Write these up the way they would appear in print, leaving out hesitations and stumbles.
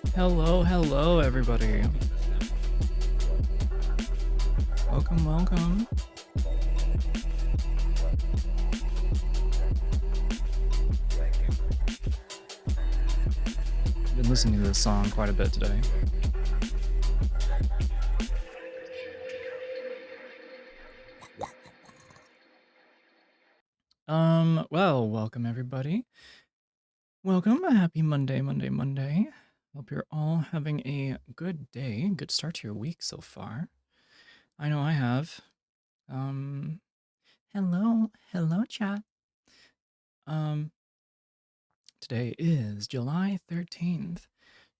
Hello, everybody. Welcome. I've been listening to this song quite a bit today. Well, welcome everybody. Welcome. Happy Monday. Hope you're all having a good day. Good start to your week so far. I know I have. Hello, chat. Today is July 13th,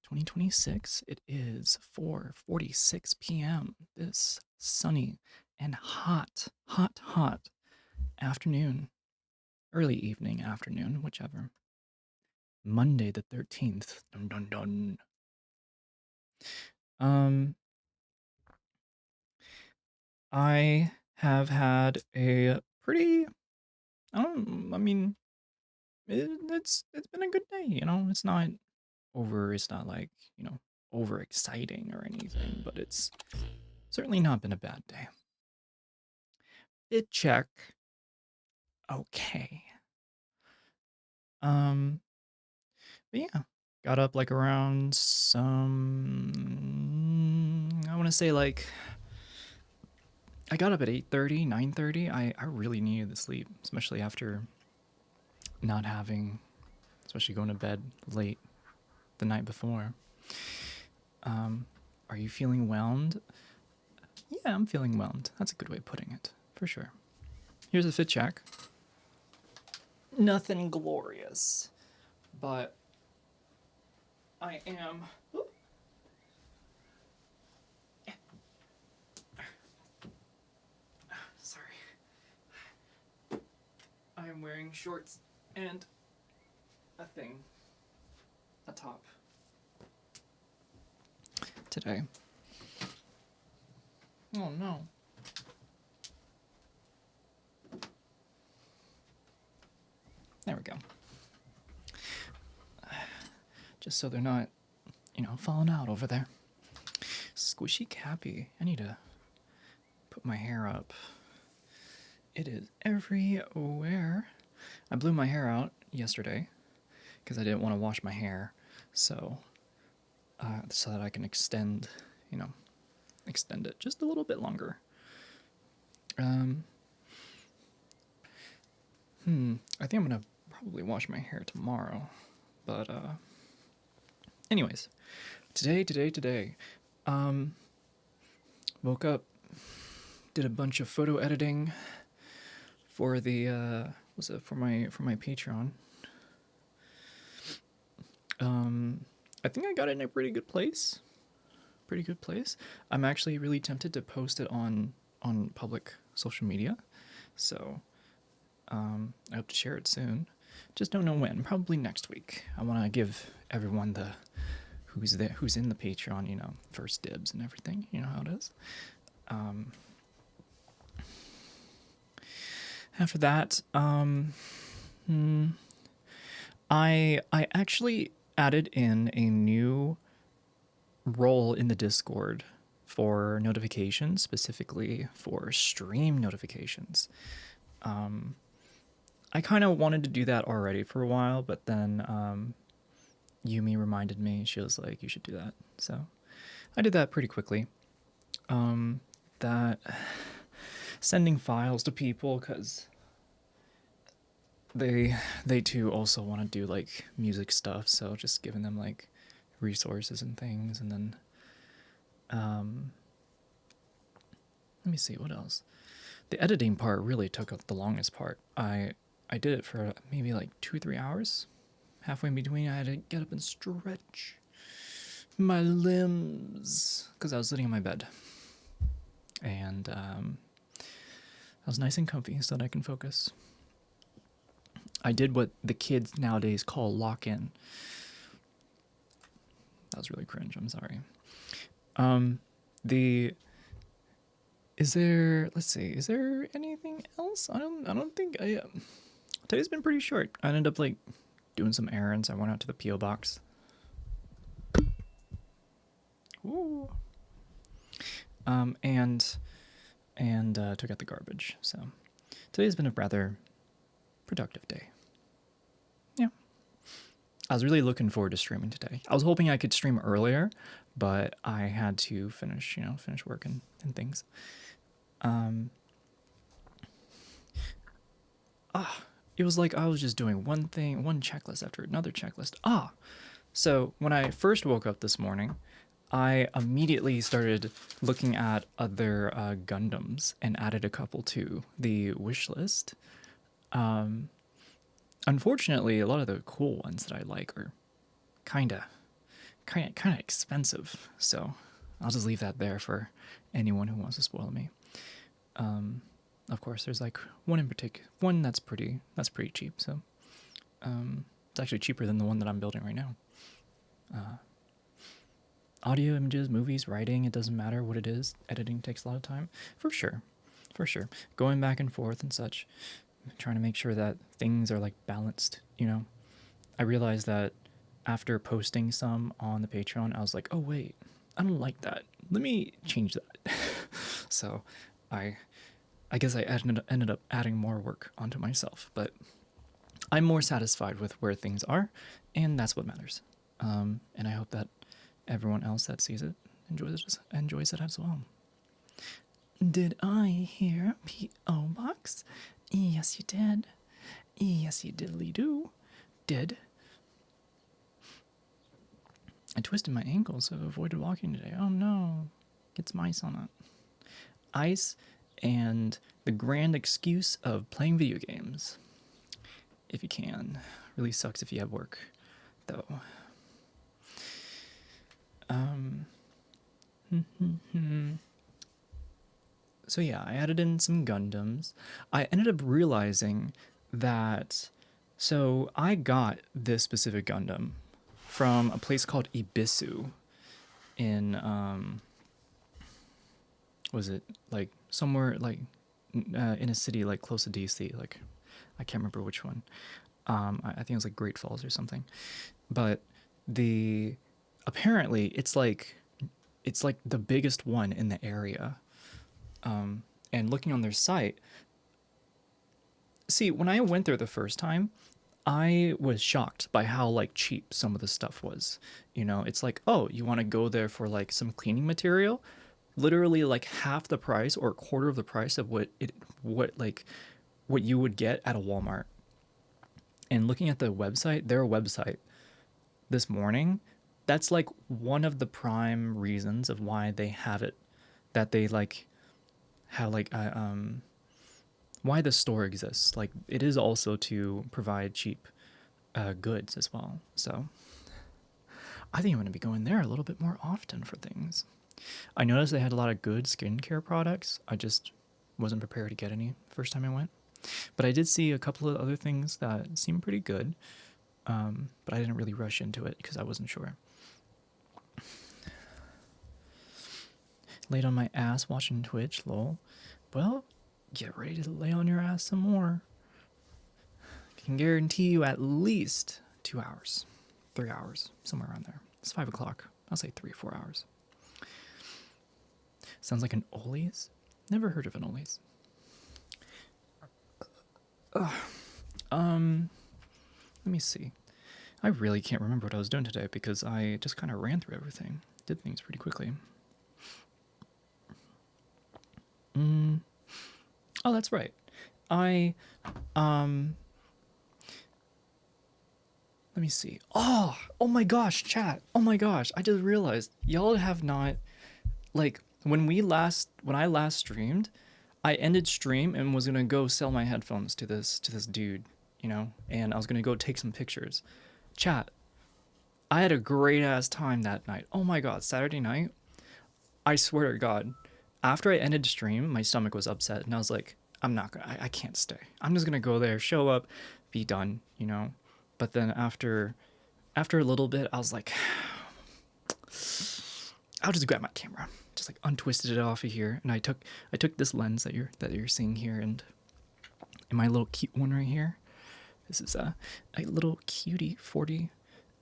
2026. It is 4:46 p.m. this sunny and hot afternoon, early evening, afternoon, whichever. Monday the 13th. Dun dun dun. Um, I have had a pretty, I mean, it's been a good day, you know. It's not like, over exciting or anything, but it's certainly not been a bad day. Fit check. Okay. But yeah, got up like around I want to say like I got up at 8:30, 9:30. I really needed the sleep, especially after not having, especially going to bed late the night before. Are you feeling whelmed? Yeah, I'm feeling whelmed. That's a good way of putting it, for sure. Here's a fit check. Nothing glorious, but I am. Sorry. I am wearing shorts and a top today. Oh no. There we go. Just so they're not, falling out over there. Squishy Cappy. I need to put my hair up. It is everywhere. I blew my hair out yesterday because I didn't want to wash my hair, so that I can extend it just a little bit longer. I think I'm gonna probably wash my hair tomorrow, but anyways, today, woke up, did a bunch of photo editing for the for my Patreon. I think I got it in a pretty good place. I'm actually really tempted to post it on public social media, so I hope to share it soon. Just don't know when. Probably next week. I want to give everyone who's in the Patreon, first dibs and everything. You know how it is. After that, I actually added in a new role in the Discord for notifications, specifically for stream notifications. I kind of wanted to do that already for a while, but then Yumi reminded me. She was like, you should do that. So I did that pretty quickly. That sending files to people, because they too also want to do like music stuff, so just giving them like resources and things. And then let me see what else. The editing part really took up the longest part. I did it for maybe like 2 or 3 hours. Halfway in between, I had to get up and stretch my limbs because I was sitting in my bed, and I was nice and comfy so that I can focus. I did what the kids nowadays call lock-in. That was really cringe. I'm sorry. Is there anything else? I don't think today's been pretty short. I ended up like doing some errands. I went out to the PO box. Ooh. And took out the garbage. So today's been a rather productive day. Yeah. I was really looking forward to streaming today. I was hoping I could stream earlier, but I had to finish work and things. It was like I was just doing one thing, one checklist after another checklist. So when I first woke up this morning, I immediately started looking at other Gundams and added a couple to the wish list. Unfortunately, a lot of the cool ones that I like are kind of expensive. So I'll just leave that there for anyone who wants to spoil me. Of course, there's like one in particular, one that's pretty cheap. So it's actually cheaper than the one that I'm building right now. Audio, images, movies, writing, it doesn't matter what it is. Editing takes a lot of time, for sure. Going back and forth and such, trying to make sure that things are like balanced, I realized that after posting some on the Patreon, I was like, oh wait, I don't like that. Let me change that. So I guess I ended up adding more work onto myself, but I'm more satisfied with where things are, and that's what matters. And I hope that everyone else that sees it enjoys it as well. Did I hear P.O. Box? Yes, you did. Yes, you diddly do. Did. I twisted my ankle, so I avoided walking today. Oh no. Get some ice on it. Ice and the grand excuse of playing video games. If you can. Really sucks if you have work, though. So yeah, I added in some Gundams. I ended up realizing that, so I got this specific Gundam from a place called Ibisu in, was it like somewhere like in a city like close to DC, like I can't remember which one. I think it was like Great Falls or something. But apparently it's like the biggest one in the area. And looking on their site, see, when I went there the first time, I was shocked by how like cheap some of the stuff was. It's like, oh, you want to go there for like some cleaning material, literally like half the price or a quarter of the price of what you would get at a Walmart. And looking at their website this morning, that's like one of the prime reasons of why they have it, that they like have like why the store exists. Like it is also to provide cheap goods as well. So I think I'm going to be going there a little bit more often for things. I noticed they had a lot of good skincare products. I just wasn't prepared to get any first time I went. But I did see a couple of other things that seemed pretty good. But I didn't really rush into it because I wasn't sure. Laid on my ass watching Twitch, lol. Well, get ready to lay on your ass some more. I can guarantee you at least 2 hours, 3 hours, somewhere around there. It's 5 o'clock. I'll say 3-4 hours. Sounds like an Ollie's? Never heard of an Ollie's. Let me see. I really can't remember what I was doing today because I just kind of ran through everything. Did things pretty quickly. Oh, that's right. Let me see. Oh my gosh, chat. Oh my gosh, I just realized y'all have not, like, when I last streamed, I ended stream and was gonna go sell my headphones to this dude, and I was gonna go take some pictures. Chat, I had a great ass time that night. Oh my god, Saturday night, I swear to God, after I ended stream, my stomach was upset, and I was like, I can't stay. I'm just gonna go there, show up, be done, But then after a little bit, I was like, I'll just grab my camera, just like untwisted it off of here, and I took this lens that you're seeing here, and my little cute one right here. This is a little cutie 40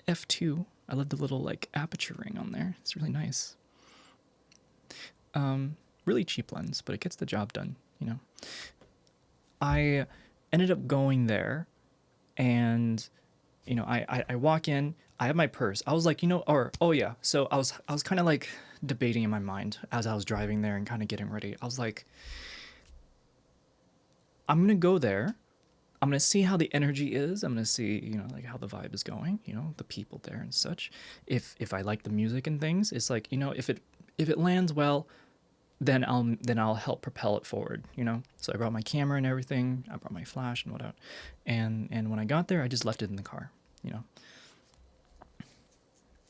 f2. I love the little like aperture ring on there. It's really nice. Really cheap lens, but it gets the job done, you know. I ended up going there, and you know, I walk in, I have my purse. I was like, you know, or oh yeah. So I was kind of like debating in my mind as I was driving there and kind of getting ready. I was like, I'm gonna go there. I'm gonna see how the energy is. I'm gonna see, you know, like how the vibe is going. You know, the people there and such. If I like the music and things, it's like, you know, if it lands well, then I'll help propel it forward. You know. So I brought my camera and everything. I brought my flash and whatnot. And when I got there, I just left it in the car. You know.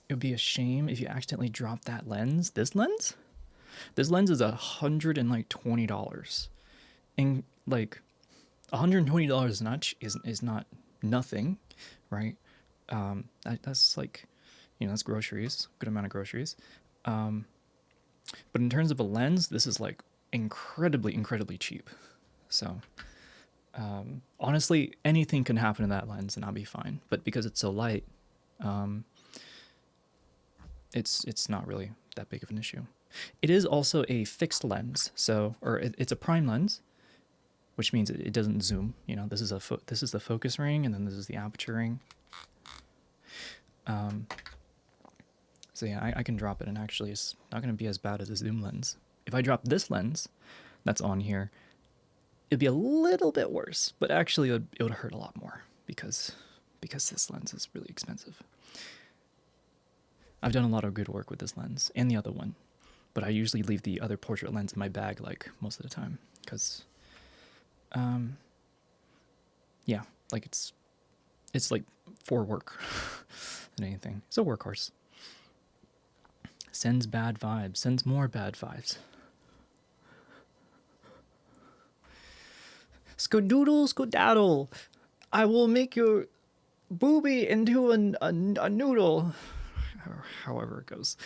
It would be a shame if you accidentally dropped that lens. This lens is $120, and like $120 is not nothing, right? That's like, you know, that's groceries, good amount of groceries. Um, but in terms of a lens, this is like incredibly cheap. So honestly, anything can happen to that lens and I'll be fine. But because it's so light, um, it's not really that big of an issue. It is also a fixed lens, so it's a prime lens, which means it doesn't zoom. You know, this is the focus ring, and then this is the aperture ring. So yeah, I can drop it, and actually, it's not going to be as bad as a zoom lens. If I drop this lens that's on here, it'd be a little bit worse, but actually, it would hurt a lot more because this lens is really expensive. I've done a lot of good work with this lens and the other one, but I usually leave the other portrait lens in my bag like most of the time because, yeah, like it's like for work than anything. It's a workhorse. Sends bad vibes, sends more bad vibes. Skadoodle, skedaddle, I will make your booby into a noodle. However it goes.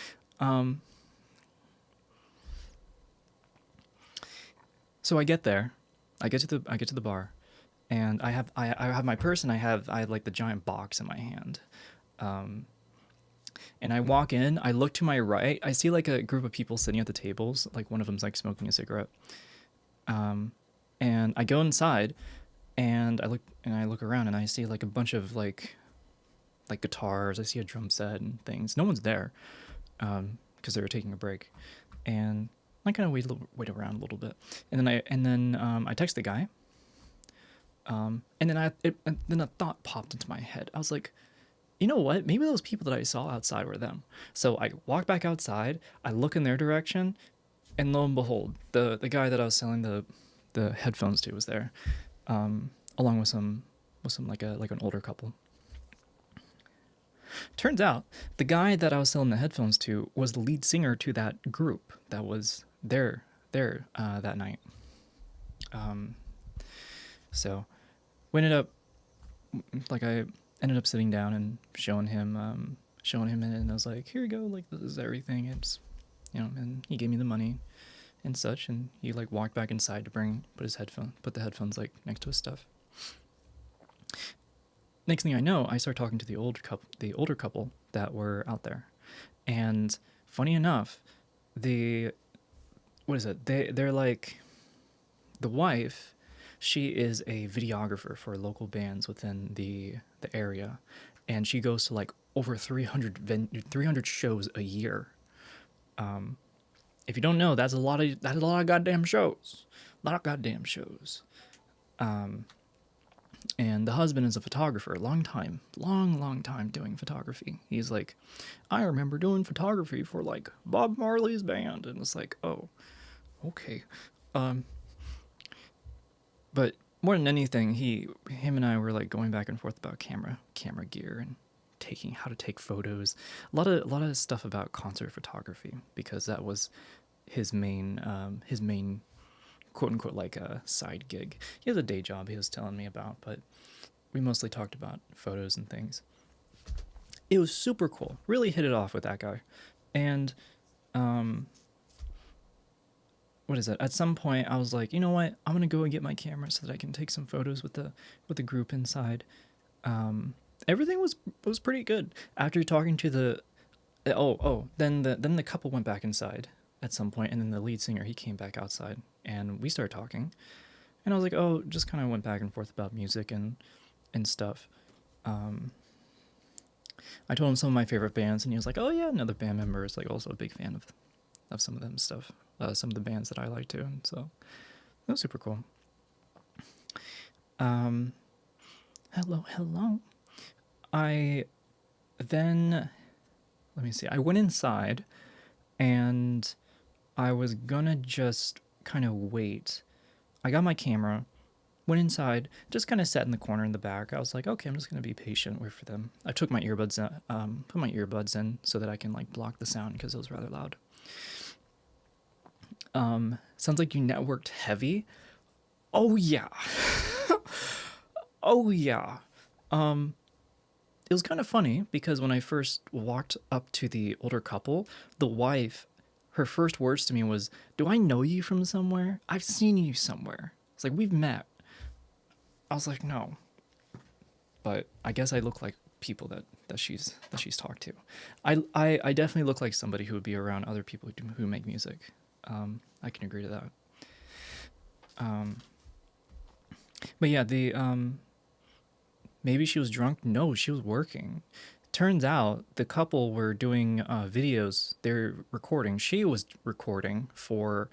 So I get there, I get to the bar, and I have my purse, and I have like the giant box in my hand. And I walk in, I look to my right, I see like a group of people sitting at the tables, like one of them's like smoking a cigarette. And I go inside, and I look around, and I see like a bunch of like guitars. I see a drum set and things. No one's there, because they were taking a break, and I kind of wait around a little bit, and then I text the guy, and then a thought popped into my head. I was like, you know what? Maybe those people that I saw outside were them. So I walk back outside. I look in their direction, and lo and behold, the guy that I was selling the headphones to was there, along with some like an older couple. Turns out the guy that I was selling the headphones to was the lead singer to that group that was there that night. So we ended up I ended up sitting down and showing him it, and I was like, here you go, like this is everything. It's, you know, and he gave me the money and such, and he like walked back inside to put the headphones like next to his stuff. Next thing I know, I start talking to the older couple that were out there, and funny enough, they're like, the wife, she is a videographer for local bands within the area, and she goes to like over 300 shows a year. If you don't know, that's a lot of goddamn shows. And the husband is a photographer, long time doing photography. He's like, I remember doing photography for like Bob Marley's band, and it's like, oh, okay. But more than anything, him and I were like going back and forth about camera gear and how to take photos. A lot of stuff about concert photography, because that was his main quote unquote like a side gig. He has a day job he was telling me about, but we mostly talked about photos and things. It was super cool. Really hit it off with that guy. And what is it? At some point I was like, you know what? I'm going to go and get my camera so that I can take some photos with the group inside. Everything was pretty good. After talking to then the couple went back inside. at some point, and then the lead singer, he came back outside, and we started talking, and I was like, oh, just kind of went back and forth about music and stuff. Um, I told him some of my favorite bands, and he was like, oh yeah, another band member is like also a big fan of some of them stuff, some of the bands that I like too, and so that was super cool. Um, hello. I then, let me see, I went inside and I was gonna just kind of wait. I got my camera, went inside, just kind of sat in the corner in the back. I was like, okay, I'm just gonna be patient, wait for them. I took my earbuds, put my earbuds in so that I can like block the sound because it was rather loud. Sounds like you networked heavy. Oh yeah. Oh yeah. It was kind of funny because when I first walked up to the older couple, the wife, her first words to me was, "Do I know you from somewhere? I've seen you somewhere." It's like, we've met. I was like, no. But I guess I look like people that she's talked to. I definitely look like somebody who would be around other people who make music. I can agree to that. But yeah, maybe she was drunk. No, she was working. Turns out the couple were doing videos. They're recording. She was recording for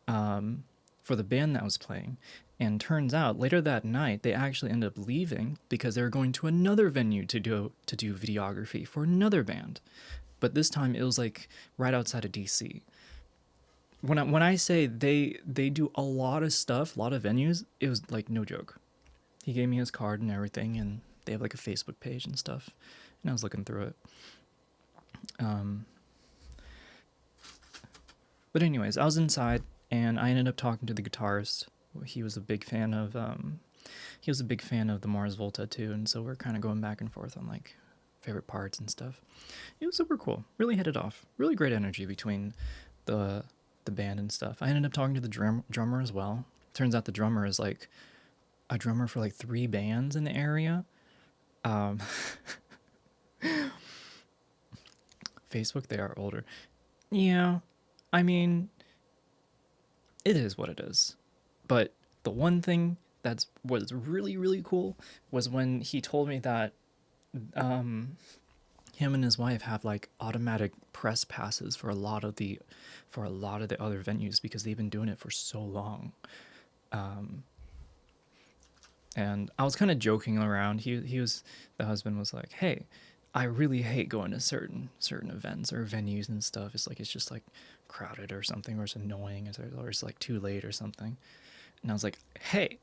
the band that was playing. And turns out later that night they actually ended up leaving because they were going to another venue to do videography for another band. But this time it was like right outside of DC. When I say they do a lot of stuff, a lot of venues, it was like no joke. He gave me his card and everything, and they have like a Facebook page and stuff. And I was looking through it. But anyways, I was inside, and I ended up talking to the guitarist. He was a big fan of the Mars Volta too, and so we're kind of going back and forth on like favorite parts and stuff. It was super cool. Really hit it off. Really great energy between the band and stuff. I ended up talking to the drummer as well. Turns out the drummer is like a drummer for like 3 bands in the area. Facebook, they are older. Yeah, I mean, it is what it is. But the one thing that was really, really cool was when he told me that him and his wife have like automatic press passes for a lot of the other venues because they've been doing it for so long. And I was kind of joking around. The husband was like, "Hey, I really hate going to certain events or venues and stuff. It's just like crowded or something, or it's annoying, or it's like too late or something." And I was like, "Hey,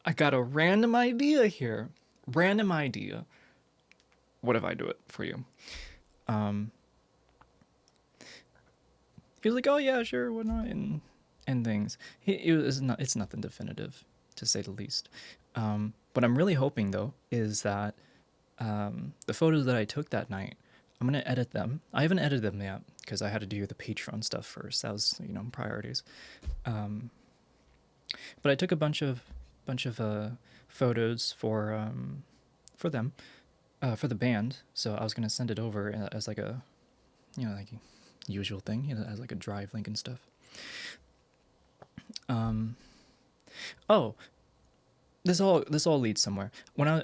I got a random idea here. Random idea. What if I do it for you?" He was like, "Oh yeah, sure, why not?" And things. It's nothing definitive, to say the least. What I'm really hoping though is that the photos that I took that night, I'm gonna edit them. I haven't edited them yet because I had to do the Patreon stuff first. That was priorities. But I took a bunch of photos for them for the band. So I was gonna send it over as like a like usual thing, as like a drive link and stuff. Oh, this all leads somewhere. When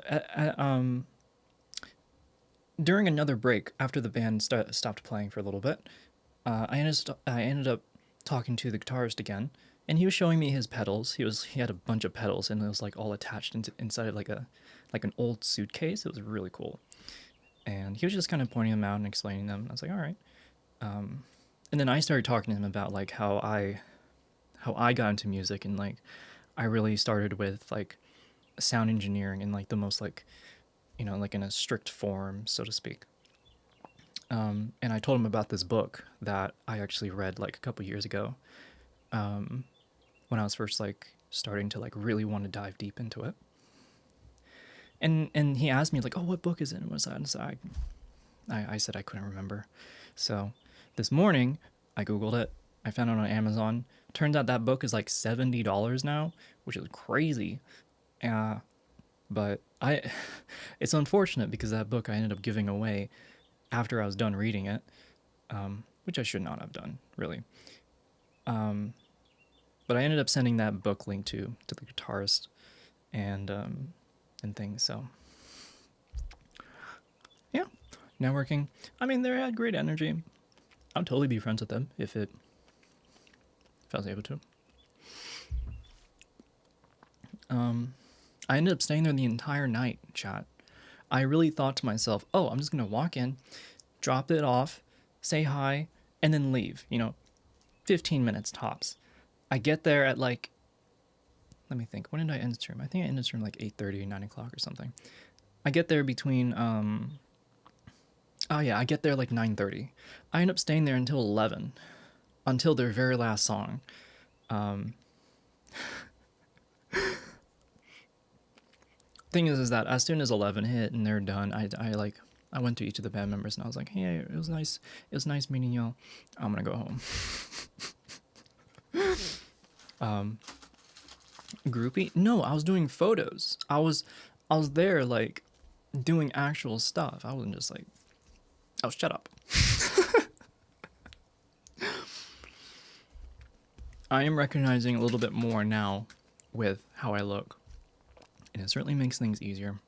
during another break after the band stopped playing for a little bit, I ended up talking to the guitarist again, and he was showing me his pedals. He had a bunch of pedals, and it was like all attached inside of like an old suitcase. It was really cool, and he was just kind of pointing them out and explaining them. I was like, all right. And then I started talking to him about like how I got into music, and like I really started with like sound engineering in like the most like like in a strict form, so to speak. And I told him about this book that I actually read like a couple years ago, when I was first like starting to like really want to dive deep into it. And he asked me like, "Oh, what book is it?" And was that? And so I said I couldn't remember. So this morning I googled it. I found it on Amazon. Turns out that book is like $70 now, which is crazy. But it's unfortunate because that book I ended up giving away after I was done reading it, which I should not have done, really. But I ended up sending that book link to the guitarist and things. So yeah, networking. I mean, they had great energy. I'd totally be friends with them if I was able to. I ended up staying there the entire night, chat. I really thought to myself, oh, I'm just gonna walk in, drop it off, say hi, and then leave. 15 minutes tops. I get there at like, let me think. When did I end stream? I think I ended stream like 8:30, 9 o'clock or something. I get there between I get there like 9:30. I end up staying there until 11, until their very last song. Thing is that as soon as 11 hit and they're done, I went to each of the band members and I was like, hey, it was nice meeting y'all. I'm gonna go home. Groupie? No, I was doing photos. I was there like doing actual stuff. I wasn't just like, oh, shut up. I am recognizing a little bit more now with how I look, and it certainly makes things easier.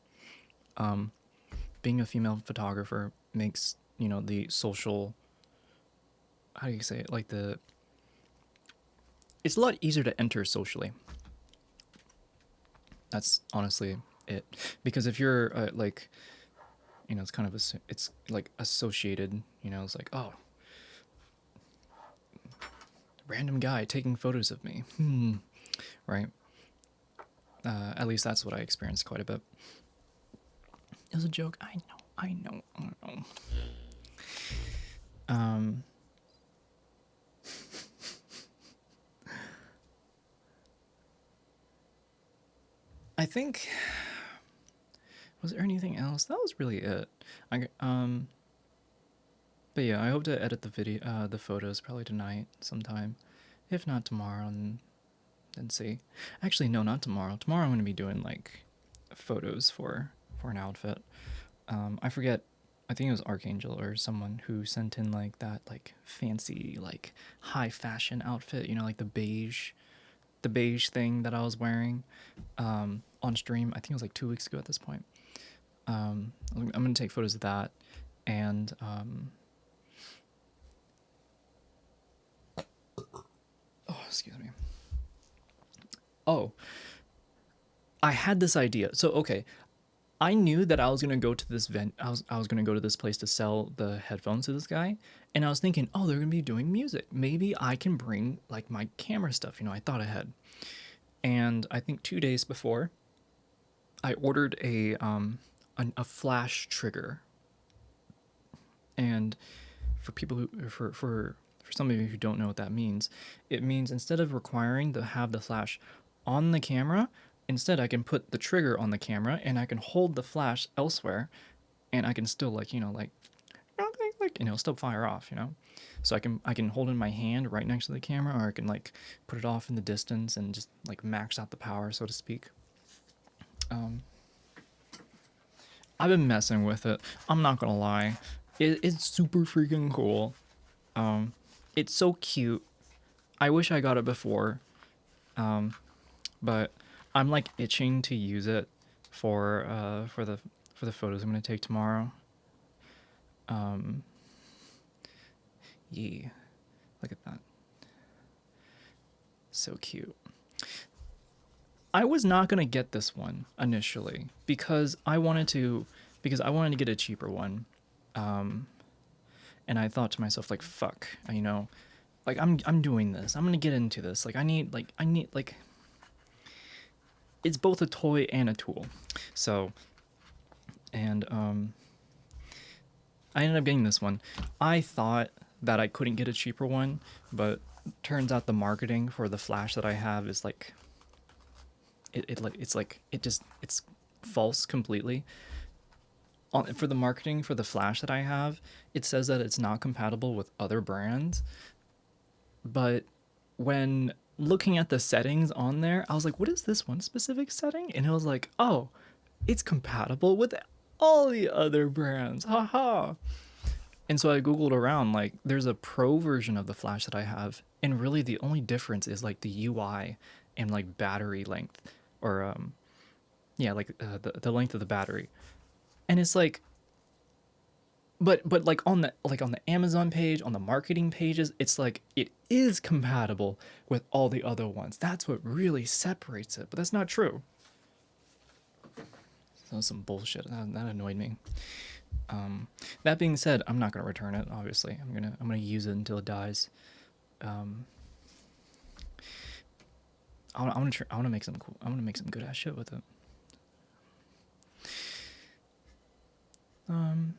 Being a female photographer makes, the social, how do you say it, like it's a lot easier to enter socially. That's honestly it. Because if you're like, it's kind of it's like associated, it's like, oh, random guy taking photos of me. Right? At least that's what I experienced quite a bit. It was a joke. I know. I think, was there anything else? That was really it. But yeah, I hope to edit the photos probably tonight sometime, if not tomorrow, and see. Actually, no, not tomorrow. Tomorrow I'm going to be doing like photos for an outfit. I forget. I think it was Archangel or someone who sent in like that like fancy like high fashion outfit. Like the beige thing that I was wearing on stream. I think it was like 2 weeks ago at this point. I'm gonna take photos of that, and oh, excuse me. Oh, I had this idea. So okay, I knew that I was gonna go to this I was gonna go to this place to sell the headphones to this guy, and I was thinking, oh, they're gonna be doing music. Maybe I can bring like my camera stuff. I thought ahead, and I think 2 days before, I ordered a flash trigger. And for people who for some of you who don't know what that means, it means instead of requiring to have the flash on the camera, instead I can put the trigger on the camera and I can hold the flash elsewhere, and I can still like still fire off. So I can hold it in my hand right next to the camera, or I can like put it off in the distance and just like max out the power, so to speak. I've been messing with it. I'm not gonna lie. It's super freaking cool. It's so cute. I wish I got it before. But I'm like itching to use it for the photos I'm gonna take tomorrow. Yeah. Look at that. So cute. I was not gonna get this one initially because I wanted to get a cheaper one. And I thought to myself, like, fuck, like I'm doing this. I'm gonna get into this. Like I need it's both a toy and a tool. So, and I ended up getting this one. I thought that I couldn't get a cheaper one, but turns out the marketing for the flash that I have is like it's false completely. For the marketing for the flash that I have, it says that it's not compatible with other brands. But when looking at the settings on there, I was like, what is this one specific setting? And it was like, oh, it's compatible with all the other brands. Haha. And so I Googled around, like, there's a pro version of the Flash that I have, and really the only difference is like the UI and like battery length, or yeah, like the length of the battery. And it's like, but like on the Amazon page, on the marketing pages, it's like it is compatible with all the other ones. That's what really separates it. But that's not true. That was some bullshit. That annoyed me. That being said, I'm not gonna return it. Obviously, I'm gonna use it until it dies. I want to make some cool. I want to make some good ass shit with it. Can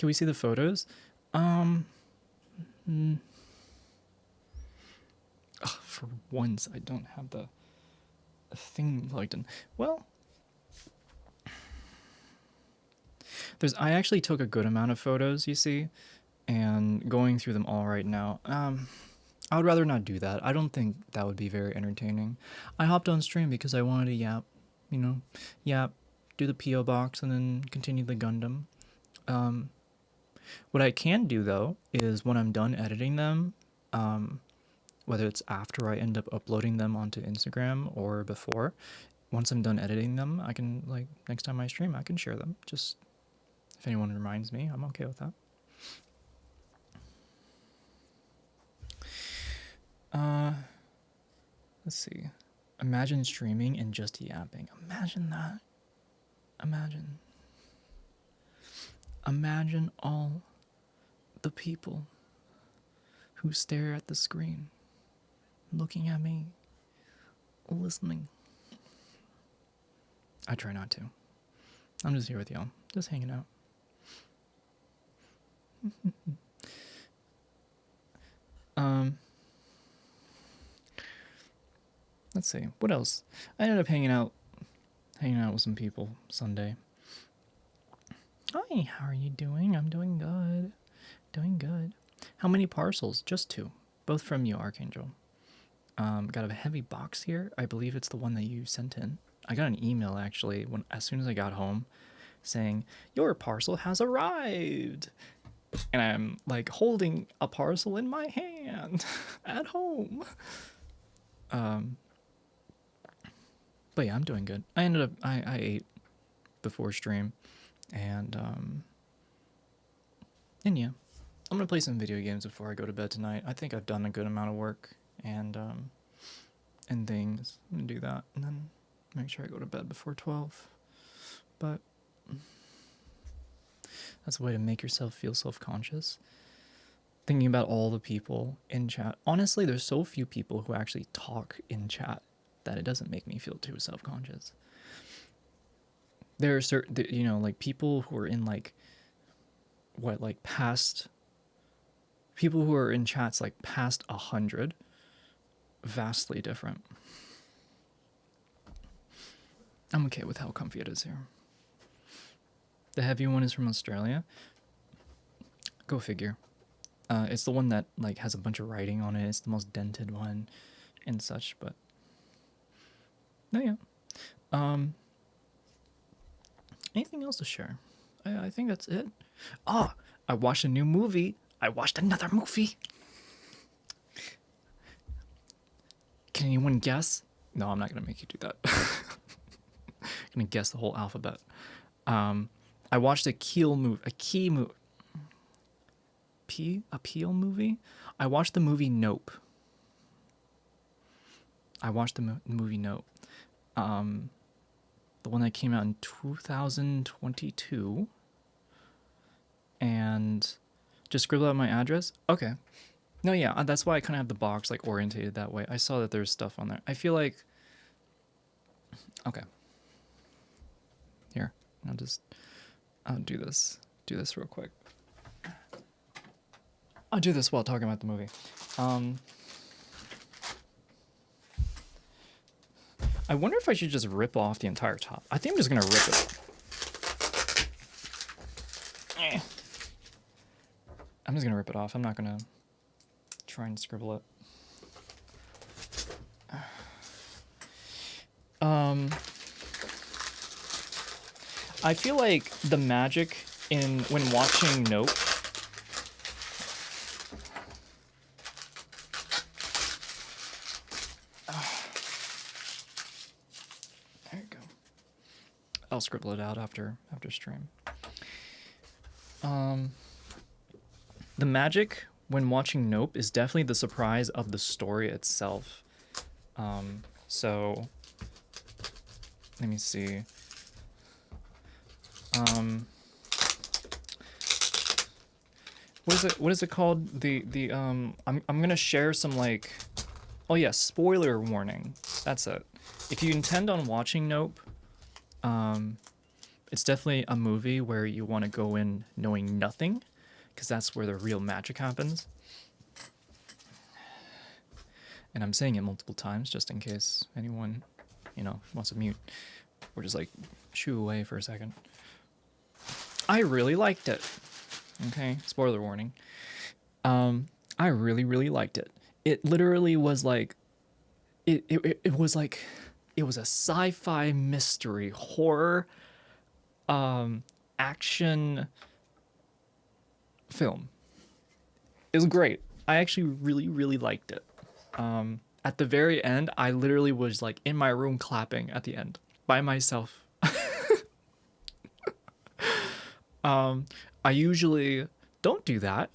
we see the photos? For once, I don't have the thing plugged in. Well, I actually took a good amount of photos, you see, and going through them all right now. I would rather not do that. I don't think that would be very entertaining. I hopped on stream because I wanted to yap, do the PO box and then continue the Gundam. What I can do though is when I'm done editing them, whether it's after I end up uploading them onto Instagram or before, once I'm done editing them, I can, like, next time I stream, I can share them. Just if anyone reminds me, I'm okay with that. Let's see. Imagine streaming and just yapping. Imagine that. Imagine all the people who stare at the screen, looking at me, listening. I try not to. I'm just here with y'all, just hanging out. Let's see, what else? I ended up hanging out with some people Sunday. Hi, how are you doing? I'm doing good. How many parcels? Just 2. Both from you, Archangel. Got a heavy box here. I believe it's the one that you sent in. I got an email actually as soon as I got home saying, your parcel has arrived. And I'm like holding a parcel in my hand at home. But yeah, I'm doing good. I ate before stream, and yeah, I'm gonna play some video games before I go to bed tonight. I think I've done a good amount of work and things. I'm gonna do that and then make sure I go to bed before 12. But that's a way to make yourself feel self-conscious. Thinking about all the people in chat. Honestly, there's so few people who actually talk in chat that it doesn't make me feel too self-conscious. There are certain, like people who are in past, people who are in chats like past 100, vastly different. I'm okay with how comfy it is here. The heavy one is from Australia. Go figure. It's the one that like has a bunch of writing on it. It's the most dented one and such, but no, yeah. Anything else to share? I think that's it. Oh, I watched a new movie. I watched another movie. Can anyone guess? No, I'm not gonna make you do that. I'm gonna guess the whole alphabet. I watched a Peel movie. I watched the movie Nope. The one that came out in 2022. And just scribble out my address. Okay. No, yeah, that's why I kind of have the box like orientated that way. I saw that there's stuff on there. I feel like, okay. Here, I'll do this real quick. I'll do this while talking about the movie. I wonder if I should just rip off the entire top. I think I'm just gonna rip it. I'm just gonna rip it off. I'm not gonna try and scribble it. I feel like the magic in when watching Nope. There you go. I'll scribble it out after stream. The magic when watching Nope is definitely the surprise of the story itself. So let me see. What is it called? I'm gonna share some like, oh yeah, spoiler warning. That's it. If you intend on watching Nope, it's definitely a movie where you want to go in knowing nothing, because that's where the real magic happens. And I'm saying it multiple times just in case anyone, wants to mute or just like shoo away for a second. I really liked it. Okay, spoiler warning. I really, really liked it. It literally was like, it was like, it was a sci-fi mystery horror action film. It was great. I actually really, really liked it. At the very end, I literally was like in my room clapping at the end by myself. I usually don't do that,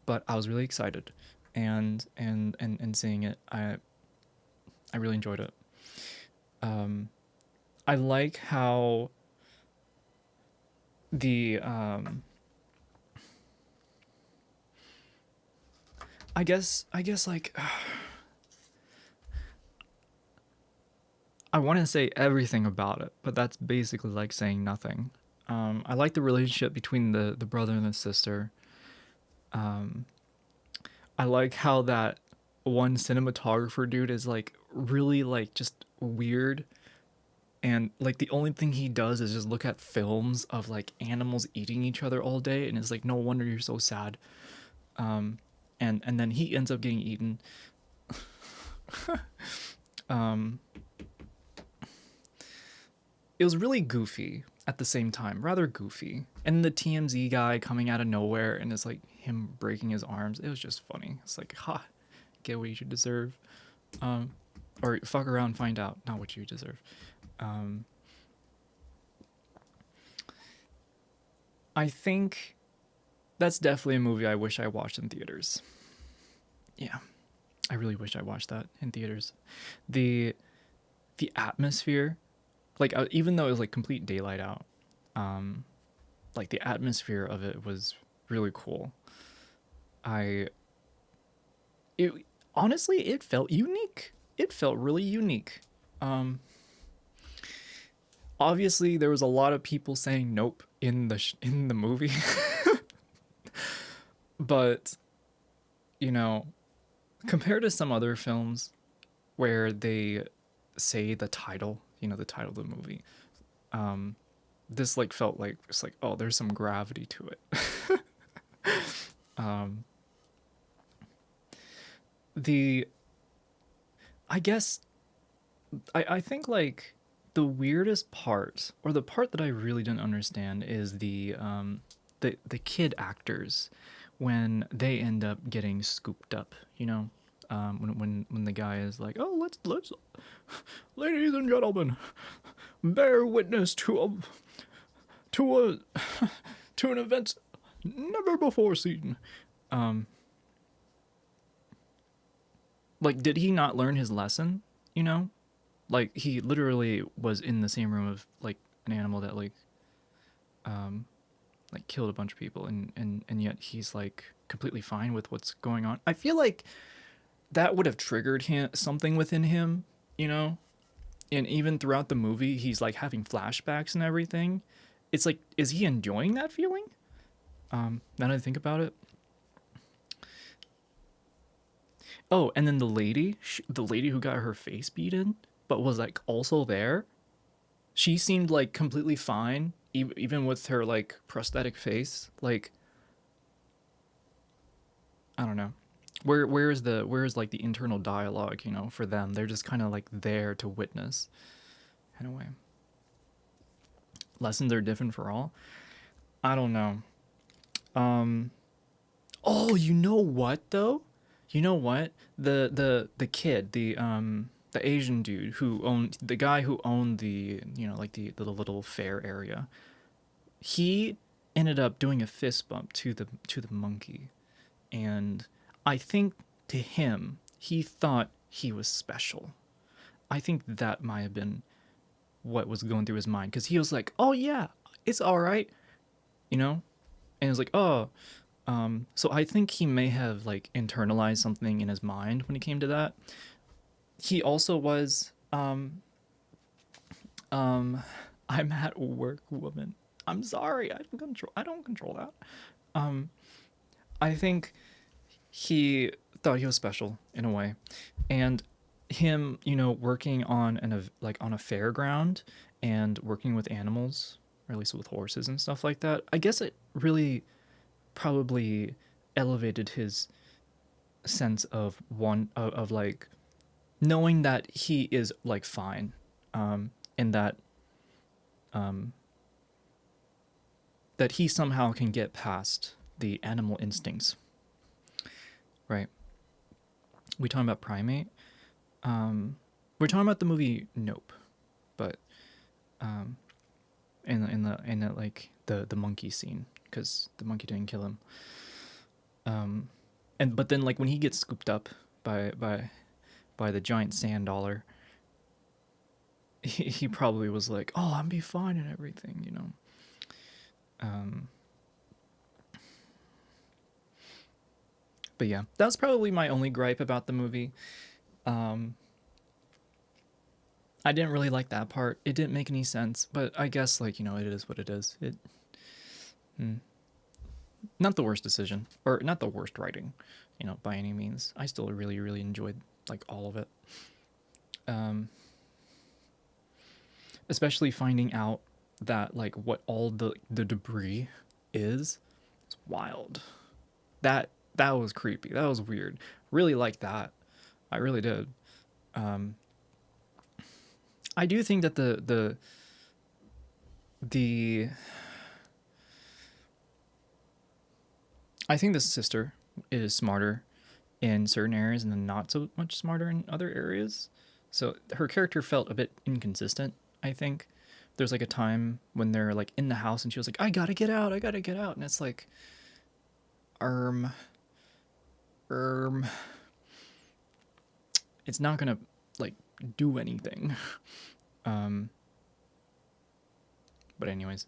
but I was really excited, and seeing it, I really enjoyed it. I like how the I guess like I want to say everything about it, but that's basically like saying nothing. I like the relationship between the brother and the sister. I like how that one cinematographer dude is like really like just weird, and like the only thing he does is just look at films of like animals eating each other all day, and it's like no wonder you're so sad. And then he ends up getting eaten. It was really goofy at the same time, rather goofy. And the TMZ guy coming out of nowhere and it's like him breaking his arms. It was just funny. It's like, ha, get what you deserve. Or fuck around, find out, not what you deserve. I think that's definitely a movie I wish I watched in theaters. Yeah, I really wish I watched that in theaters. The atmosphere, like even though it was like complete daylight out, like the atmosphere of it was really cool. It honestly, it felt unique. It felt really unique. Obviously there was a lot of people saying nope in the movie. But compared to some other films where they say the title, the title of the movie, this like felt like it's like, oh, there's some gravity to it. I guess I think like the weirdest part, or the part that I really didn't understand, is the kid actors when they end up getting scooped up, when the guy is like, oh, let's ladies and gentlemen, bear witness to a to an event never before seen. Like, did he not learn his lesson? Like he literally was in the same room of like an animal that like killed a bunch of people, and yet he's like completely fine with what's going on. I feel like that would have triggered something within him, and even throughout the movie he's like having flashbacks and everything. It's like, is he enjoying that feeling? Now that I think about it. Oh, and then the lady who got her face beaten but was like also there, she seemed like completely fine, even with her like prosthetic face. Like, I don't know, where's like the internal dialogue, for them? They're just kind of like there to witness. Anyway, lessons are different for all. I don't know. Um, oh, you know what though? You know what? The kid, the Asian dude who owned the guy who owned the, like the little fair area. He ended up doing a fist bump to the monkey, and I think to him, he thought he was special. I think that might have been what was going through his mind, because he was like, "Oh yeah, it's all right," you know, and it was like, "Oh." So I think he may have like internalized something in his mind when it came to that. He also was, um, I'm at work, woman. I'm sorry. I don't control that. Um, I think he thought he was special in a way, and him, working on like on a fairground and working with animals, or at least with horses and stuff like that. I guess it really probably elevated his sense of like knowing that he is like fine, and um, that he somehow can get past the animal instincts, right? We talking about primate. We're talking about the movie Nope, but um, in the like the monkey scene, because the monkey didn't kill him. And but then like when he gets scooped up by the giant sand dollar, he probably was like, "Oh, I'm be fine and everything," you know. Um, but yeah, that's probably my only gripe about the movie. Um, I didn't really like that part. It didn't make any sense, but I guess like it is what it is. Mm, not the worst decision, or not the worst writing, by any means. I still really really enjoyed like all of it. Um, Especially finding out that like what all the debris is. It's wild. That was creepy. That was weird. Really like that. I really did. Um, I do think that the I think the sister is smarter in certain areas and then not so much smarter in other areas. So her character felt a bit inconsistent, I think. There's like a time when they're like in the house and she was like, "I got to get out. I got to get out." And it's like, um um it's not going to like do anything. Um but anyways,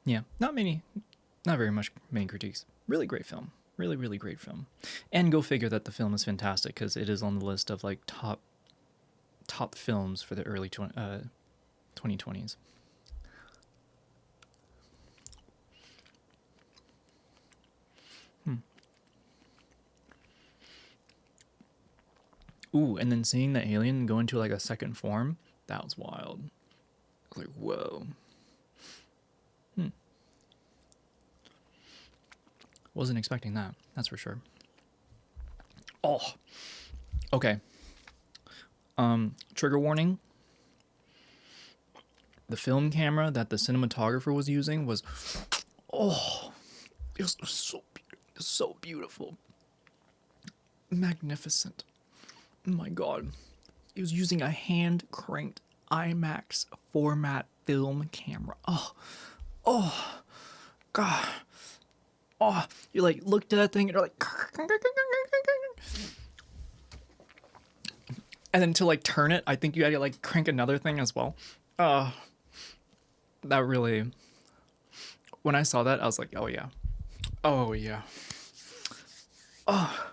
yeah, not very much many critiques. Really great film. Really, really great film. And go figure that the film is fantastic, because it is on the list of like top films for the early 2020s. Hmm. Ooh, and then seeing the alien go into like a second form, that was wild. I was like, whoa. Hmm. Wasn't expecting that. That's for sure. Oh, okay. Trigger warning. The film camera that the cinematographer was using was, oh, it was so beautiful, magnificent. Oh my god, he was using a hand cranked IMAX format film camera. Oh, god. Oh, you like looked at that thing and you're like, and then to like turn it, I think you had to like crank another thing as well. Oh, that really. When I saw that, I was like, oh yeah, oh yeah, oh,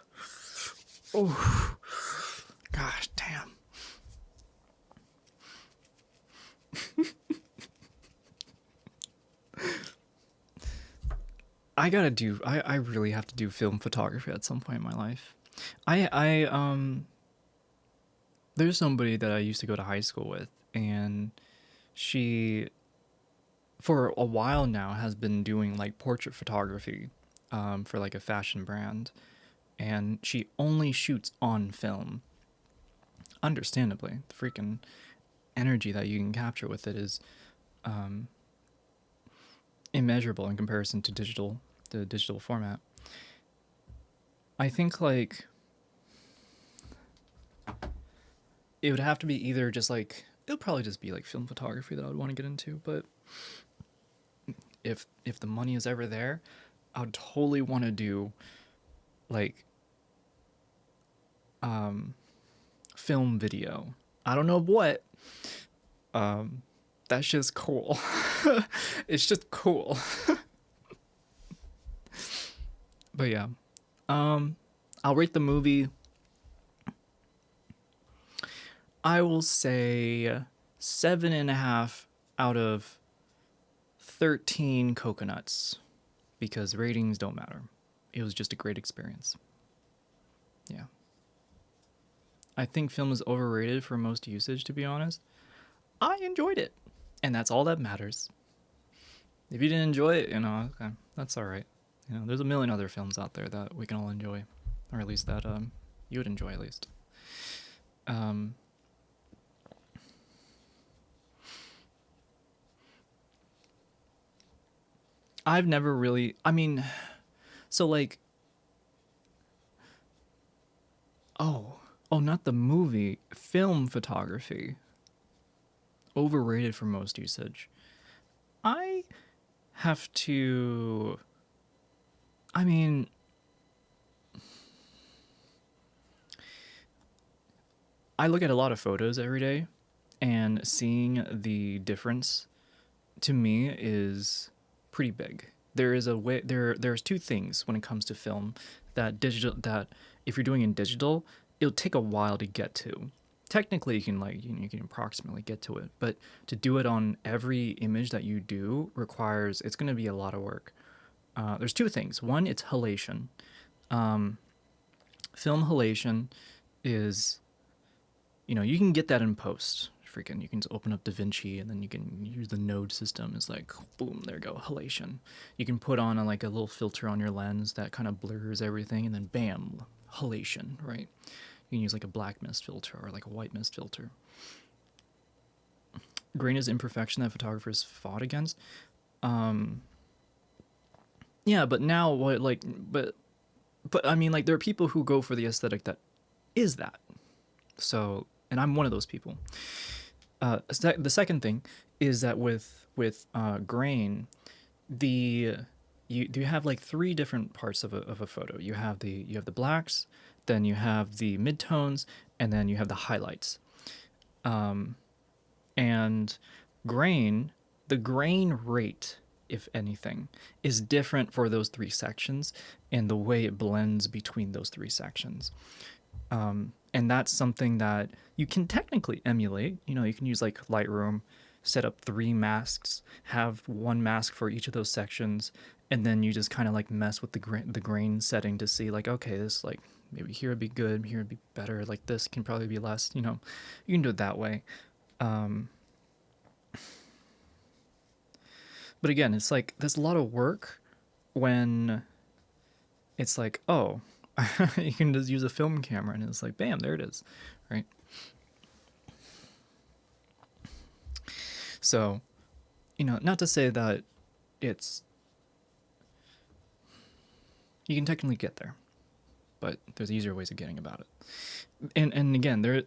oh, gosh, damn. I really have to do film photography at some point in my life. I there's somebody that I used to go to high school with, and she for a while now has been doing like portrait photography, for like a fashion brand, and she only shoots on film. Understandably, the freaking energy that you can capture with it is immeasurable in comparison to the digital format. I think like it would have to be either just like it'll probably just be like film photography that I would want to get into, but if the money is ever there, I would totally want to do like film video. I don't know what. That's just cool. It's just cool. But yeah. I'll rate the movie. I will say 7.5 out of 13 coconuts because ratings don't matter. It was just a great experience. Yeah. I think film is overrated for most usage, to be honest. I enjoyed it, and that's all that matters. If you didn't enjoy it, okay, that's all right. There's a million other films out there that we can all enjoy, or at least that you would enjoy at least. I've never really. I mean, so like, oh, not the movie, film photography. Overrated for most usage. I have to. I mean, I look at a lot of photos every day, and seeing the difference to me is pretty big. There is a way. There's two things when it comes to film that if you're doing in digital, it'll take a while to get to. Technically, you can you can approximately get to it, but to do it on every image that you do requires it's going to be a lot of work. There's two things. One, it's halation. Film halation is, you can get that in post. Freaking, you can just open up DaVinci and then you can use the node system. It's like, boom, there you go, halation. You can put on a little filter on your lens that kind of blurs everything, and then bam, halation, right? You can use like a black mist filter or like a white mist filter. Grain is imperfection that photographers fought against. Yeah, but now what? But I mean, there are people who go for the aesthetic that is that. So, and I'm one of those people. The second thing is that with grain, you have like three different parts of a photo. You have the blacks, then you have the midtones, and then you have the highlights. And the grain rate, if anything, is different for those three sections and the way it blends between those three sections. And that's something that you can technically emulate. You can use like Lightroom, set up 3 masks, have 1 mask for each of those sections, and then you just kind of like mess with the grain setting to see like, okay, this like maybe here would be good, here would be better, like this can probably be less. You can do it that way. But again, it's like there's a lot of work when it's like, oh, you can just use a film camera and it's like, bam, there it is, right? So, not to say that you can technically get there, but there's easier ways of getting about it. And again, there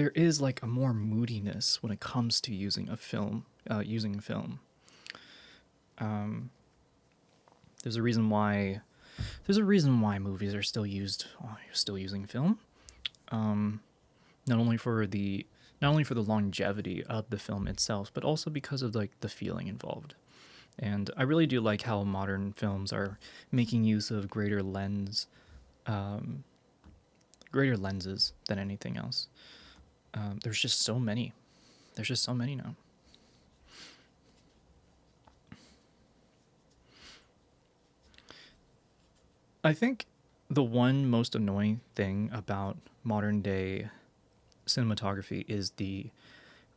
is like a more moodiness when it comes to using film. There's a reason why movies are still using film. Not only for the longevity of the film itself, but also because of like the feeling involved. And I really do like how modern films are making use of greater lenses than anything else. There's just so many now. I think the one most annoying thing about modern day cinematography is the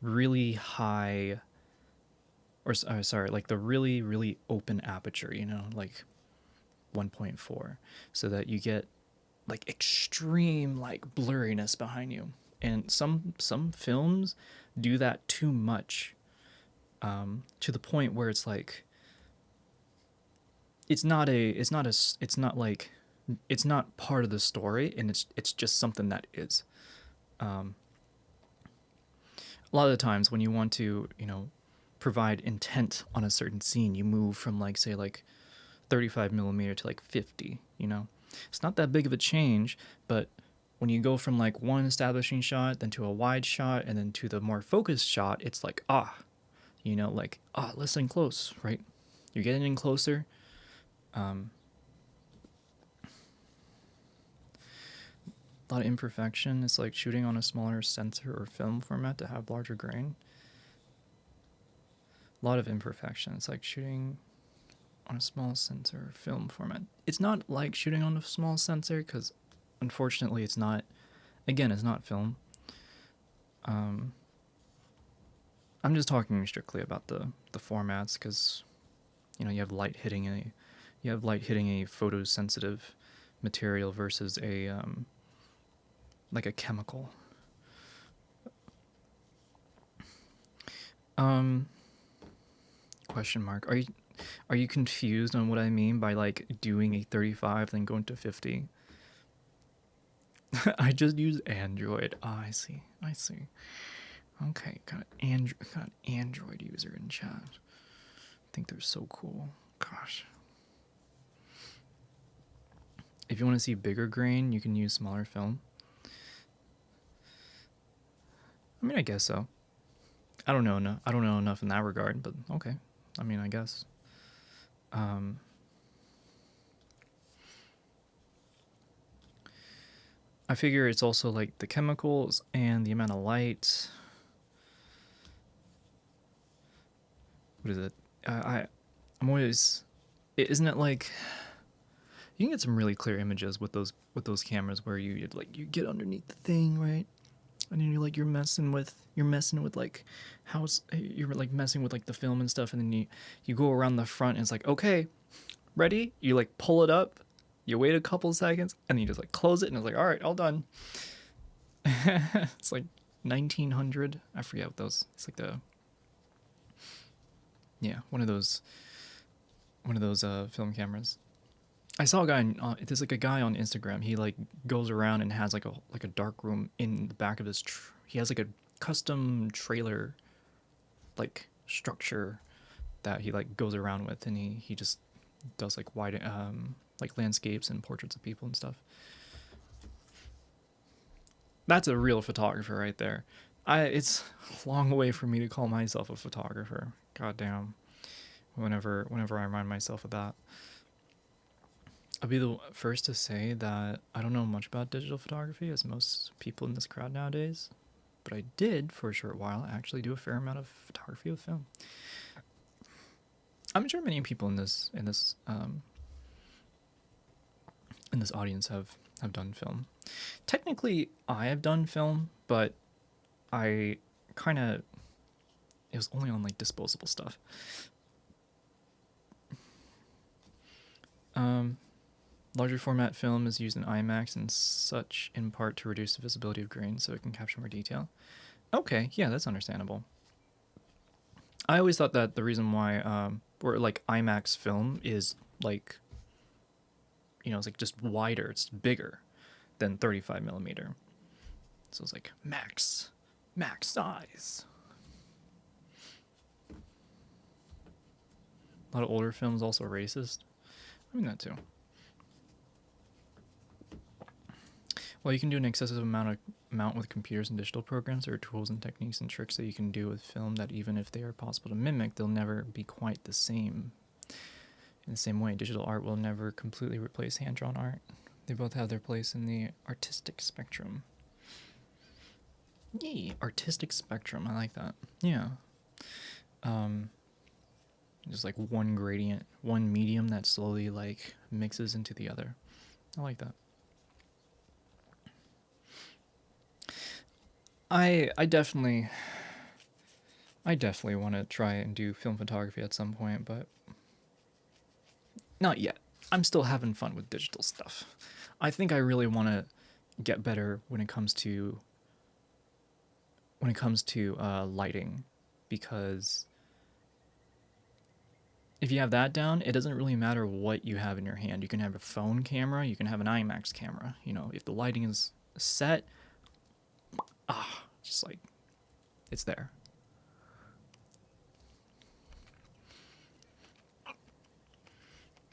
really high, like the really, really open aperture, like 1.4, so that you get like extreme like blurriness behind you. And some films do that too much. to the point where it's like it's not part of the story, and it's just something that is. Um, a lot of the times when you want to, provide intent on a certain scene, you move from like say like 35 millimeter to like 50. It's not that big of a change, but when you go from like one establishing shot, then to a wide shot, and then to the more focused shot, it's like listen close, right? You're getting in closer. Um, a lot of imperfection. It's like shooting on a smaller sensor or film format to have larger grain. A lot of imperfection. It's like shooting on a small sensor or film format. It's not like shooting on a small sensor because, unfortunately, it's not. Again, it's not film. I'm just talking strictly about the formats because, you have light hitting a photosensitive material versus a like a chemical. Question mark. Are you confused on what I mean by like doing a 35 then going to 50? I just use Android. Oh, I see. Okay, got an Android user in chat. I think they're so cool. Gosh. If you want to see bigger grain, you can use smaller film. I mean, I guess so. I don't know enough in that regard, but okay. I mean, I guess. I figure it's also like the chemicals and the amount of light. What is it? I'm always. Isn't it like you can get some really clear images with those cameras where you get underneath the thing, right? And then you're messing with like how you're like messing with like the film and stuff, and then you go around the front and it's like, okay, ready? You like pull it up, you wait a couple seconds, and then you just like close it, and it's like, all right, all done. It's like 1900. I forget what those. It's like one of those film cameras. I saw a guy. There's like a guy on Instagram. He like goes around and has like a dark room in the back of his. He has like a custom trailer, like structure, that he like goes around with, and he just does like wide like landscapes and portraits of people and stuff. That's a real photographer right there. It's a long way for me to call myself a photographer. God damn. Whenever I remind myself of that. I'll be the first to say that I don't know much about digital photography, as most people in this crowd nowadays, but I did, for a short while, actually do a fair amount of photography with film. I'm sure many people in this audience have done film. Technically, I have done film, but it was only on like disposable stuff. Larger format film is used in IMAX and such, in part to reduce the visibility of grain so it can capture more detail. Okay, yeah, that's understandable. I always thought that the reason why, or like IMAX film is like, it's like just wider, it's bigger than 35 millimeter. So it's like max size. A lot of older films also racist. I mean that too. Well, you can do an excessive amount with computers and digital programs. There are tools and techniques and tricks that you can do with film that even if they are possible to mimic, they'll never be quite the same. In the same way, digital art will never completely replace hand-drawn art. They both have their place in the artistic spectrum. Yay, artistic spectrum. I like that. Yeah. Just like one gradient, one medium that slowly like mixes into the other. I like that. I definitely want to try and do film photography at some point, but not yet. I'm still having fun with digital stuff. I think I really want to get better when it comes to lighting, because if you have that down, it doesn't really matter what you have in your hand. You can have a phone camera, you can have an IMAX camera. You know, if the lighting is set, just like it's there.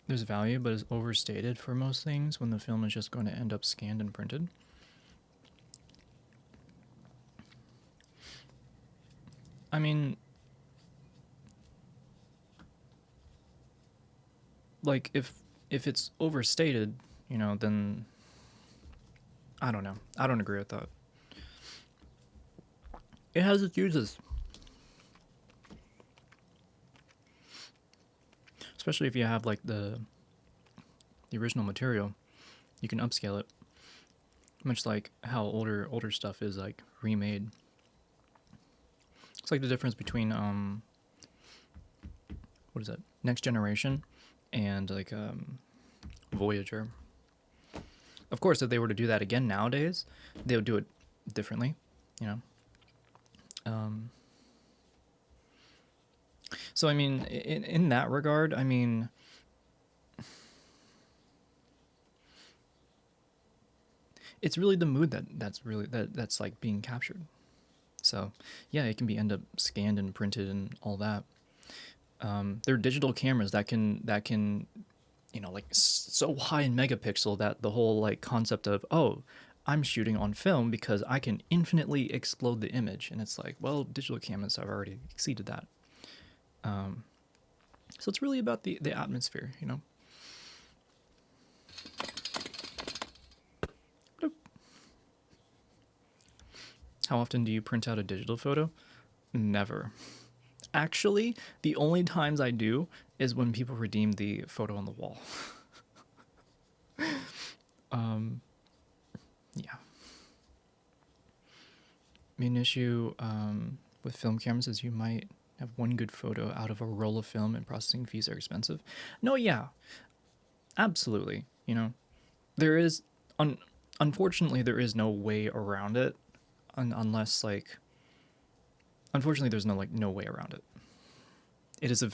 There's value, but it's overstated for most things when the film is just going to end up scanned and printed. I mean, like if it's overstated, you know, then I don't know. I don't agree with that. It has its uses. Especially if you have like the original material, you can upscale it. Much like how older stuff is like remade. It's like the difference between what is that? Next Generation and like Voyager. Of course, if they were to do that again nowadays, they would do it differently, you know. So I mean, in that regard, I mean, it's really the mood that's like being captured. So yeah, it can be end up scanned and printed and all that. There are digital cameras that can, you know, like so high in megapixel that the whole like concept of, oh, I'm shooting on film because I can infinitely explode the image, and it's like, well, digital cameras have already exceeded that. So it's really about the atmosphere, you know. How often do you print out a digital photo? Never. Actually, the only times I do is when people redeem the photo on the wall. Yeah. Main issue with film cameras is you might have one good photo out of a roll of film, and processing fees are expensive. No, yeah, absolutely. You know, there is, unfortunately, there is no way around it, unless like, unfortunately, there's no way around it. It is a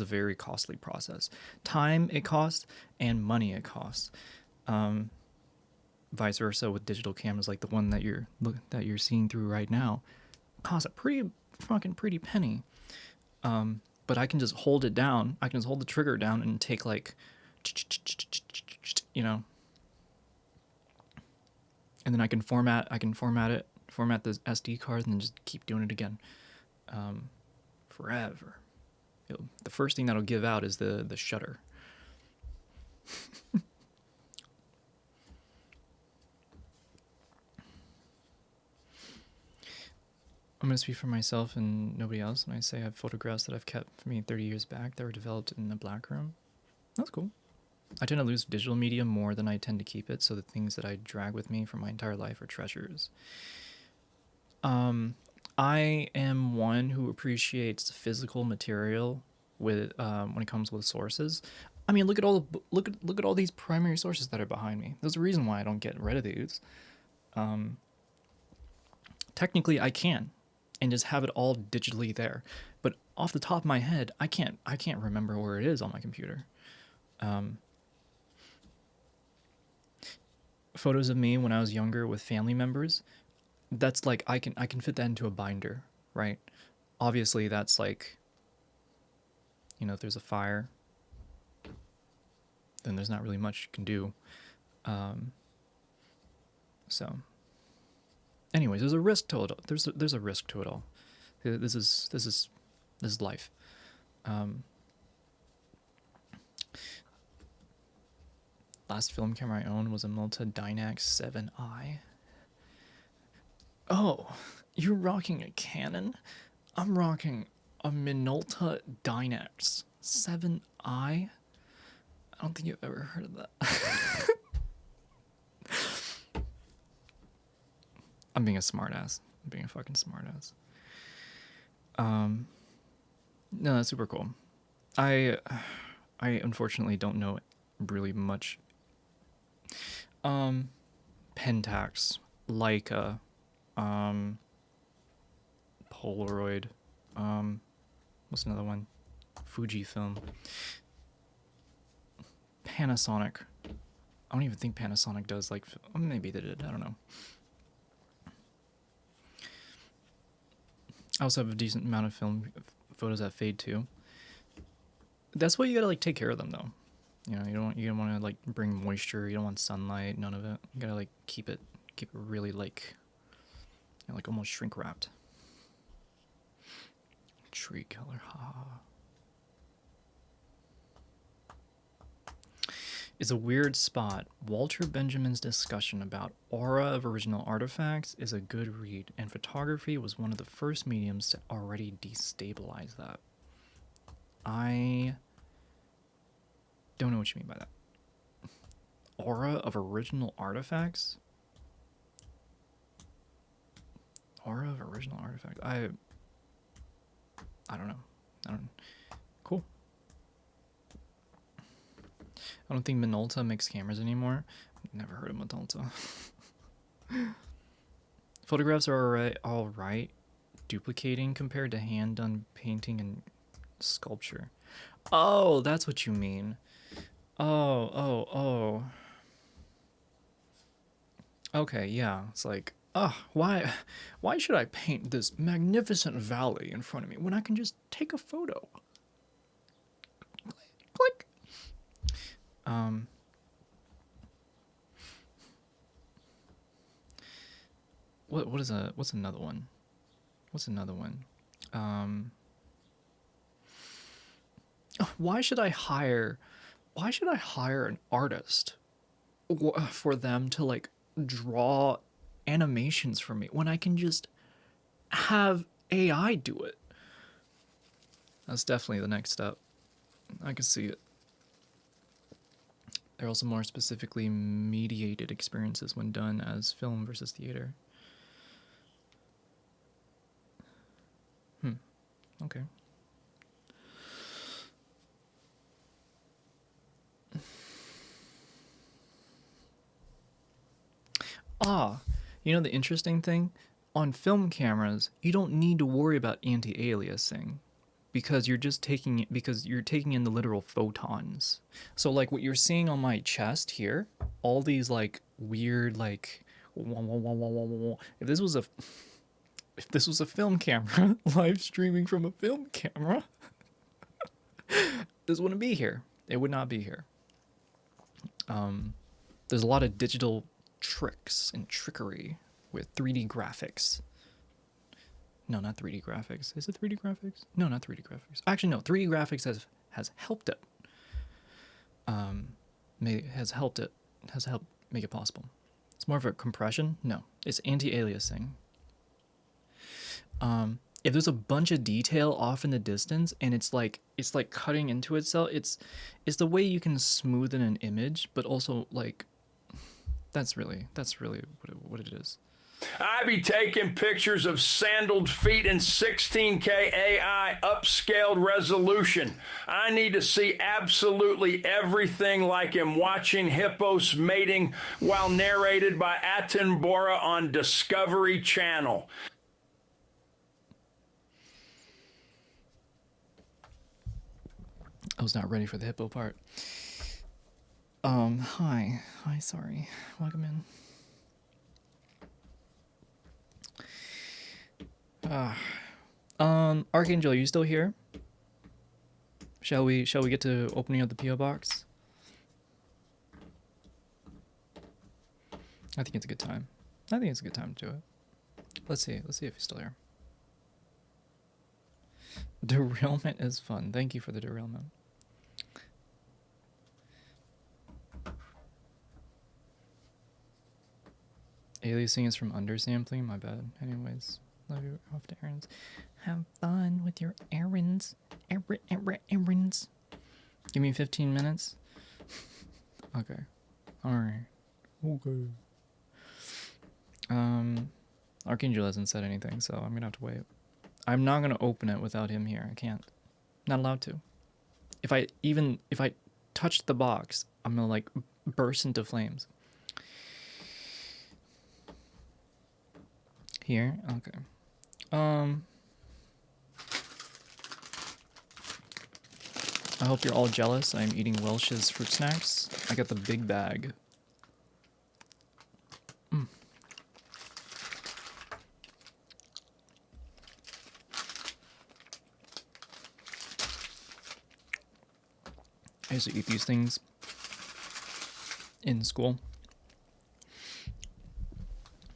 very costly process. Time it costs and money it costs. Vice versa with digital cameras, like the one that you're seeing through right now, costs a pretty penny. But I can just hold it down. I can just hold the trigger down and take like, you know, and then I can format it, format the SD card, and then just keep doing it again, forever. The first thing that'll give out is the shutter. I'm going to speak for myself and nobody else when I say I have photographs that I've kept from me 30 years back that were developed in the black room. That's cool. I tend to lose digital media more than I tend to keep it, so the things that I drag with me for my entire life are treasures. I am one who appreciates physical material with when it comes with sources. I mean, look at all these primary sources that are behind me. There's a reason why I don't get rid of these. Technically, I can, and just have it all digitally there. But off the top of my head, I can't remember where it is on my computer. Photos of me when I was younger with family members, that's like I can fit that into a binder, right? Obviously, that's like, you know, if there's a fire, then there's not really much you can do. So, anyways, there's a risk to it. There's a risk to it all. This is life. Last film camera I owned was a Minolta Dynax 7i. Oh, you're rocking a Canon? I'm rocking a Minolta Dynax 7i. I don't think you've ever heard of that. I'm being a smartass. I'm being a fucking smartass. No, that's super cool. I unfortunately don't know really much. Pentax, Leica, Polaroid, what's another one? Fujifilm. Panasonic. I don't even think Panasonic does like, maybe they did, I don't know. I also have a decent amount of film photos that fade too. That's why you gotta like take care of them though. You know, you don't want to like bring moisture. You don't want sunlight. None of it. You gotta like keep it really like, you know, like almost shrink wrapped. Tree color, ha. It's a weird spot. Walter Benjamin's discussion about aura of original artifacts is a good read, and photography was one of the first mediums to already destabilize that. I don't know what you mean by that. Aura of original artifacts? Aura of original artifacts. I don't know. Cool. I don't think Minolta makes cameras anymore. Never heard of Minolta. Photographs are alright duplicating compared to hand-done painting and sculpture. Oh, that's what you mean. Oh. Okay, yeah. It's like, why should I paint this magnificent valley in front of me when I can just take a photo? Click. What's another one? Why should I hire an artist for them to like draw animations for me when I can just have AI do it? That's definitely the next step. I can see it. There are also more specifically mediated experiences when done as film versus theater. Okay. You know the interesting thing? On film cameras, you don't need to worry about anti-aliasing because you're taking in the literal photons. So like what you're seeing on my chest here, all these like weird like if this was a film camera live streaming from a film camera, this wouldn't be here. It would not be here. There's a lot of digital tricks and trickery with 3D graphics. No, not 3D graphics. Is it 3D graphics? No, not 3D graphics. Actually, no. 3D graphics has helped it. Has helped make it possible. It's more of a compression. No, it's anti-aliasing. If there's a bunch of detail off in the distance and it's like cutting into itself, it's the way you can smoothen an image, but also like that's really what it is. I be taking pictures of sandaled feet in 16K AI upscaled resolution. I need to see absolutely everything like I'm watching hippos mating while narrated by Attenborough on Discovery Channel. I was not ready for the hippo part. Hi, sorry. Welcome in. Archangel, are you still here? Shall we get to opening up the PO box? I think it's a good time. to do it. Let's see if he's still here. Derailment is fun. Thank you for the derailment. Aliasing is from undersampling, my bad. Anyways, love you, off to errands. Have fun with your errands. Errands. Give me 15 minutes. Okay. Alright. Okay. Archangel hasn't said anything, so I'm gonna have to wait. I'm not gonna open it without him here. I can't. Not allowed to. If I touch the box, I'm gonna like burst into flames. Here? Okay. I hope you're all jealous. I'm eating Welch's fruit snacks. I got the big bag. I used to eat these things in school.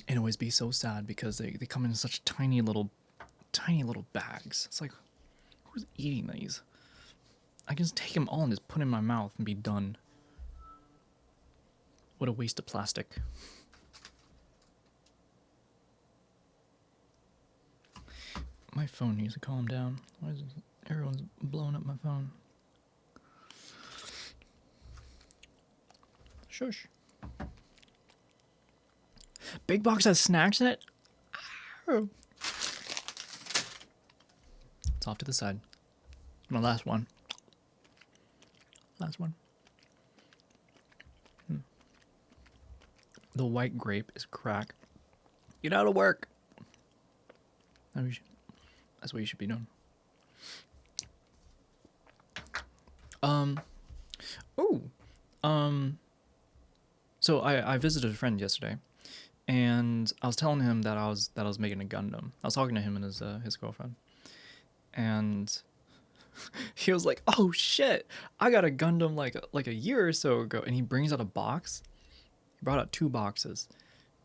And always be so sad because they come in such tiny little bags. It's like, who's eating these? I can just take them all and just put in my mouth and be done. What a waste of plastic. My phone needs to calm down. Why is everyone's blowing up my phone? Shush. Big box has snacks in it? Oh. It's off to the side. My last one. Last one. The white grape is crack. Get out of work. That's what you should be doing. So I visited a friend yesterday, and I was telling him that I was making a Gundam. I was talking to him and his girlfriend, and he was like, "Oh shit, I got a Gundam like a year or so ago," and he brings out a box. He brought out 2 boxes.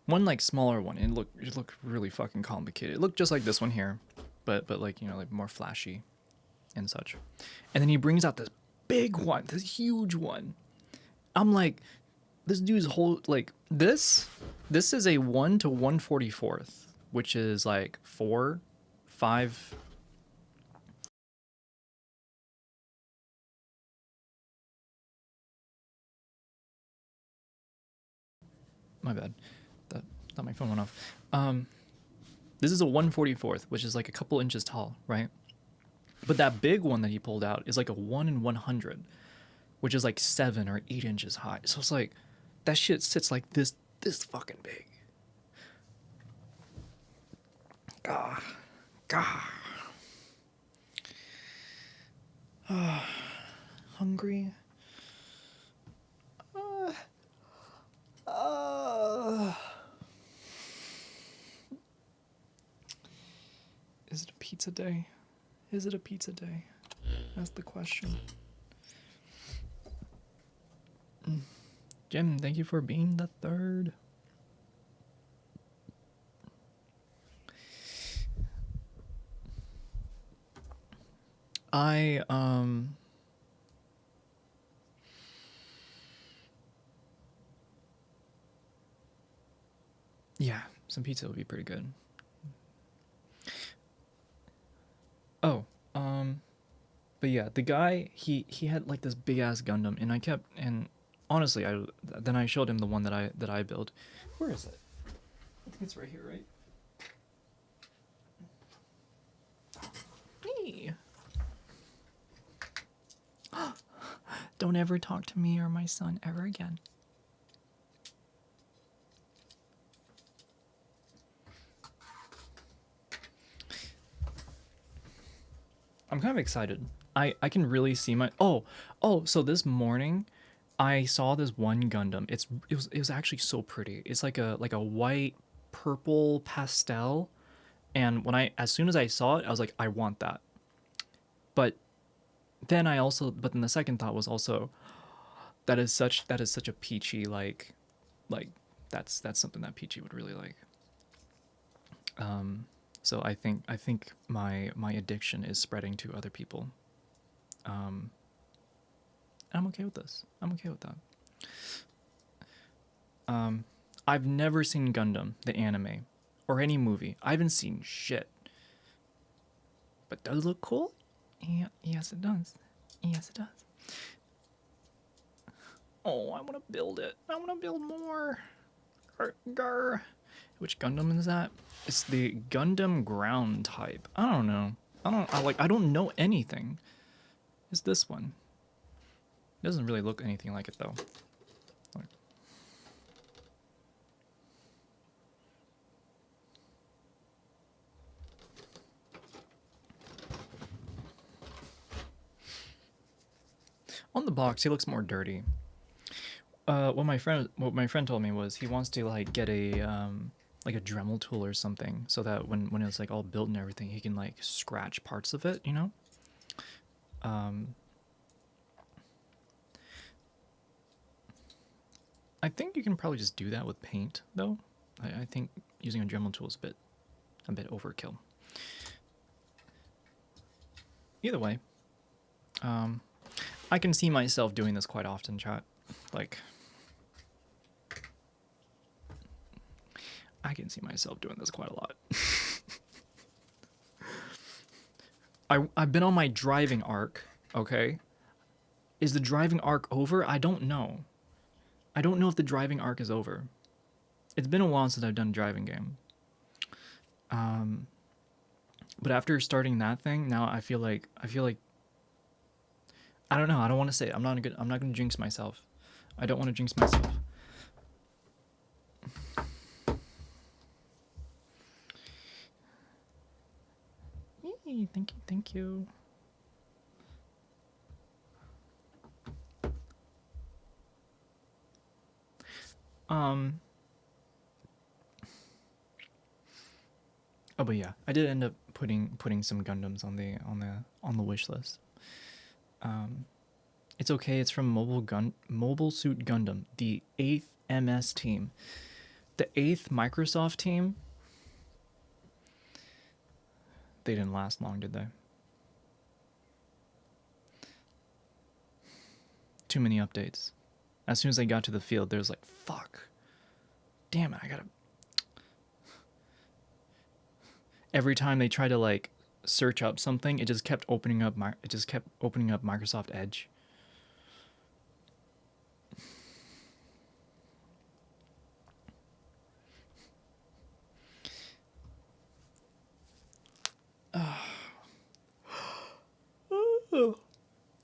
One like smaller one, and it looked really fucking complicated. It looked just like this one here, but like, you know, like more flashy and such. And then he brings out this big one, this huge one. I'm like, this dude's whole like this is a 1 to 1/44, which is like 4, 5. My bad. Thought my phone went off. This is a 1/44, which is like a couple inches tall, right? But that big one that he pulled out is like a 1 in 100, which is like 7 or 8 inches high. So it's like, that shit sits like this fucking big. Gah. Hungry. Is it a pizza day? Is it a pizza day? That's the question. Jim, thank you for being the 3rd. Yeah, some pizza would be pretty good. Oh, but yeah, the guy, he had like this big ass Gundam, and honestly, then I showed him the one that I built. Where is it? I think it's right here, right? Hey. Don't ever talk to me or my son ever again. I'm kind of excited. I can really see my so this morning I saw this one Gundam. It was actually so pretty. It's like a white purple pastel, and as soon as I saw it, I was like, I want that. But then the second thought was also, that is such a Peachy like that's something that Peachy would really like. So I think my addiction is spreading to other people. And I'm okay with this. I'm okay with that. I've never seen Gundam, the anime, or any movie. I haven't seen shit. But does it look cool? Yeah, yes it does. Yes it does. Oh, I want to build it. I want to build more. Grr. Which Gundam is that? It's the Gundam ground type. I don't know. I don't know anything. It's this one. It doesn't really look anything like it though. On the box, he looks more dirty. What my friend told me was he wants to like get a Dremel tool or something, so that when it's like all built and everything, he can like scratch parts of it, you know. I think you can probably just do that with paint, though. I think using a Dremel tool is a bit overkill. Either way, I can see myself doing this quite often, chat. Like, I can see myself doing this quite a lot. I've been on my driving arc, okay? Is the driving arc over? I don't know. I don't know if the driving arc is over. It's been a while since I've done a driving game. But after starting that thing, now I feel like I don't know. I don't want to say it. I'm not going to jinx myself. I don't want to jinx myself. Yay, thank you. Oh, but yeah, I did end up putting some Gundams on the wish list. It's okay. It's from Mobile Suit Gundam, the 8th MS team, the 8th Microsoft team. They didn't last long, did they? Too many updates. As soon as they got to the field, there's like, fuck. Damn it, I gotta. Every time they try to like search up something, it just kept opening up Microsoft Edge.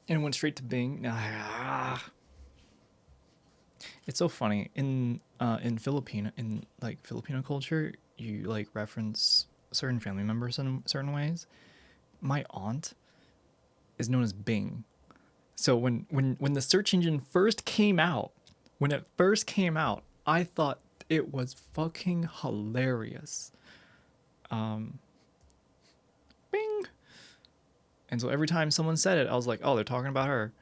And it went straight to Bing. It's so funny in Filipino culture, you like reference certain family members in certain ways. My aunt is known as Bing. So when the search engine first came out, I thought it was fucking hilarious. Bing. And so every time someone said it, I was like, oh, they're talking about her.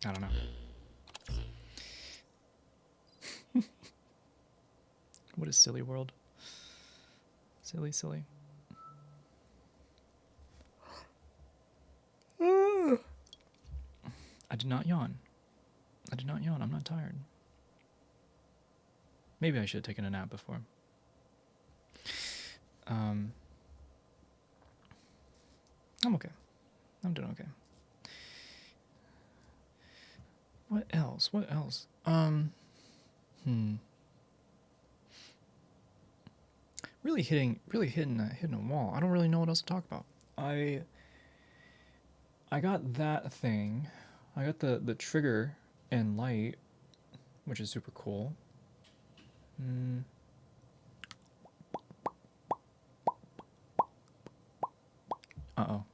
I don't know. What is silly world? Silly. I did not yawn. I'm not tired. Maybe I should have taken a nap before. I'm okay. I'm doing okay. What else? Really hitting a wall. I don't really know what else to talk about. I got that thing. I got the trigger and light, which is super cool. Uh-oh.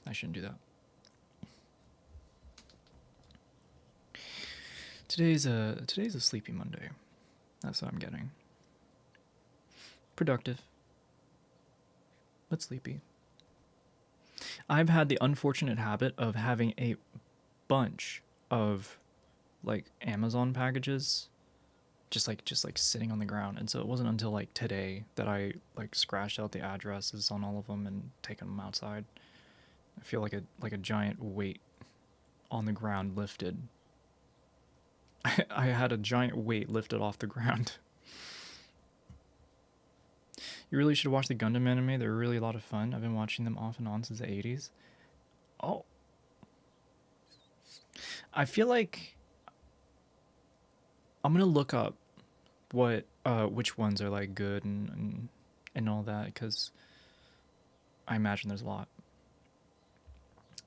I shouldn't do that. Today's a sleepy Monday. That's what I'm getting. Productive, but sleepy. I've had the unfortunate habit of having a bunch of like Amazon packages just like sitting on the ground, and so it wasn't until like today that I like scratched out the addresses on all of them and taken them outside. I feel like a giant weight on the ground lifted. I had a giant weight lifted off the ground. You really should watch the Gundam anime. They're really a lot of fun. I've been watching them off and on since the 80s. Oh. I feel like I'm going to look up what which ones are like good and all that, because I imagine there's a lot.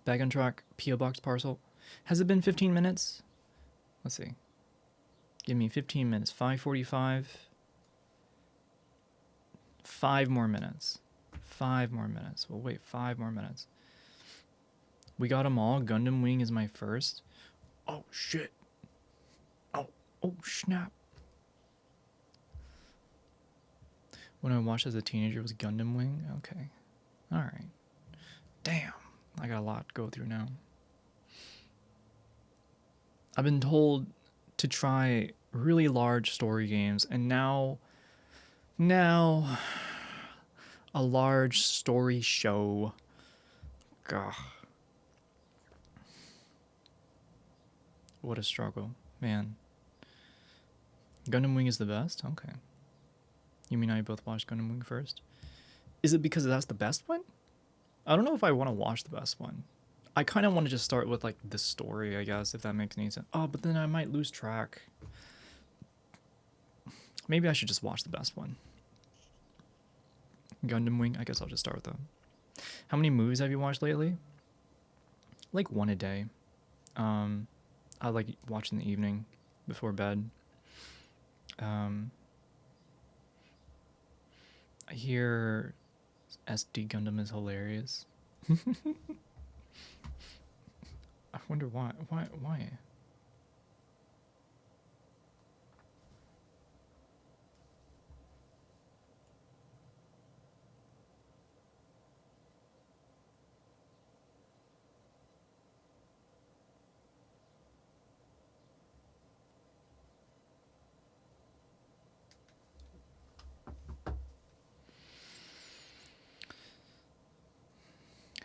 Bag on track, P.O. Box parcel. Has it been 15 minutes? Let's see. Give me 15 minutes. 5:45. 5 more minutes. 5 more minutes. We'll wait 5 more minutes. We got them all. Gundam Wing is my first. Oh, shit. Oh, snap. When I watched as a teenager was Gundam Wing? Okay. Alright. Damn. I got a lot to go through now. I've been told to try really large story games, and now a large story show. Gah. What a struggle. Man. Gundam Wing is the best? Okay. You mean I both watched Gundam Wing first? Is it because that's the best one? I don't know if I want to watch the best one. I kind of want to just start with like the story, I guess, if that makes any sense. Oh, but then I might lose track. Maybe I should just watch the best one. Gundam Wing, I guess I'll just start with them. How many movies have you watched lately? Like 1 a day. I like watching in the evening before bed. I hear SD Gundam is hilarious. I wonder why. Why?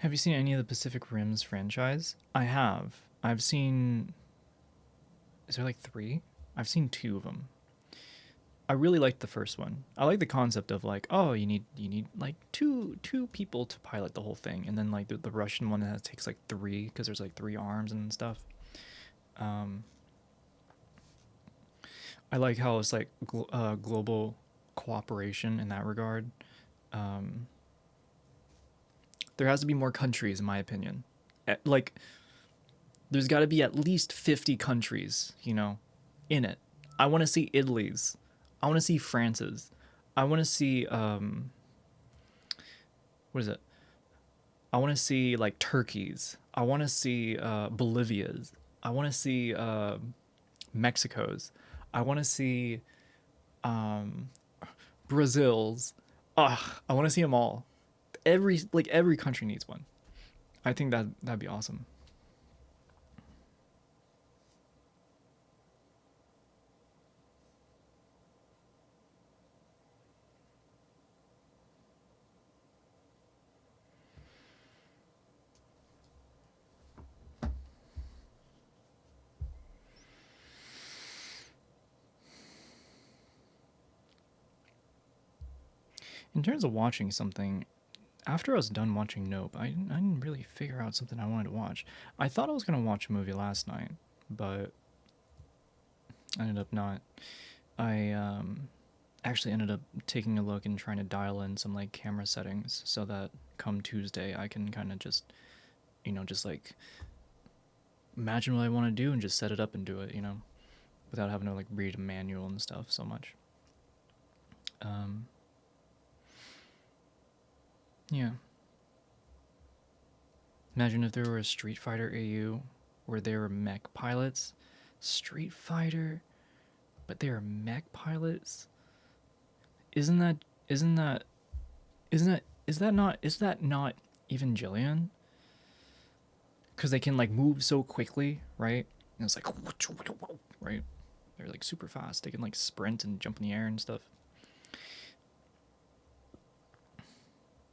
Have you seen any of the Pacific Rim's franchise? I have. I've seen. Is there like 3? I've seen 2 of them. I really liked the first one. I like the concept of like, oh, you need like two people to pilot the whole thing, and then like the Russian one that takes like 3 because there's like 3 arms and stuff. I like how it's like global cooperation in that regard. There has to be more countries, in my opinion. Like, there's got to be at least 50 countries, in it. I want to see Italy's. I want to see France's. I want to see, what is it? I want to see, like, Turkey's. I want to see Bolivia's. I want to see Mexico's. I want to see Brazil's. I want to see them all. Every country needs one. I think that'd be awesome. In terms of watching something, after I was done watching Nope, I didn't really figure out something I wanted to watch. I thought I was going to watch a movie last night, but I ended up not. I actually ended up taking a look and trying to dial in some like camera settings so that come Tuesday I can kind of just, just like imagine what I want to do and just set it up and do it, without having to like read a manual and stuff so much. Yeah. Imagine if there were a Street Fighter AU where they were mech pilots. Street Fighter, but they are mech pilots? Is that not Evangelion? Because they can like move so quickly, right? And it's like, right? They're like super fast. They can like sprint and jump in the air and stuff.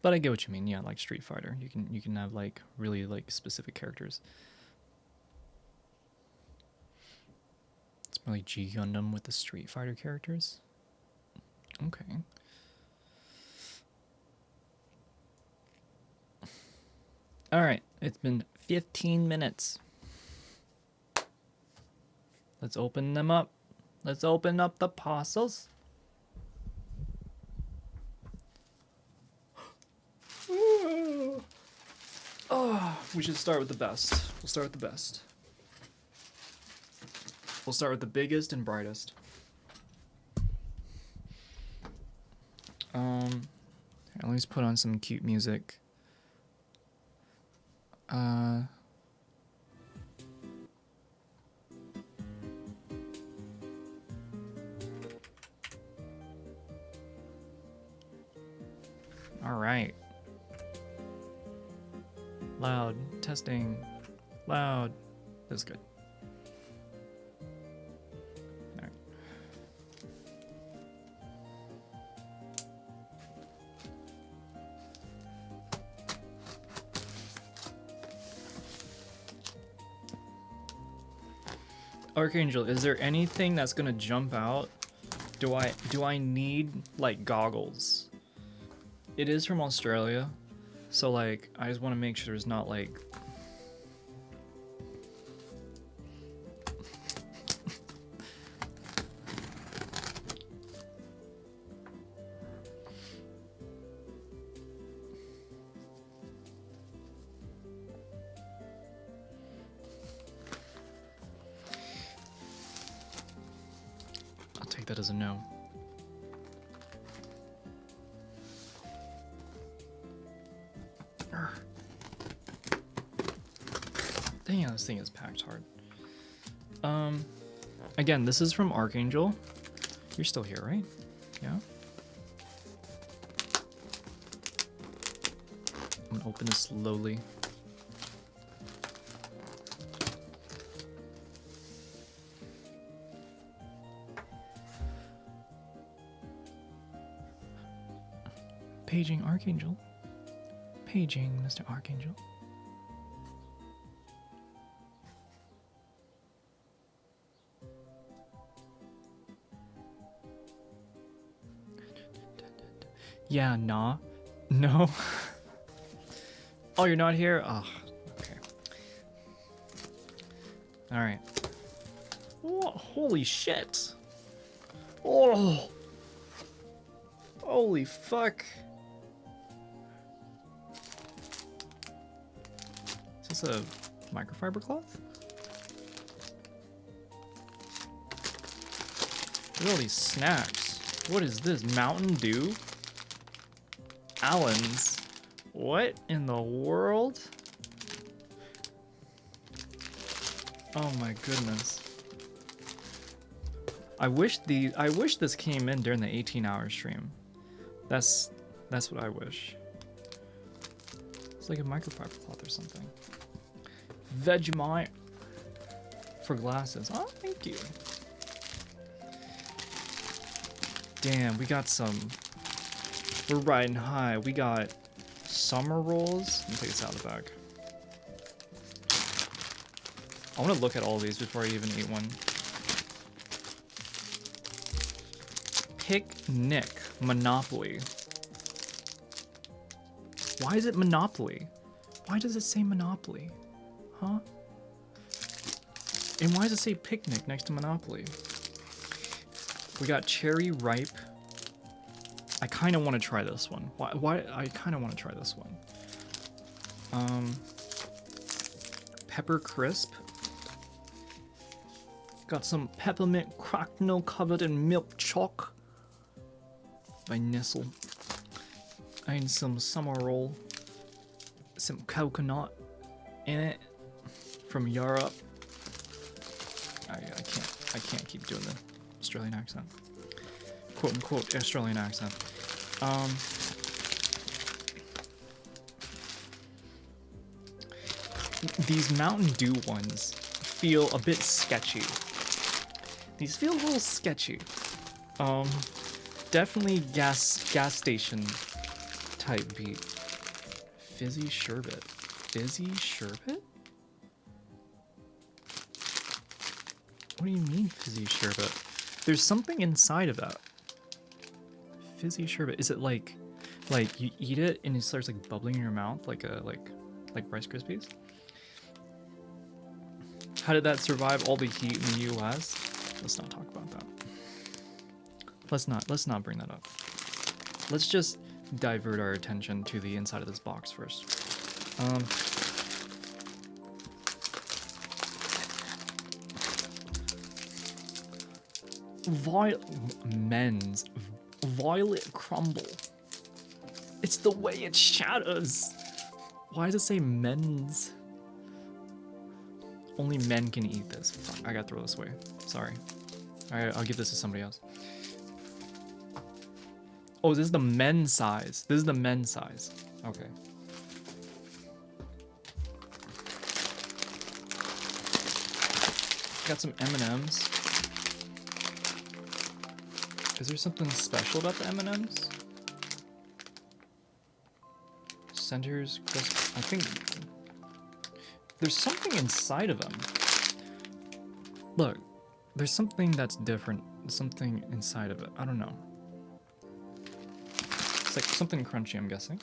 But I get what you mean. Yeah, like Street Fighter, you can have like really like specific characters. It's more like G Gundam with the Street Fighter characters. Okay. All right, it's been 15 minutes. Let's open them up. Let's open up the parcels. Oh, we should start with the best. We'll start with the best. We'll start with the biggest and brightest. Let me just put on some cute music. All right. Loud. Testing. Loud. That's good. All right. Archangel, is there anything that's gonna jump out? Do I need like goggles? It is from Australia, so like I just want to make sure there's not like I'll take that as a no. Dang, this thing is packed hard. Again, this is from Archangel. You're still here, right? Yeah. I'm gonna open this slowly. Paging Archangel. Paging Mr. Archangel. Yeah, nah. No. Oh, you're not here? Oh, okay. Alright. Oh, holy shit. Oh. Holy fuck. Is this a microfiber cloth? Look at all these snacks. What is this? Mountain Dew? Allen's? What in the world? Oh my goodness. I wish this came in during the 18-hour stream. That's what I wish. It's like a microfiber cloth or something. Vegemite for glasses. Oh, thank you. Damn, we got some. We're riding high. We got summer rolls. Let me take this out of the bag. I want to look at all these before I even eat one. Picnic Monopoly. Why is it Monopoly? Why does it say Monopoly? Huh? And why does it say picnic next to Monopoly? We got cherry ripe. I kind of want to try this one. Why? I kind of want to try this one. Pepper crisp. Got some peppermint cracknel covered in milk choc by Nestle. And some summer roll. Some coconut in it from Europe. I can't keep doing the Australian accent. Quote unquote Australian accent. These Mountain Dew ones feel a bit sketchy. These feel a little sketchy. Definitely gas station type beat. Fizzy sherbet. Fizzy sherbet? What do you mean fizzy sherbet? There's something inside of that. Fizzy sherbet. Is it like you eat it and it starts like bubbling in your mouth like Rice Krispies? How did that survive all the heat in the US? Let's not talk about that. Let's not bring that up. Let's just divert our attention to the inside of this box first. Men's Violet Crumble. It's the way it shatters. Why does it say men's? Only men can eat this. Fuck, I gotta throw this away. Sorry. Alright, I'll give this to somebody else. Oh, this is the men's size. This is the men's size. Okay. Got some M&Ms. Is there something special about the M&Ms? Centers, I think there's something inside of them. Look, there's something that's different. Something inside of it. I don't know. It's like something crunchy, I'm guessing.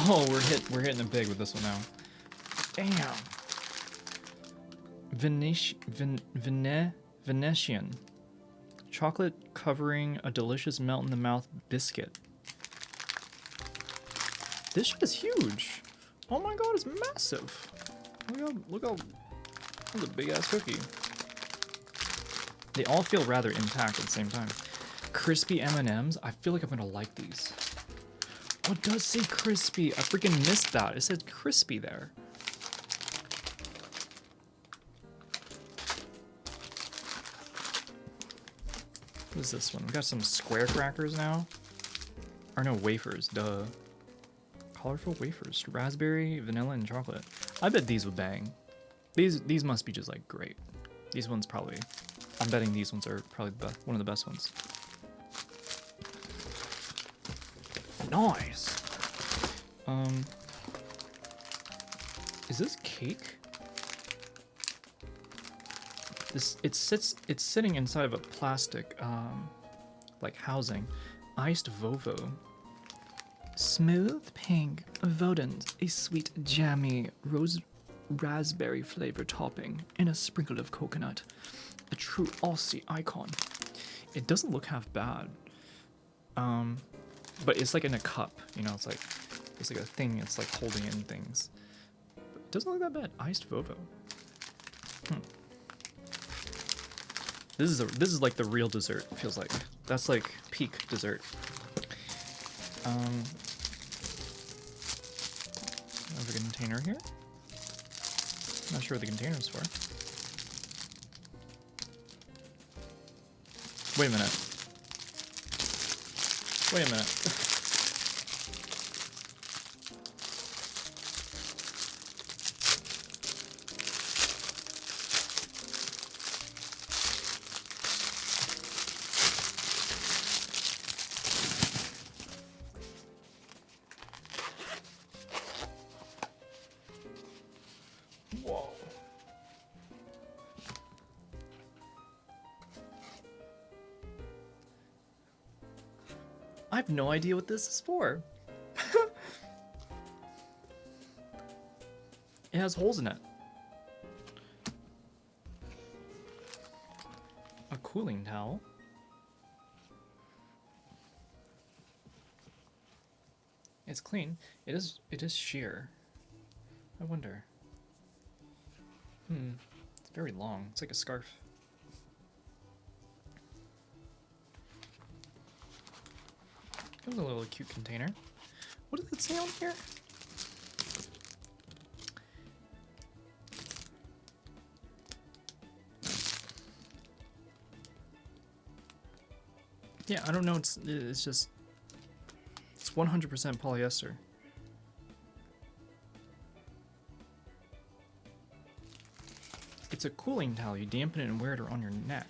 Oh, we're hitting it big with this one now. Damn. Venetian. Chocolate covering a delicious melt in the mouth biscuit. This shit is huge. Oh my god, it's massive. Look how that's a big ass cookie. They all feel rather intact at the same time. Crispy M&Ms. I feel like I'm gonna like these. Oh, it does say crispy. I freaking missed that. It said crispy there. What is this one? We got some square crackers now. Or no, wafers. Duh. Colorful wafers. Raspberry, vanilla, and chocolate. I bet these would bang. These must be just like great. These ones probably. I'm betting these ones are probably one of the best ones. Nice. Is this cake? It's sitting inside of a plastic like housing. Iced Vovo. Smooth pink Vodent, a sweet jammy raspberry flavor topping and a sprinkle of coconut. A true Aussie icon. It doesn't look half bad. But it's like in a cup, you know, it's like a thing, it's like holding in things. But it doesn't look that bad. Iced Vovo. This is like the real dessert, it feels like. That's like peak dessert. I have a container here. Not sure what the container is for. Wait a minute. Wait a minute. Whoa. I have no idea what this is for. It has holes in it. A cooling towel. It's clean. It is sheer. I wonder. It's very long. It's like a scarf. Comes in a little cute container. What does it say on here? Yeah, I don't know. It's just 100% polyester. It's a cooling towel. You dampen it and wear it around your neck.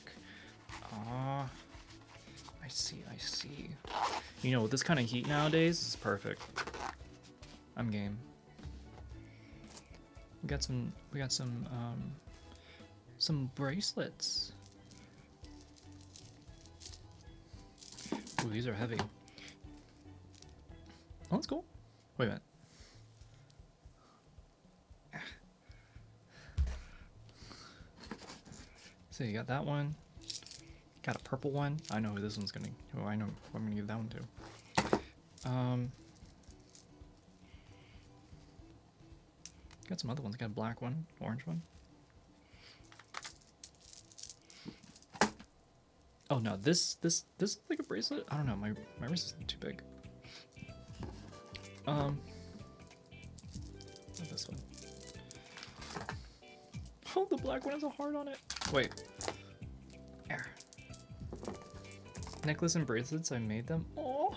Ah, I see. You know, with this kind of heat nowadays, it's perfect. I'm game. We got some bracelets. Ooh, these are heavy. Oh, that's cool. Wait a minute. So you got that one. Got a purple one. I know who this one's gonna. I know who I'm gonna give that one to. Got some other ones. Got a black one, orange one. Oh no, this is like a bracelet. I don't know. My wrist is too big. This one. Oh, the black one has a heart on it. Wait. There. Necklace and bracelets. I made them. Oh.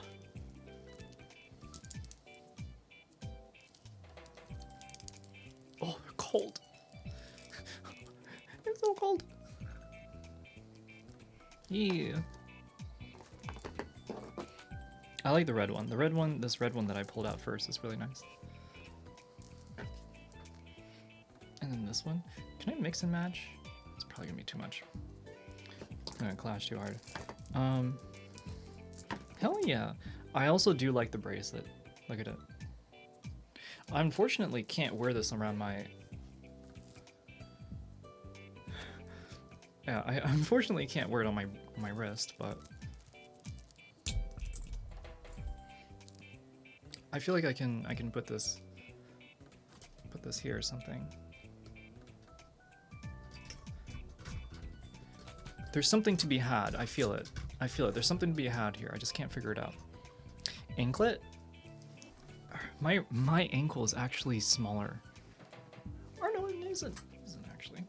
Oh, they're cold. It's so cold. Yeah. I like the red one. The red one, this red one that I pulled out first is really nice. And then this one. Can I mix and match? It's probably gonna be too much. It's gonna clash too hard. Hell yeah. I also do like the bracelet. Look at it. I unfortunately can't wear this around my... Yeah, I unfortunately can't wear it on my wrist, but... I feel like I can put this here or something. There's something to be had. I feel it. I feel it. There's something to be had here. I just can't figure it out. Anklet? My ankle is actually smaller. Or no, it isn't. It isn't actually.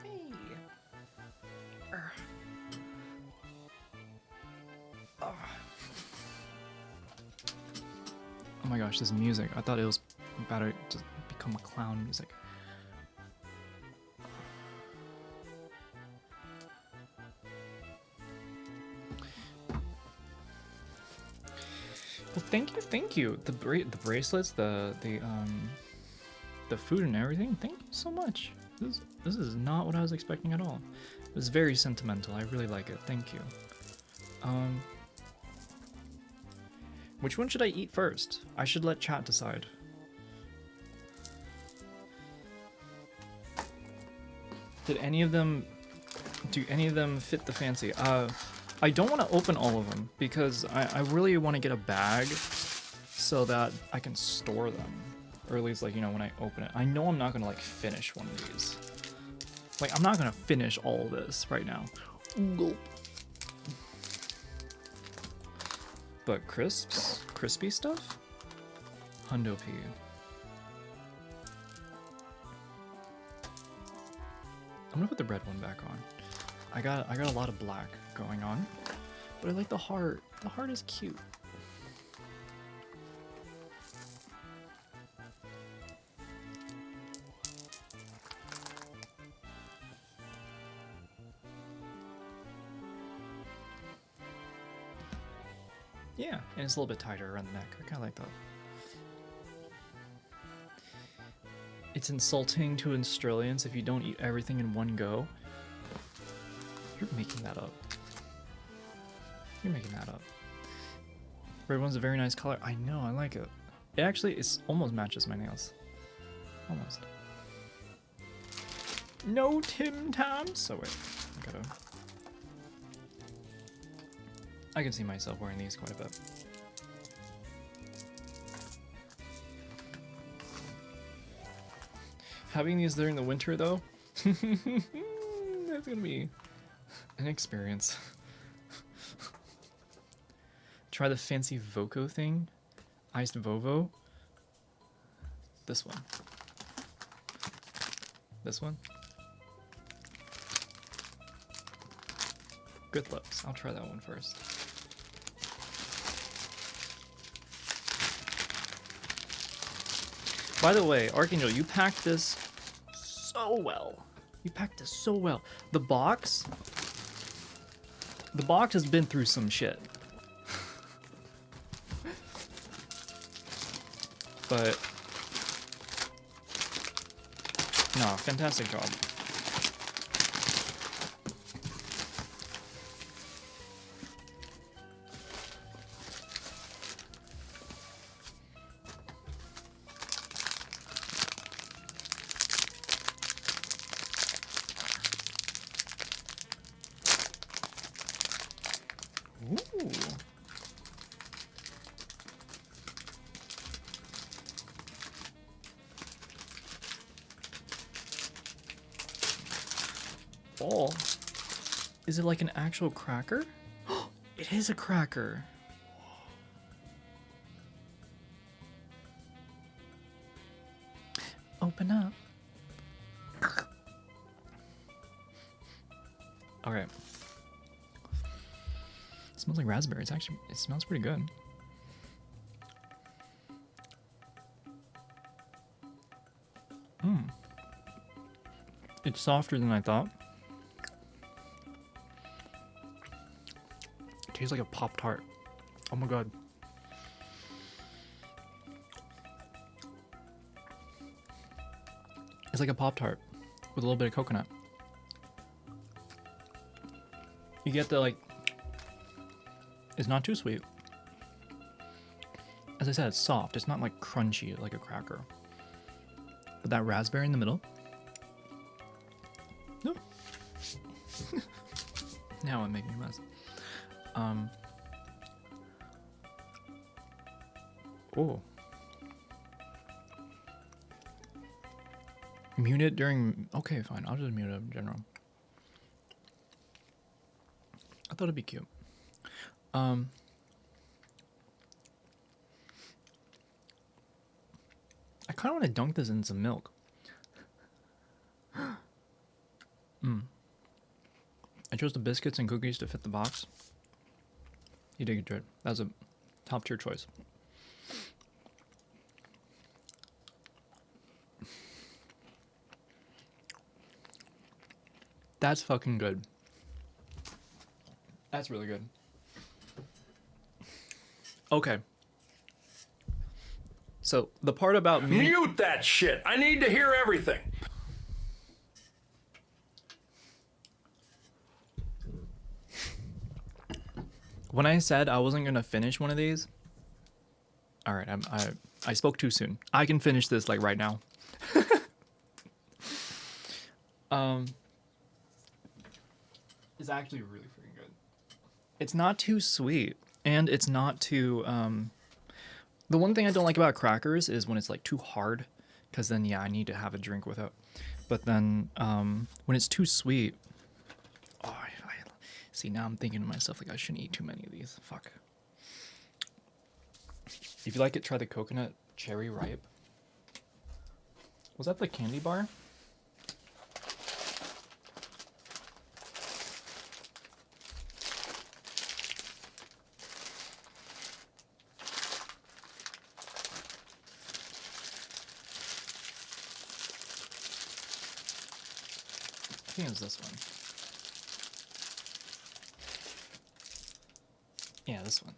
Hey. Oh. Oh my gosh, this music. I thought it was about to become a clown music. Well, thank you. The bracelets, the food and everything. Thank you so much. This is not what I was expecting at all. It was very sentimental. I really like it. Thank you. Which one should I eat first? I should let chat decide. Do any of them fit the fancy? I don't want to open all of them because I really want to get a bag so that I can store them. Or at least, like, you know, when I open it. I know I'm not going to, like, finish one of these. Like, I'm not going to finish all of this right now. Gulp. But crisps? Crispy stuff? Hundo P. I'm gonna put the red one back on. I got a lot of black going on, but I like the heart. The heart is cute. Yeah, and it's a little bit tighter around the neck. I kind of like that. It's insulting to Australians if you don't eat everything in one go. You're making that up. You're making that up. Red one's a very nice color. I know, I like it. It actually almost matches my nails. Almost. No Tim Tams. So wait, I can see myself wearing these quite a bit. Having these during the winter though, that's gonna be an experience. Try the fancy Voco thing. Iced Vovo. This one. This one. Good lips. I'll try that one first. By the way, Archangel, you packed this so well. You packed this so well. The box has been through some shit. But no, fantastic job. Oh. Is it like an actual cracker? It is a cracker. Open up. Okay. It smells like raspberry. It's actually, it smells pretty good. It's softer than I thought. It tastes like a Pop-Tart. Oh my god. It's like a Pop-Tart with a little bit of coconut. You get the, like, it's not too sweet. As I said, it's soft. It's not like crunchy like a cracker. But that raspberry in the middle. No. Now I'm making a mess. Oh. Mute it during... Okay, fine. I'll just mute it in general. I thought it'd be cute. I kind of want to dunk this in some milk. I chose the biscuits and cookies to fit the box. You did good. That was a top tier choice. That's fucking good. That's really good. Okay. So the part about me... Mute that shit. I need to hear everything. When I said I wasn't gonna finish one of these, all right, I spoke too soon. I can finish this like right now. It's actually really freaking good. It's not too sweet, and it's not too. The one thing I don't like about crackers is when it's like too hard, because then yeah, I need to have a drink with it. But then when it's too sweet, oh, see, now I'm thinking to myself, like, I shouldn't eat too many of these. Fuck. If you like it, try the coconut cherry ripe. Was that the candy bar? I think it was this one. Yeah, this one.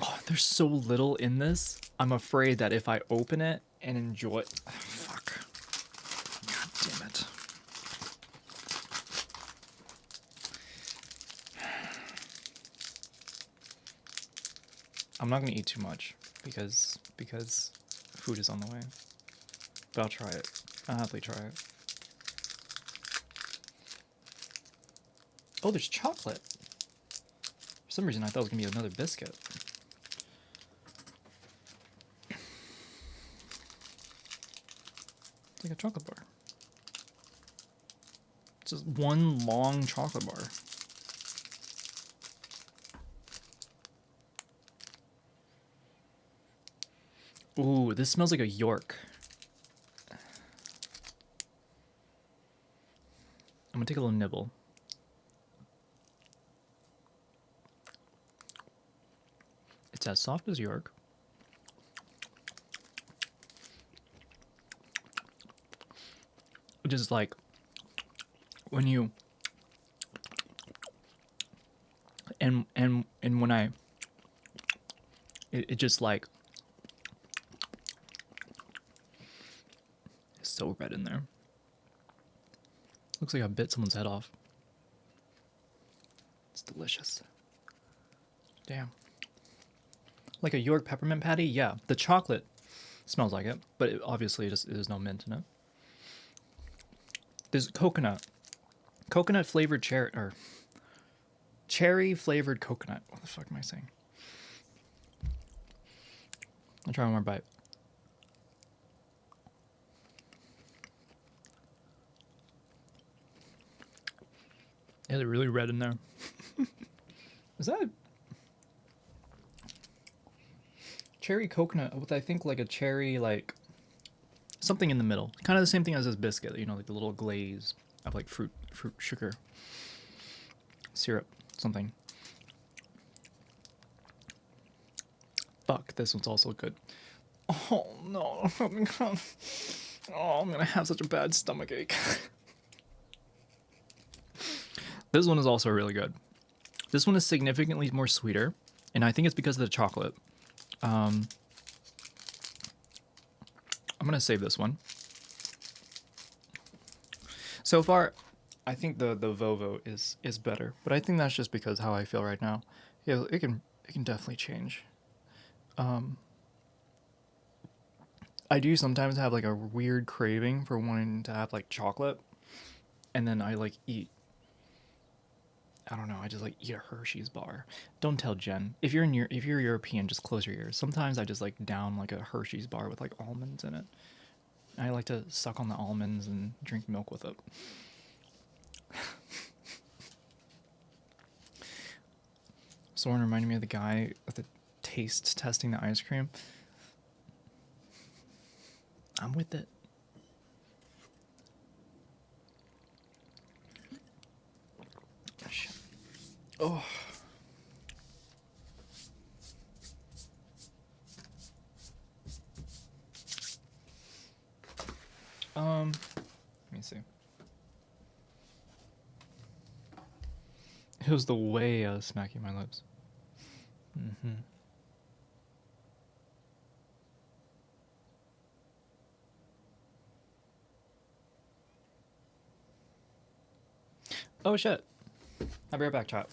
Oh, there's so little in this. I'm afraid that if I open it and enjoy it... Oh, fuck. God damn it. I'm not going to eat too much because food is on the way. But I'll try it. I'll happily try it. Oh, there's chocolate. For some reason, I thought it was going to be another biscuit. It's like a chocolate bar. It's just one long chocolate bar. Ooh, this smells like a York. I'm going to take a little nibble. It's as soft as York. Which is like when you and when I it just like it's so red in there. Looks like I bit someone's head off. It's delicious. Damn. Like a York peppermint patty? Yeah. The chocolate smells like it, but it, obviously there's no mint in it. There's coconut. Coconut flavored cherry, or cherry flavored coconut. What the fuck am I saying? I'll try one more bite. Yeah, they're really red in there. Is that cherry coconut with, I think, like a cherry, like something in the middle? Kind of the same thing as this biscuit, you know, like the little glaze of like fruit sugar, syrup, something. Fuck, this one's also good. Oh no, I'm gonna have such a bad stomach ache. This one is also really good. This one is significantly more sweeter, and I think it's because of the chocolate. I'm gonna save this one. So far, I think the Vovo is better, but I think that's just because how I feel right now. Yeah, it can definitely change. I do sometimes have like a weird craving for wanting to have like chocolate, and then I like eat. I don't know. I just like eat a Hershey's bar. Don't tell Jen. If you're European, just close your ears. Sometimes I just like down like a Hershey's bar with like almonds in it. I like to suck on the almonds and drink milk with it. Someone reminded me of the guy with the taste testing the ice cream. I'm with it. Oh. Let me see. It was the way I was smacking my lips. Mm-hmm. Oh shit. I'll be right back, chat.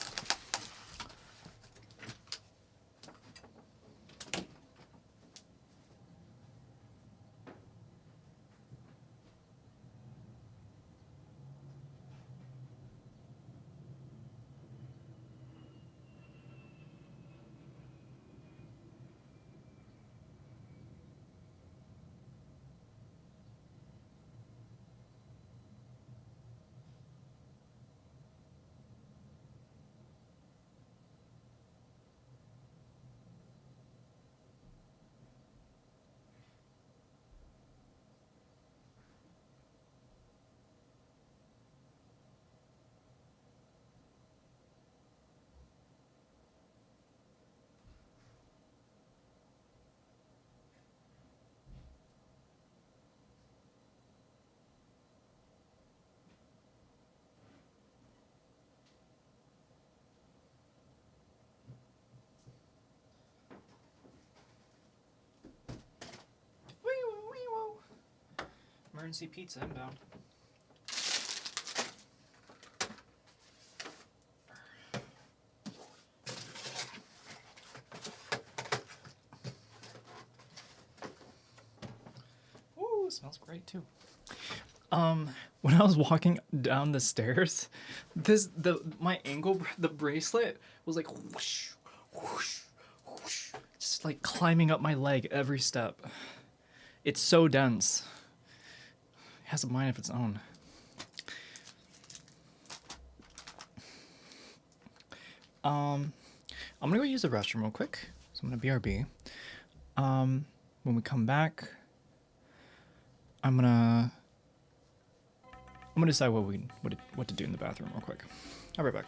Emergency pizza inbound. Ooh, it smells great too. When I was walking down the stairs, my ankle, the bracelet was like whoosh, whoosh, whoosh, just like climbing up my leg every step. It's so dense. It has a mind of its own. I'm gonna go use the restroom real quick. So I'm gonna BRB. When we come back, I'm gonna decide what to do in the bathroom real quick. I'll be right back.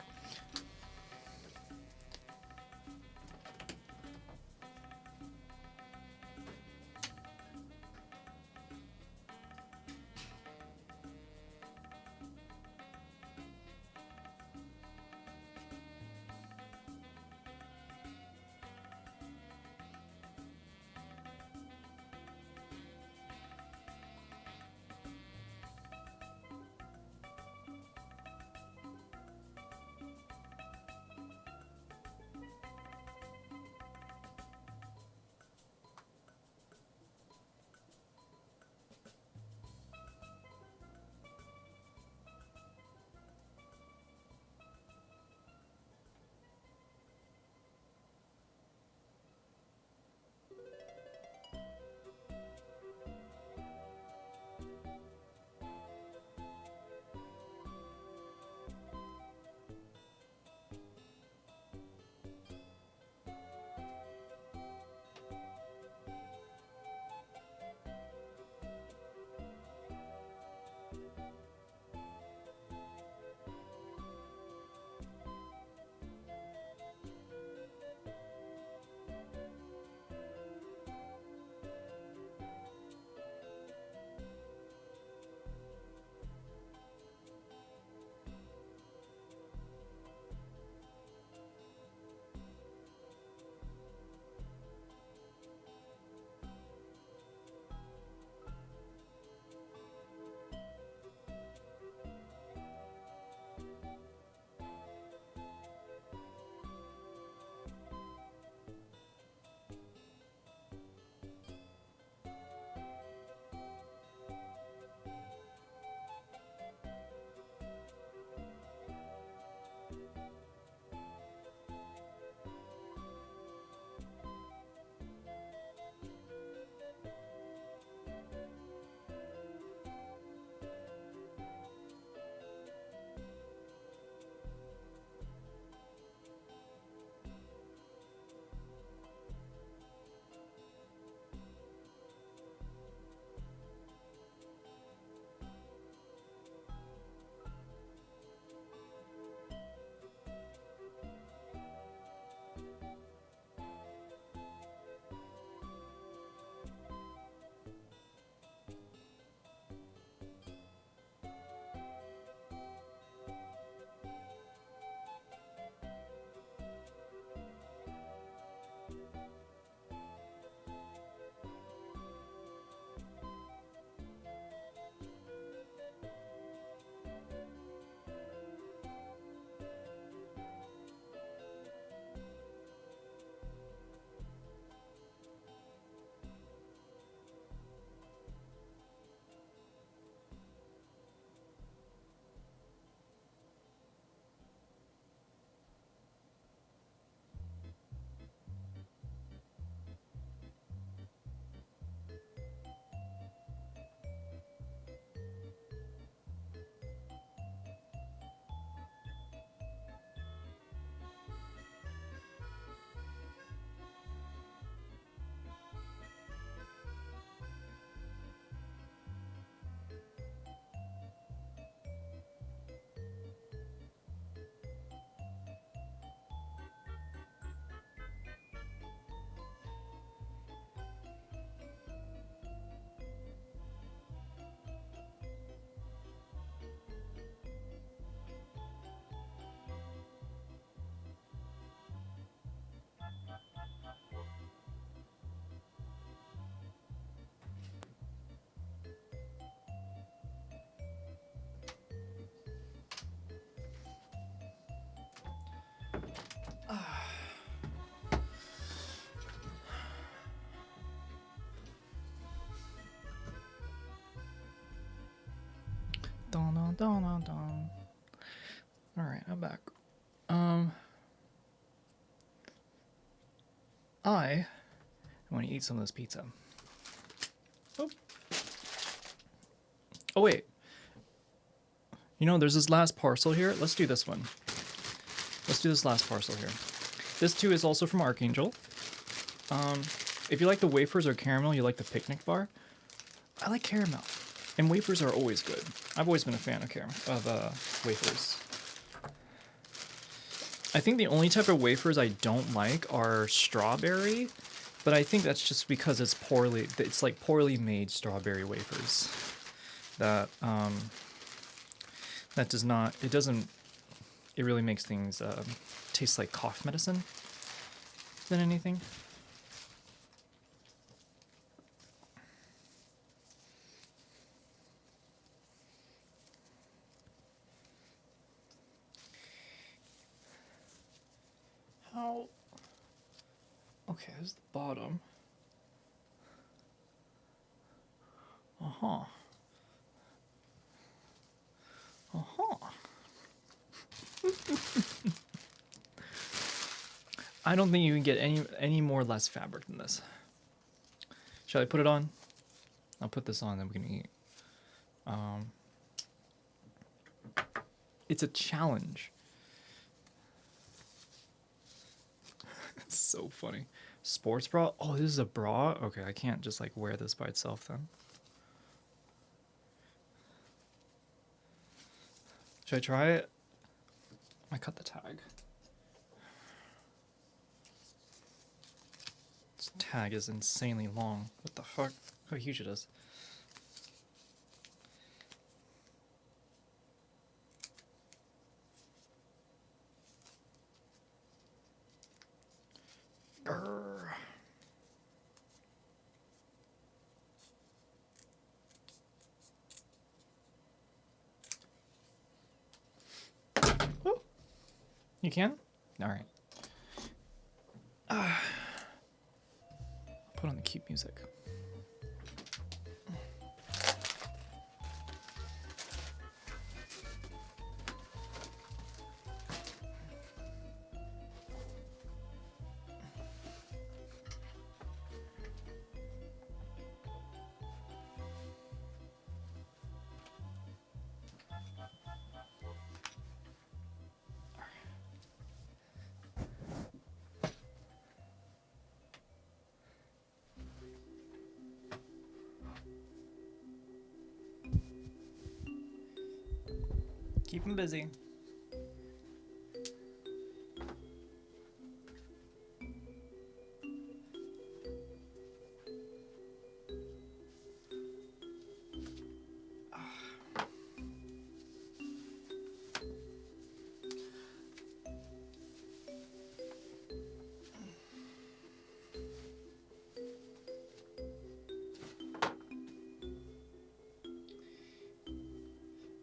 Dun, dun, dun, dun, dun. All right, I'm back. Um, I want to eat some of this pizza. Oh, oh wait. You know, there's this last parcel here. Let's do this one. Let's do this last parcel here. This too is also from Archangel. If you like the wafers or caramel, you like the picnic bar. I like caramel, and wafers are always good. I've always been a fan of caramel wafers. I think the only type of wafers I don't like are strawberry, but I think that's just because it's like poorly made strawberry wafers. That that does not, it doesn't, it really makes things taste like cough medicine than anything. How? Okay, there's the bottom. Uh-huh. Uh-huh. I don't think you can get any more less fabric than this. Shall I put it on? I'll put this on, then we can eat. It's a challenge. It's so funny. Sports bra? Oh, this is a bra? Okay, I can't just like wear this by itself then. Should I try it? I cut the tag. This tag is insanely long. What the fuck? How huge it is. Grr. Woo. You can? All right. Put on the cute music. Keep him busy.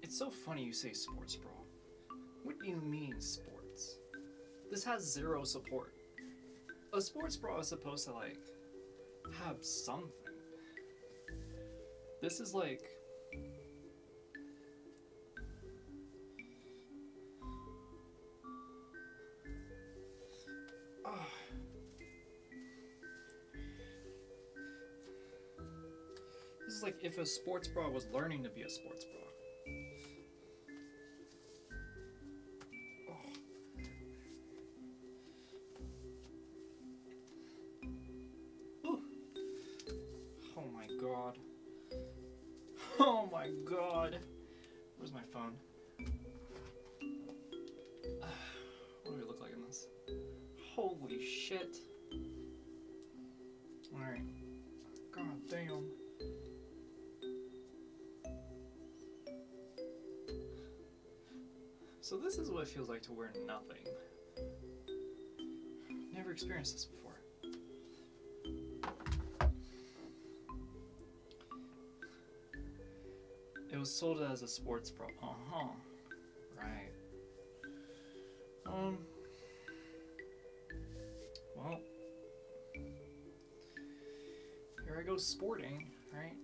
It's so funny you say sports bra. What do you mean sports? This has zero support. A sports bra is supposed to like have something. This is like this is like if a sports bra was learning to be a sports bra. God. Oh my god. Where's my phone? What do we look like in this? Holy shit. Alright. God damn. So this is what it feels like to wear nothing. Never experienced this before. It was sold as a sports bra. Uh-huh. Right. Well. Here I go sporting, right?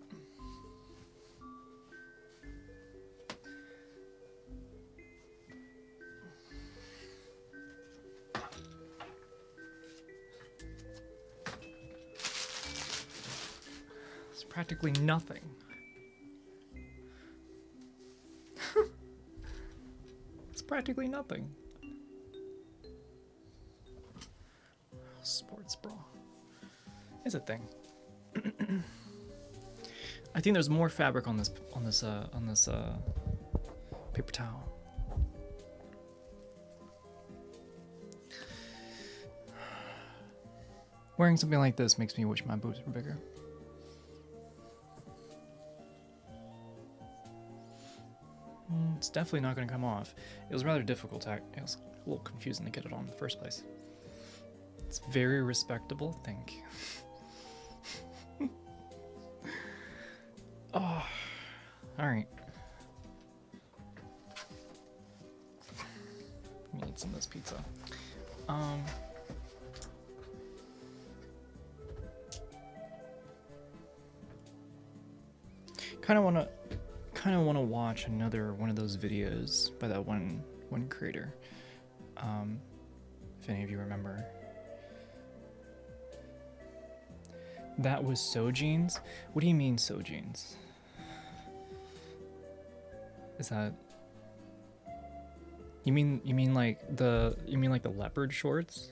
practically nothing. It's practically nothing. Sports bra. It's a thing. I think there's more fabric on this paper towel. Wearing something like this makes me wish my boobs were bigger. It's definitely not going to come off. It was rather difficult. It was a little confusing to get it on in the first place. It's very respectable. Thank you. Oh, all right. Let me eat some of this pizza. Kind of want to watch another one of those videos by that one creator. If any of you remember. That was SoJeans. What do you mean SoJeans? Is that you mean like the leopard shorts?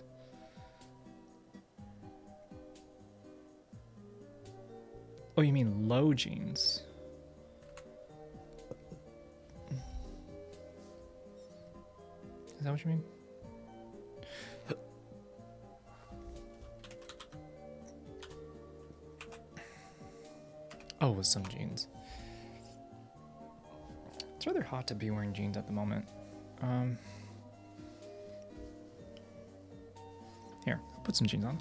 Oh, you mean low jeans? Is that what you mean? Oh, with some jeans. It's rather hot to be wearing jeans at the moment. Here, I'll put some jeans on.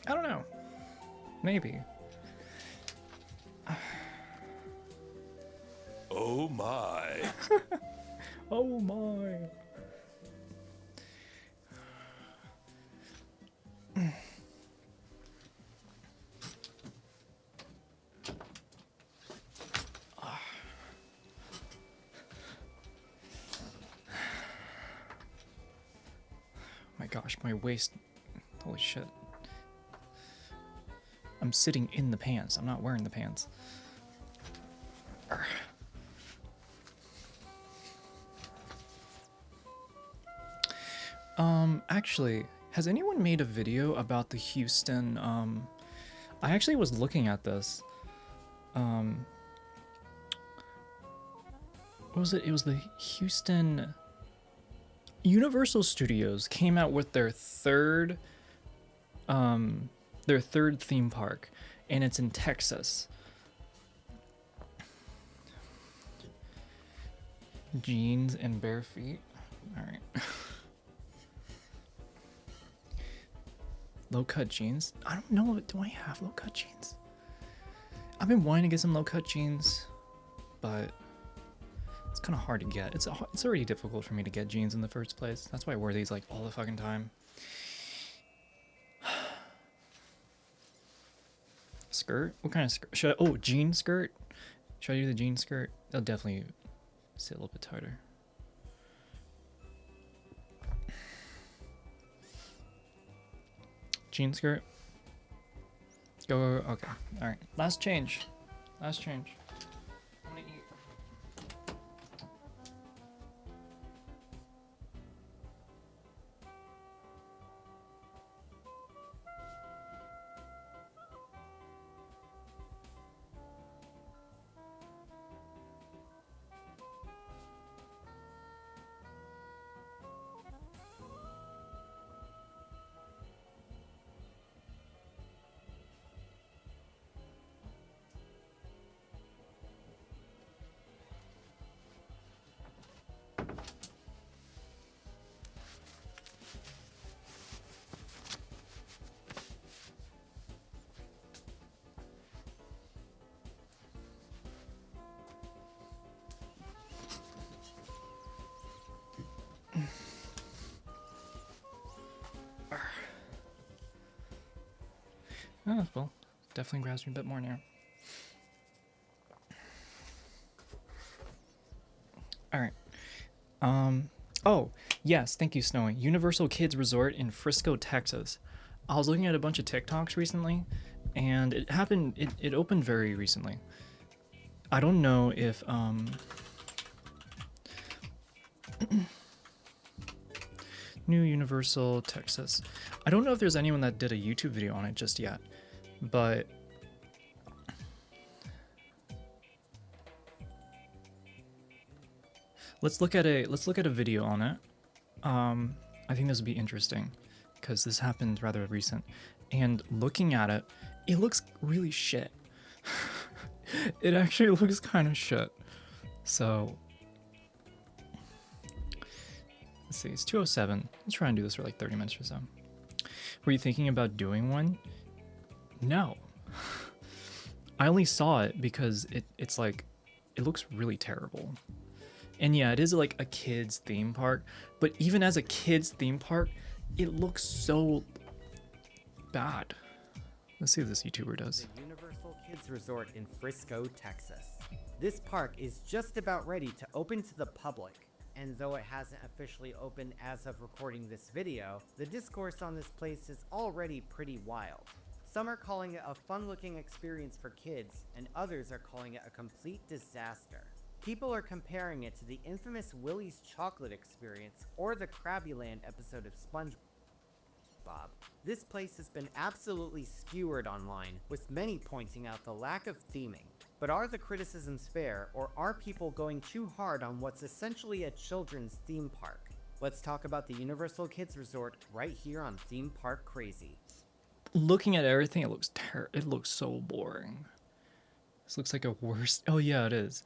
I don't know. Maybe. Oh my. Oh my. My gosh, my waist. Holy shit. I'm sitting in the pants. I'm not wearing the pants. Actually, has anyone made a video about the Houston, I actually was looking at this. What was it? It was the Houston Universal Studios came out with their third theme park, and it's in Texas. Jeans and bare feet. All right. Low-cut jeans. I don't know. Do I have low-cut jeans? I've been wanting to get some low-cut jeans, but it's kind of hard to get. It's already difficult for me to get jeans in the first place. That's why I wear these like all the fucking time. Skirt? What kind of skirt? Should I, oh, jean skirt? Should I do the jean skirt? That'll definitely sit a little bit tighter. Jean skirt? Go, okay. Alright. Last change. Last change. I'm gonna eat. Oh, well, definitely grabs me a bit more now. All right. Oh, yes, thank you, Snowy. Universal Kids Resort in Frisco, Texas. I was looking at a bunch of TikToks recently, and it opened very recently. I don't know if, New Universal, Texas. I don't know if there's anyone that did a YouTube video on it just yet, but let's look at a video on it. I think this would be interesting because this happened rather recent, and looking at it, it looks really shit. It actually looks kind of shit. So let's see, it's 2:07. Let's try and do this for like 30 minutes or so. Were you thinking about doing one? No. I only saw it because it's like, it looks really terrible. And yeah, it is like a kid's theme park, but even as a kid's theme park, it looks so bad. Let's see what this YouTuber does. The Universal Kids Resort in Frisco, Texas. This park is just about ready to open to the public, and though it hasn't officially opened as of recording this video, the discourse on this place is already pretty wild. Some are calling it a fun-looking experience for kids, and others are calling it a complete disaster. People are comparing it to the infamous Willy's Chocolate experience or the Krabbyland episode of SpongeBob. This place has been absolutely skewered online, with many pointing out the lack of theming. But are the criticisms fair, or are people going too hard on what's essentially a children's theme park? Let's talk about the Universal Kids Resort right here on Theme Park Crazy. Looking at everything, it looks so boring. This looks like a worst. Oh yeah, it is.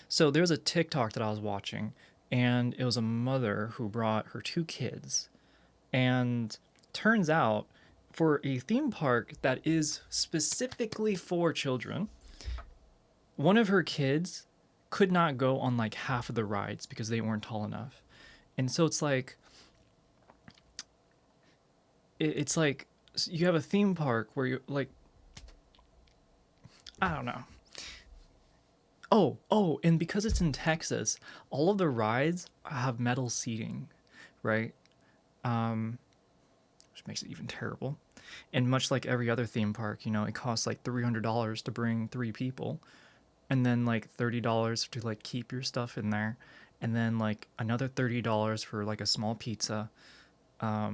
So there's a TikTok that I was watching, and it was a mother who brought her 2 kids, and turns out for a theme park that is specifically for children, one of her kids could not go on like half of the rides because they weren't tall enough. And so it's like you have a theme park where you like, I don't know. Oh, and because it's in Texas, all of the rides have metal seating, right? Which makes it even terrible. And much like every other theme park, it costs like $300 to bring 3 people, and then like $30 to like keep your stuff in there, and then like another $30 for like a small pizza. Yeah.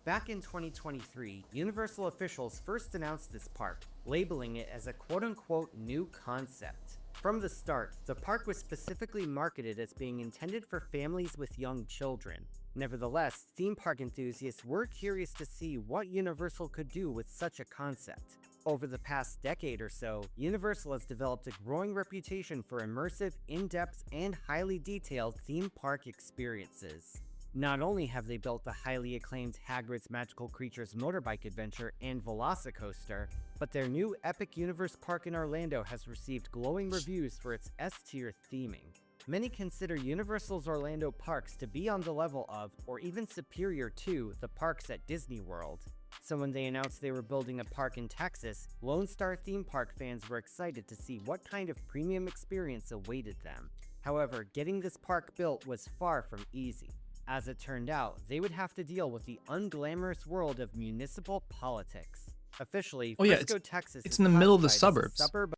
Back in 2023, Universal officials first announced this park, labeling it as a quote-unquote new concept. From the start, the park was specifically marketed as being intended for families with young children. Nevertheless, theme park enthusiasts were curious to see what Universal could do with such a concept. Over the past decade or so, Universal has developed a growing reputation for immersive, in-depth, and highly detailed theme park experiences. Not only have they built the highly acclaimed Hagrid's Magical Creatures motorbike adventure and Velocicoaster, but their new Epic Universe park in Orlando has received glowing reviews for its S-tier theming. Many consider Universal's Orlando parks to be on the level of, or even superior to, the parks at Disney World. So when they announced they were building a park in Texas, Lone Star theme park fans were excited to see what kind of premium experience awaited them. However, getting this park built was far from easy. As it turned out, they would have to deal with the unglamorous world of municipal politics. Officially, Oh yeah, Frisco, Texas it's is in the middle of the classified as a suburbs. suburb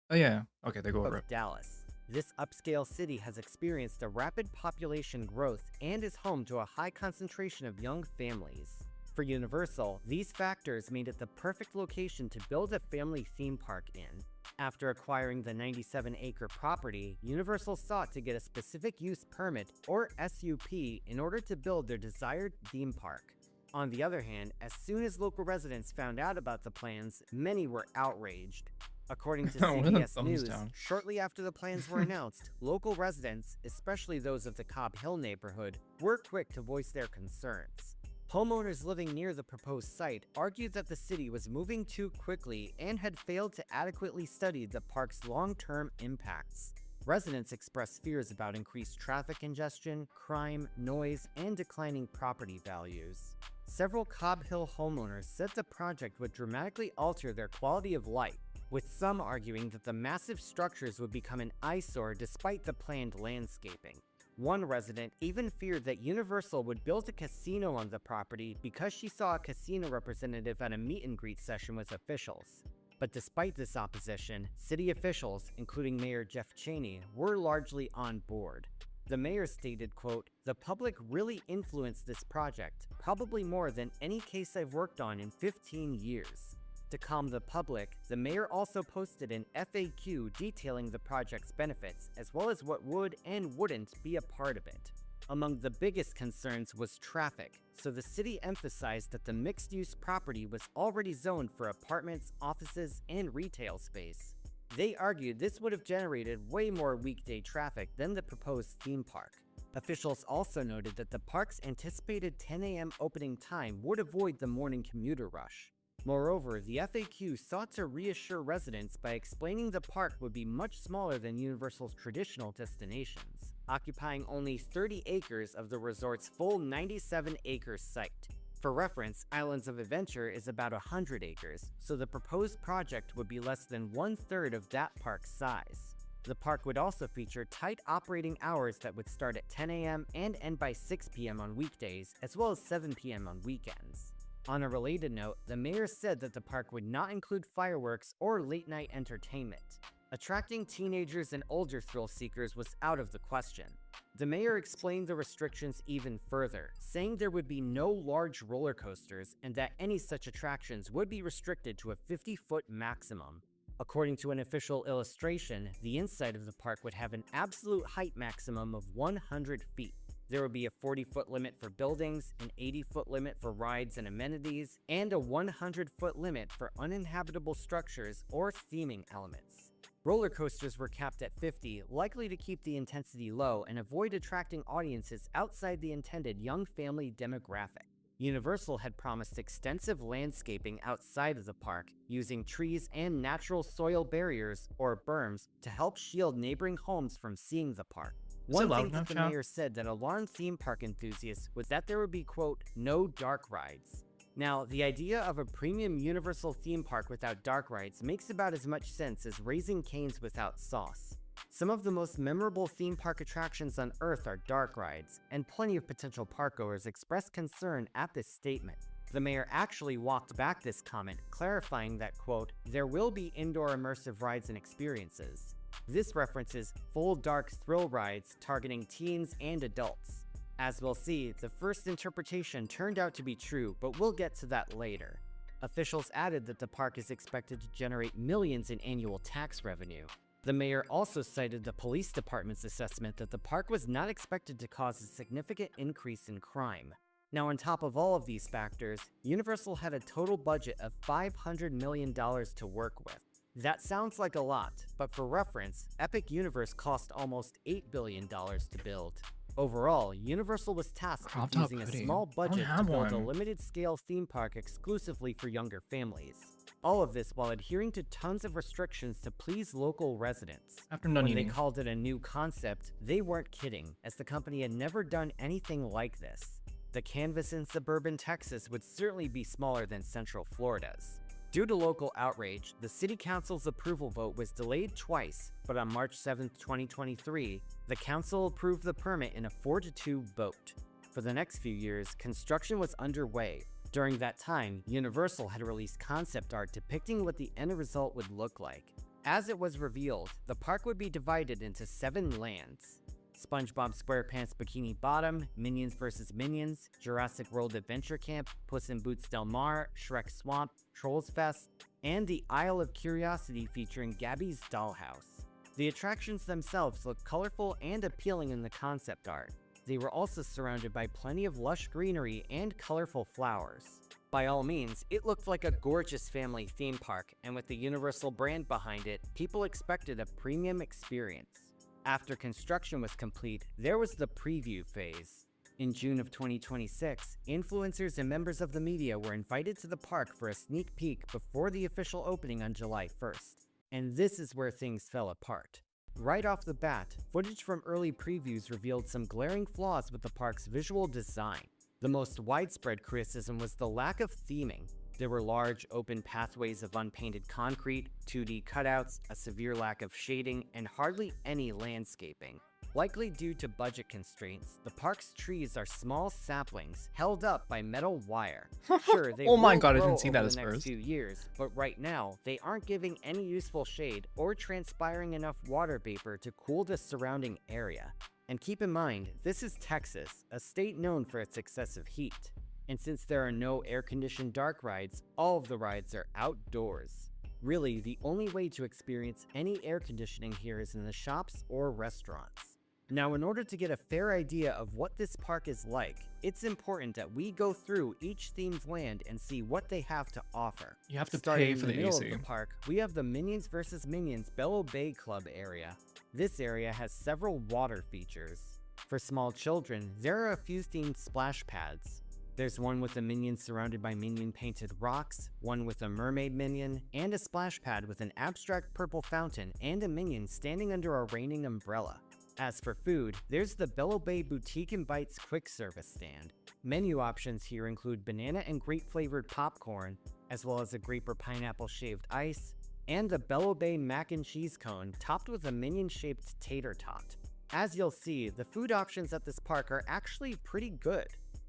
Oh yeah. Okay, they go over it. of Dallas. This upscale city has experienced a rapid population growth and is home to a high concentration of young families. For Universal, these factors made it the perfect location to build a family theme park in. After acquiring the 97-acre property, Universal sought to get a specific use permit, or SUP, in order to build their desired theme park. On the other hand, as soon as local residents found out about the plans, many were outraged. According to One of them CBS thumbs News, down. shortly after the plans were announced, local residents, especially those of the Cobb Hill neighborhood, were quick to voice their concerns. Homeowners living near the proposed site argued that the city was moving too quickly and had failed to adequately study the park's long-term impacts. residents expressed fears about increased traffic congestion, crime, noise, and declining property values. Several Cobb Hill homeowners said the project would dramatically alter their quality of life, with some arguing that the massive structures would become an eyesore despite the planned landscaping. One resident even feared that Universal would build a casino on the property because she saw a casino representative at a meet and greet session with officials. But despite this opposition, city officials, including Mayor Jeff Cheney, were largely on board. The mayor stated, quote, "The public really influenced this project, probably more than any case I've worked on in 15 years. To calm the public, the mayor also posted an FAQ detailing the project's benefits, as well as what would and wouldn't be a part of it. Among the biggest concerns was traffic, so the city emphasized that the mixed-use property was already zoned for apartments, offices, and retail space. They argued this would have generated way more weekday traffic than the proposed theme park. Officials also noted that the park's anticipated 10 a.m. opening time would avoid the morning commuter rush. Moreover, the FAQ sought to reassure residents by explaining the park would be much smaller than Universal's traditional destinations, occupying only 30 acres of the resort's full 97-acre site. For reference, Islands of Adventure is about 100 acres, so the proposed project would be less than 1/3 of that park's size. The park would also feature tight operating hours that would start at 10 a.m. and end by 6 p.m. on weekdays, as well as 7 p.m. on weekends. On a related note, the mayor said that the park would not include fireworks or late-night entertainment. Attracting teenagers and older thrill seekers was out of the question. The mayor explained the restrictions even further, saying there would be no large roller coasters and that any such attractions would be restricted to a 50-foot maximum. According to an official illustration, the inside of the park would have an absolute height maximum of 100 feet. There would be a 40-foot limit for buildings, an 80-foot limit for rides and amenities, and a 100-foot limit for uninhabitable structures or theming elements. Roller coasters were capped at 50, likely to keep the intensity low and avoid attracting audiences outside the intended young family demographic. Universal had promised extensive landscaping outside of the park, using trees and natural soil barriers, or berms, to help shield neighboring homes from seeing the park. One thing that the mayor said that alarmed theme park enthusiasts was that there would be, quote, "no dark rides." Now, the idea of a premium Universal theme park without dark rides makes about as much sense as Raising Cane's without sauce. Some of the most memorable theme park attractions on Earth are dark rides, and plenty of potential parkgoers expressed concern at this statement. The mayor actually walked back this comment, clarifying that, quote, "there will be indoor immersive rides and experiences." This references full dark thrill rides targeting teens and adults. As we'll see, the first interpretation turned out to be true, but we'll get to that later. Officials added that the park is expected to generate millions in annual tax revenue. The mayor also cited the police department's assessment that the park was not expected to cause a significant increase in crime. Now, on top of all of these factors, Universal had a total budget of $500 million to work with. That sounds like a lot, but for reference, Epic Universe cost almost $8 billion to build. Overall, Universal was tasked with using a small budget to build a limited-scale theme park exclusively for younger families. All of this while adhering to tons of restrictions to please local residents. After none When eating. they called it a new concept, they weren't kidding, as the company had never done anything like this. The canvas in suburban Texas would certainly be smaller than Central Florida's. Due to local outrage, the City Council's approval vote was delayed twice, but on March 7, 2023, the council approved the permit in a 4-2 vote. For the next few years, construction was underway. During that time, Universal had released concept art depicting what the end result would look like. As it was revealed, the park would be divided into 7 lands: SpongeBob SquarePants Bikini Bottom, Minions vs. Minions, Jurassic World Adventure Camp, Puss in Boots Del Mar, Shrek Swamp, Trolls Fest, and the Isle of Curiosity featuring Gabby's Dollhouse. The attractions themselves looked colorful and appealing in the concept art. They were also surrounded by plenty of lush greenery and colorful flowers. By all means, it looked like a gorgeous family theme park, and with the Universal brand behind it, people expected a premium experience. After construction was complete, there was the preview phase. In June of 2026, influencers and members of the media were invited to the park for a sneak peek before the official opening on July 1st. And this is where things fell apart. Right off the bat, footage from early previews revealed some glaring flaws with the park's visual design. The most widespread criticism was the lack of theming. There were large, open pathways of unpainted concrete, 2D cutouts, a severe lack of shading, and hardly any landscaping. Likely due to budget constraints, the park's trees are small saplings held up by metal wire. Sure, they Oh my will God, I grow didn't see that over at the next first. few years, but right now, they aren't giving any useful shade or transpiring enough water vapor to cool the surrounding area. And keep in mind, this is Texas, a state known for its excessive heat. And since there are no air-conditioned dark rides, all of the rides are outdoors. Really, the only way to experience any air conditioning here is in the shops or restaurants. Now, in order to get a fair idea of what this park is like, it's important that we go through each themed land and see what they have to offer. You have to Starting pay in for the the middle AC. of the park, we have the Minions vs. Minions Bello Bay Club area. This area has several water features. For small children, there are a few themed splash pads. There's one with a minion surrounded by minion-painted rocks, one with a mermaid minion, and a splash pad with an abstract purple fountain and a minion standing under a raining umbrella. As for food, there's the Bello Bay Boutique and Bites quick service stand. Menu options here include banana and grape-flavored popcorn, as well as a grape or pineapple shaved ice, and the Bello Bay mac and cheese cone topped with a minion-shaped tater tot. As you'll see, the food options at this park are actually pretty good.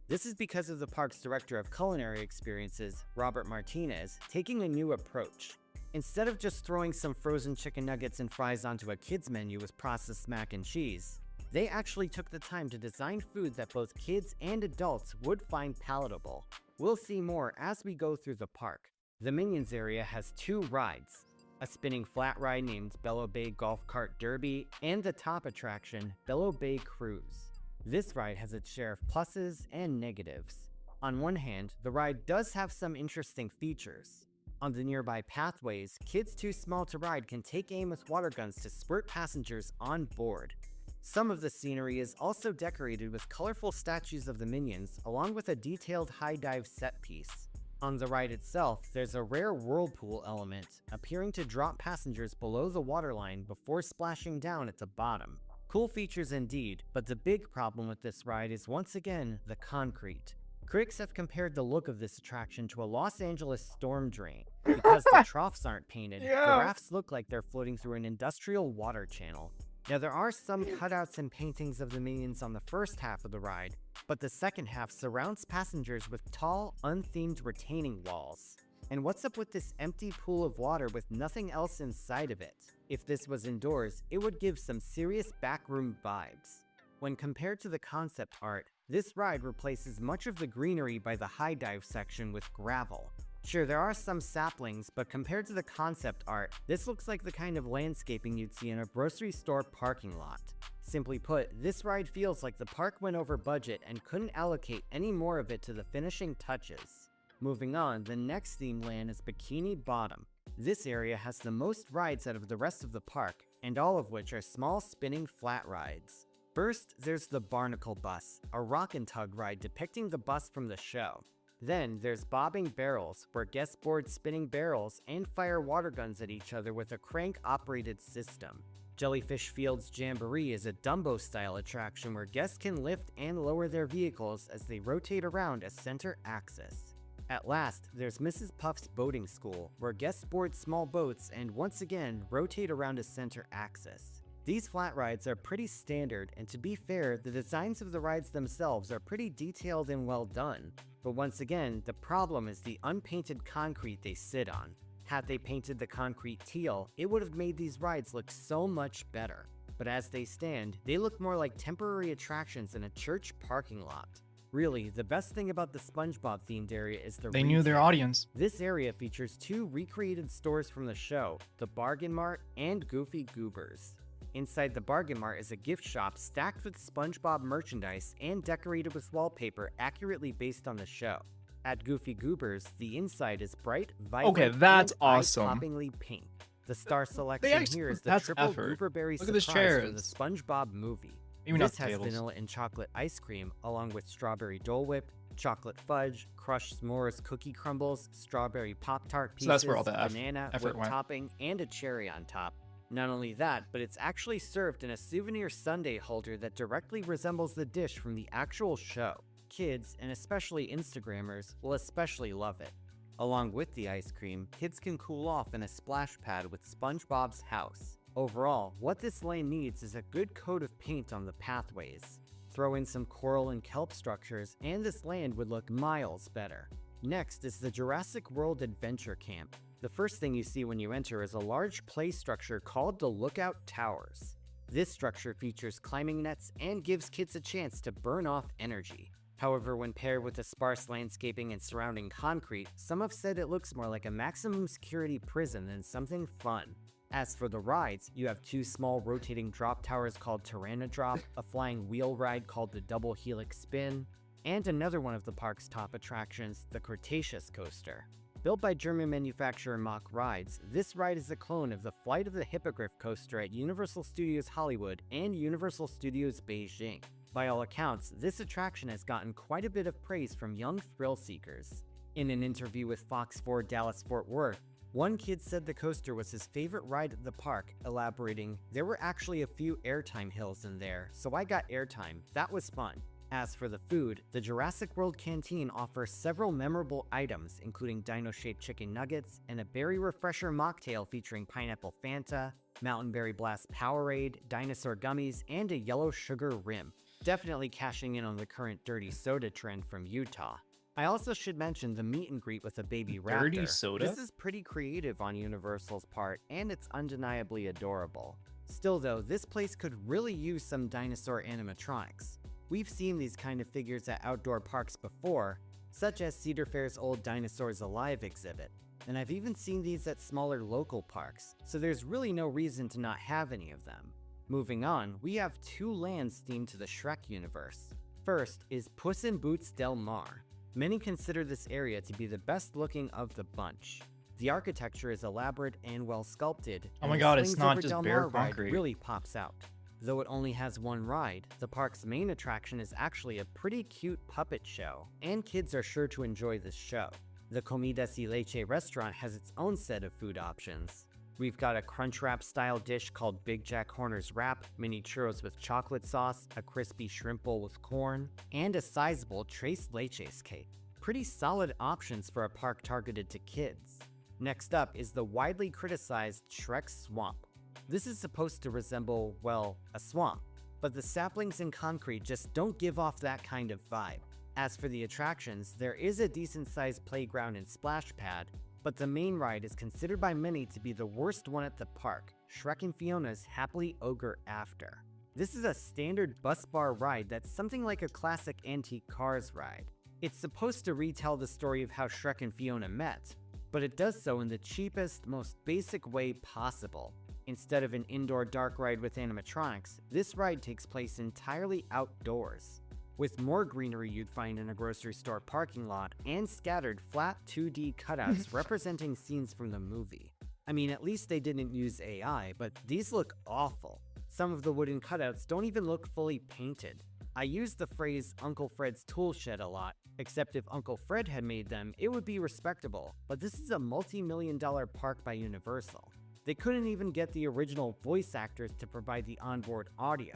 This is because of the park's director of culinary experiences, Robert Martinez, taking a new approach. Instead of just throwing some frozen chicken nuggets and fries onto a kid's menu with processed mac and cheese, they actually took the time to design food that both kids and adults would find palatable. We'll see more as we go through the park. The Minions area has two rides, a spinning flat ride named Bello Bay Golf Cart Derby, and the top attraction, Bello Bay Cruise. This ride has its share of pluses and negatives. On one hand, the ride does have some interesting features. On the nearby pathways, kids too small to ride can take aim with water guns to squirt passengers on board. Some of the scenery is also decorated with colorful statues of the Minions, along with a detailed high dive set piece. On the ride itself, there's a rare whirlpool element, appearing to drop passengers below the waterline before splashing down at the bottom. Cool features indeed, but the big problem with this ride is once again the concrete. Critics have compared the look of this attraction to a Los Angeles storm drain. Because the troughs aren't painted, the rafts look like they're floating through an industrial water channel. Now there are some cutouts and paintings of the Minions on the first half of the ride, but the second half surrounds passengers with tall, unthemed retaining walls. And what's up with this empty pool of water with nothing else inside of it? If this was indoors, it would give some serious backroom vibes. When compared to the concept art, this ride replaces much of the greenery by the high dive section with gravel. Sure, there are some saplings, but compared to the concept art, this looks like the kind of landscaping you'd see in a grocery store parking lot. Simply put, this ride feels like the park went over budget and couldn't allocate any more of it to the finishing touches. Moving on, the next theme land is Bikini Bottom. This area has the most rides out of the rest of the park, and all of which are small spinning flat rides. First, there's the Barnacle Bus, a rock and tug ride depicting the bus from the show. Then there's Bobbing Barrels, where guests board spinning barrels and fire water guns at each other with a crank-operated system. Jellyfish Field's Jamboree is a Dumbo-style attraction where guests can lift and lower their vehicles as they rotate around a center axis. At last, there's Mrs. Puff's Boating School, where guests board small boats and once again rotate around a center axis. These flat rides are pretty standard, and to be fair, the designs of the rides themselves are pretty detailed and well done. But once again, the problem is the unpainted concrete they sit on. Had they painted the concrete teal, it would have made these rides look so much better. But as they stand, they look more like temporary attractions in a church parking lot. Really, the best thing about the SpongeBob themed area is the They knew their retail. audience. This area features two recreated stores from the show, the Bargain Mart and Goofy Goobers. Inside the Bargain Mart is a gift shop stacked with SpongeBob merchandise and decorated with wallpaper accurately based on the show. At Goofy Goobers, the inside is bright, vibrant, Okay, that's and awesome. eye-poppingly pink. The star selection actually- here is the that's triple effort. gooberberry Look at the surprise from the chairs. SpongeBob movie. Maybe not This the has tables. vanilla and chocolate ice cream, along with strawberry Dole Whip, chocolate fudge, crushed s'mores cookie crumbles, strawberry Pop-Tart pieces, So that's where all the banana, effort whipped went. topping, and a cherry on top. Not only that, but it's actually served in a souvenir sundae holder that directly resembles the dish from the actual show. Kids, and especially Instagrammers, will especially love it. Along with the ice cream, kids can cool off in a splash pad with SpongeBob's house. Overall, what this lane needs is a good coat of paint on the pathways. Throw in some coral and kelp structures, and this land would look miles better. Next is the Jurassic World Adventure Camp. The first thing you see when you enter is a large play structure called the Lookout Towers. This structure features climbing nets and gives kids a chance to burn off energy. However, when paired with the sparse landscaping and surrounding concrete, some have said it looks more like a maximum security prison than something fun. As for the rides, you have two small rotating drop towers called Tyrannodrop, a flying wheel ride called the Double Helix Spin, and another one of the park's top attractions, the Cretaceous Coaster. Built by German manufacturer Mach Rides, this ride is a clone of the Flight of the Hippogriff coaster at Universal Studios Hollywood and Universal Studios Beijing. By all accounts, this attraction has gotten quite a bit of praise from young thrill seekers. In an interview with Fox 4 Dallas Fort Worth, one kid said the coaster was his favorite ride at the park, elaborating, "There were actually a few airtime hills in there, so I got airtime. That was fun." As for the food, the Jurassic World Canteen offers several memorable items, including dino-shaped chicken nuggets and a berry refresher mocktail featuring pineapple Fanta, Mountain Berry Blast Powerade, dinosaur gummies, and a yellow sugar rim. Definitely cashing in on the current dirty soda trend from Utah. I also should mention the meet and greet with a baby raptor. Dirty soda? This is pretty creative on Universal's part, and it's undeniably adorable. Still though, this place could really use some dinosaur animatronics. We've seen these kind of figures at outdoor parks before, such as Cedar Fair's old Dinosaurs Alive exhibit, and I've even seen these at smaller local parks, so there's really no reason to not have any of them. Moving on, we have two lands themed to the Shrek universe. First is Puss in Boots Del Mar. Many consider this area to be the best looking of the bunch. The architecture is elaborate and well sculpted. Oh my and god, the it's Swings not Over just Del bare Mar ride concrete. really pops out. Though it only has one ride, the park's main attraction is actually a pretty cute puppet show, and kids are sure to enjoy this show. The Comidas y Leche restaurant has its own set of food options. We've got a Crunchwrap style dish called Big Jack Horner's Wrap, mini churros with chocolate sauce, a crispy shrimp bowl with corn, and a sizable Tres Leches cake. Pretty solid options for a park targeted to kids. Next up is the widely criticized Shrek Swamp. This is supposed to resemble, well, a swamp, but the saplings and concrete just don't give off that kind of vibe. As for the attractions, there is a decent-sized playground and splash pad, but the main ride is considered by many to be the worst one at the park, Shrek and Fiona's Happily Ogre After. This is a standard bus bar ride that's something like a classic antique cars ride. It's supposed to retell the story of how Shrek and Fiona met, but it does so in the cheapest, most basic way possible. Instead of an indoor dark ride with animatronics, this ride takes place entirely outdoors, with more greenery you'd find in a grocery store parking lot and scattered flat 2D cutouts representing scenes from the movie. I mean, at least they didn't use AI, but these look awful. Some of the wooden cutouts don't even look fully painted. I use the phrase Uncle Fred's tool shed a lot, except if Uncle Fred had made them, it would be respectable, but this is a multi-million-dollar park by Universal. They couldn't even get the original voice actors to provide the onboard audio.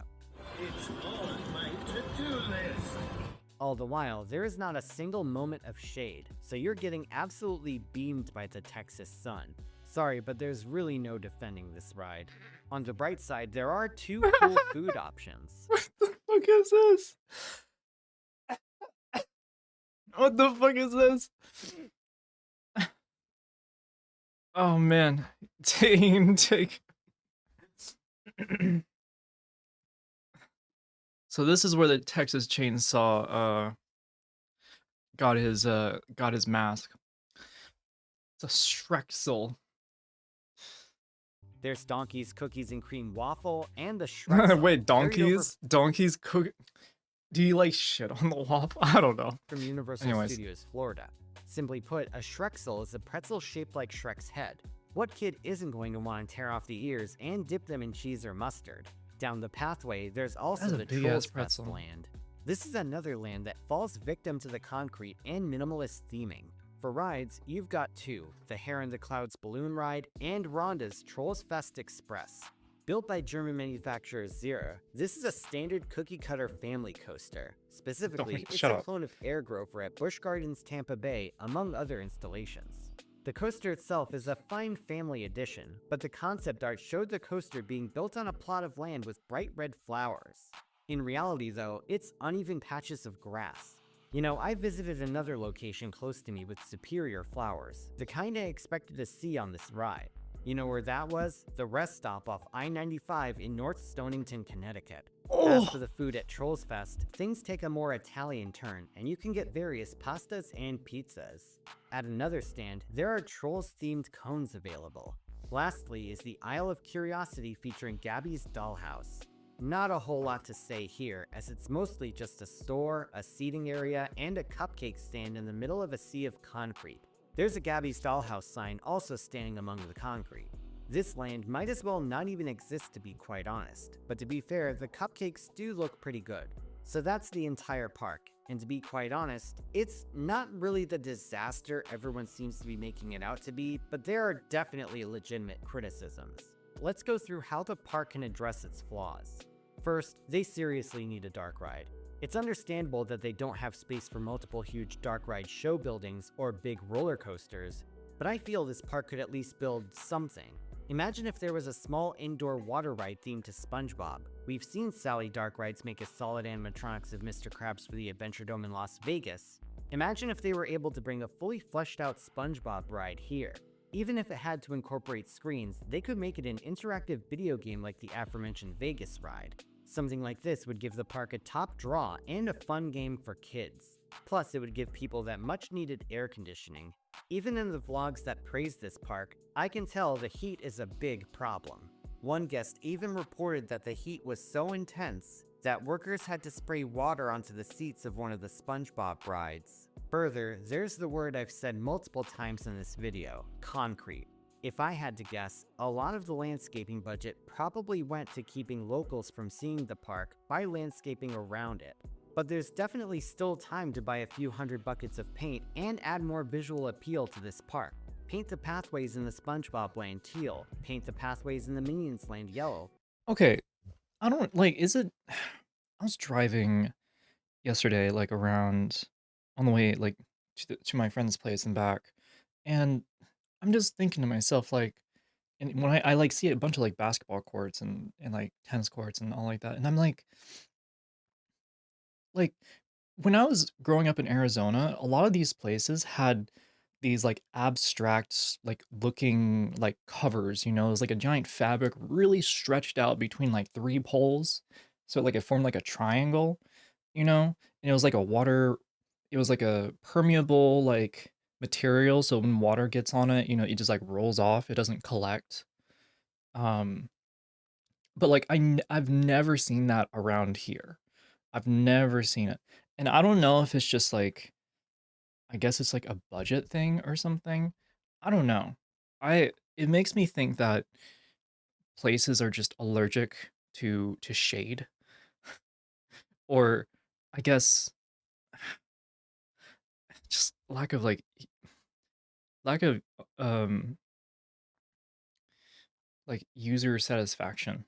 It's on my to-do list. All the while, there is not a single moment of shade, so you're getting absolutely beamed by the Texas sun. Sorry, but there's really no defending this ride. On the bright side, there are two cool food options. What the fuck is this? What the fuck is this? Oh man, take. So this is where the Texas Chainsaw got his mask. It's a Shrexel. There's Donkey's Cookies and Cream Waffle and the Shrek. Wait, donkeys cook. Do you like shit on the waffle? I don't know. From Universal Anyways. Studios, Florida. Simply put, a Shrexel is a pretzel shaped like Shrek's head. What kid isn't going to want to tear off the ears and dip them in cheese or mustard? Down the pathway, there's also That's a the big-ass Trolls Fest pretzel. land. This is another land that falls victim to the concrete and minimalist theming. For rides, you've got two, the Hair in the Clouds balloon ride and Rhonda's Trolls Fest Express. Built by German manufacturer Zera, this is a standard cookie-cutter family coaster. Specifically, it's Shut a up. clone of Air Grover at Busch Gardens, Tampa Bay, among other installations. The coaster itself is a fine family addition, but the concept art showed the coaster being built on a plot of land with bright red flowers. In reality, though, it's uneven patches of grass. You know, I visited another location close to me with superior flowers, the kind I expected to see on this ride. You know where that was? The rest stop off I-95 in North Stonington, Connecticut. As for the food at Trolls Fest, things take a more Italian turn, and you can get various pastas and pizzas. At another stand, there are Trolls-themed cones available. Lastly is the Isle of Curiosity featuring Gabby's Dollhouse. Not a whole lot to say here, as it's mostly just a store, a seating area, and a cupcake stand in the middle of a sea of concrete. There's a Gabby's Dollhouse sign also standing among the concrete. This land might as well not even exist, to be quite honest, but to be fair, the cupcakes do look pretty good. So that's the entire park, and to be quite honest, it's not really the disaster everyone seems to be making it out to be, but there are definitely legitimate criticisms. Let's go through how the park can address its flaws. First, they seriously need a dark ride. It's understandable that they don't have space for multiple huge dark ride show buildings or big roller coasters, but I feel this park could at least build something. Imagine if there was a small indoor water ride themed to SpongeBob. We've seen Sally Dark Rides make a solid animatronics of Mr. Krabs for the Adventure Dome in Las Vegas. Imagine if they were able to bring a fully fleshed out SpongeBob ride here. Even if it had to incorporate screens, they could make it an interactive video game like the aforementioned Vegas ride. Something like this would give the park a top draw and a fun game for kids. Plus, it would give people that much needed air conditioning. Even in the vlogs that praise this park, I can tell the heat is a big problem. One guest even reported that the heat was so intense that workers had to spray water onto the seats of one of the SpongeBob rides. Further, there's the word I've said multiple times in this video, concrete. If I had to guess, a lot of the landscaping budget probably went to keeping locals from seeing the park by landscaping around it. But there's definitely still time to buy a few hundred buckets of paint and add more visual appeal to this park. Paint the pathways in the SpongeBob land teal, paint the pathways in the Minions land yellow. Okay, I don't like, is it? I was driving yesterday, like around on the way, like to my friend's place and back, and I'm just thinking to myself, like, and when I like see a bunch of like basketball courts and like tennis courts and all like that, and I'm like when I was growing up in Arizona, a lot of these places had these like abstract like looking like covers, you know, it was like a giant fabric really stretched out between like three poles. So like it formed like a triangle, you know, and it was like a water, it was like a permeable like material. So when water gets on it, you know, it just like rolls off, it doesn't collect. Um, but like I've never seen that around here. I've never seen it. And I don't know if it's just like I guess it's like a budget thing or something. I don't know. It makes me think that places are just allergic to shade or I guess just lack of lack of um like user satisfaction.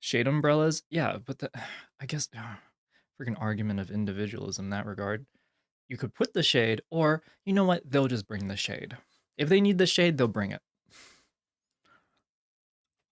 Shade umbrellas? Yeah, but the I guess freaking argument of individualism in that regard. You could put the shade, or you know what? They'll just bring the shade. If they need the shade, they'll bring it.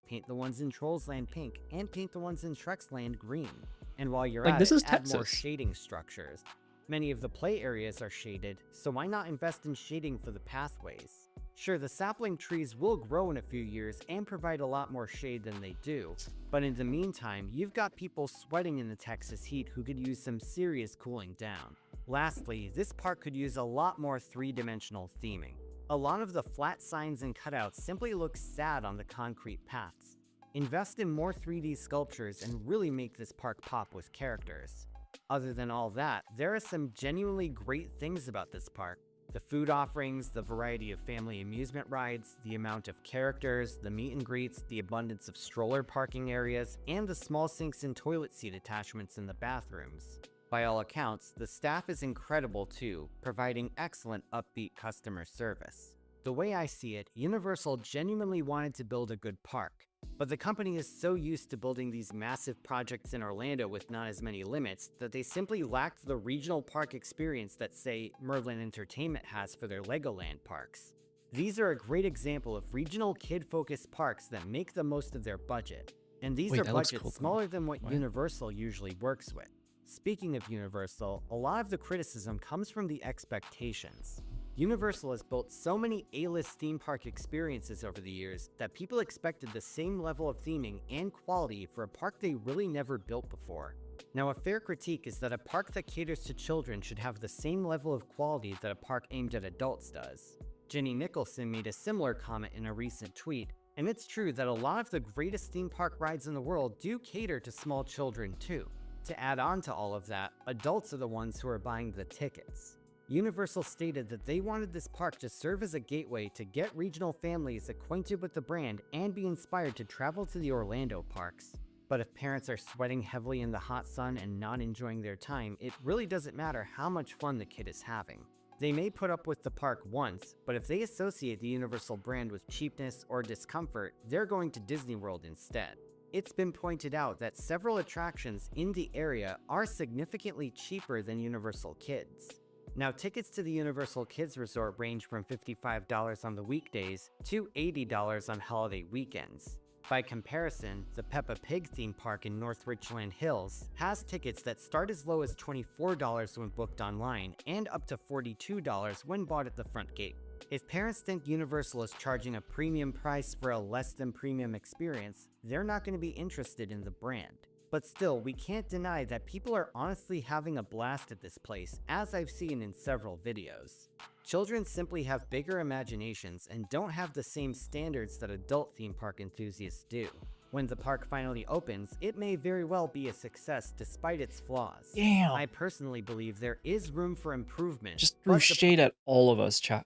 Paint the ones in Trolls Land pink, and paint the ones in Shrek's Land green. And while you're Like, at this it, is add more Texas. shading structures. Many of the play areas are shaded, so why not invest in shading for the pathways? Sure, the sapling trees will grow in a few years and provide a lot more shade than they do, but in the meantime, you've got people sweating in the Texas heat who could use some serious cooling down. Lastly, this park could use a lot more three-dimensional theming. A lot of the flat signs and cutouts simply look sad on the concrete paths. Invest in more 3D sculptures and really make this park pop with characters. Other than all that, there are some genuinely great things about this park. The food offerings, the variety of family amusement rides, the amount of characters, the meet and greets, the abundance of stroller parking areas, and the small sinks and toilet seat attachments in the bathrooms. By all accounts, the staff is incredible too, providing excellent upbeat customer service. The way I see it, Universal genuinely wanted to build a good park, but the company is so used to building these massive projects in Orlando with not as many limits that they simply lacked the regional park experience that, say, Merlin Entertainment has for their Legoland parks. These are a great example of regional kid-focused parks that make the most of their budget, and these Wait, are that looks budgets cool, though. smaller than what What? Universal usually works with. Speaking of Universal, a lot of the criticism comes from the expectations. Universal has built so many A-list theme park experiences over the years that people expected the same level of theming and quality for a park they really never built before. Now, a fair critique is that a park that caters to children should have the same level of quality that a park aimed at adults does. Jenny Nicholson made a similar comment in a recent tweet, and it's true that a lot of the greatest theme park rides in the world do cater to small children too. To add on to all of that, adults are the ones who are buying the tickets. Universal stated that they wanted this park to serve as a gateway to get regional families acquainted with the brand and be inspired to travel to the Orlando parks. But if parents are sweating heavily in the hot sun and not enjoying their time, it really doesn't matter how much fun the kid is having. They may put up with the park once, but if they associate the Universal brand with cheapness or discomfort, they're going to Disney World instead. It's been pointed out that several attractions in the area are significantly cheaper than Universal Kids. Now, tickets to the Universal Kids Resort range from $55 on the weekdays to $80 on holiday weekends. By comparison, the Peppa Pig theme park in North Richland Hills has tickets that start as low as $24 when booked online and up to $42 when bought at the front gate. If parents think Universal is charging a premium price for a less than premium experience, they're not going to be interested in the brand. But still, we can't deny that people are honestly having a blast at this place, as I've seen in several videos. Children simply have bigger imaginations and don't have the same standards that adult theme park enthusiasts do. When the park finally opens, it may very well be a success despite its flaws. Damn. I personally believe there is room for improvement. Just threw but the shade at all of us, chat.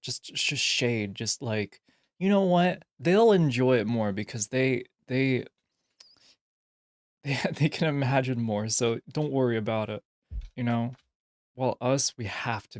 Just shade. Just like, you know what? They'll enjoy it more because they can imagine more. So don't worry about it. You know. Well, us, we have to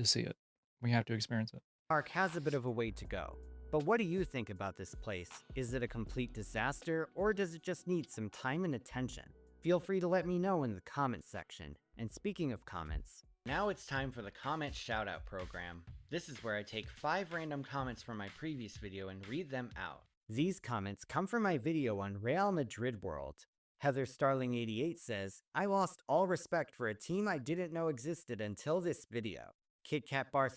see it. We have to experience it. park has a bit of a way to go. But what do you think about this place? Is it a complete disaster, or does it just need some time and attention? Feel free to let me know in the comments section. And speaking of comments, now it's time for the comment shoutout program. This is where I take 5 random comments from my previous video and read them out. These comments come from my video on Real Madrid World. Heather Starling 88 says, I lost all respect for a team I didn't know existed until this video. Kit Kat Bar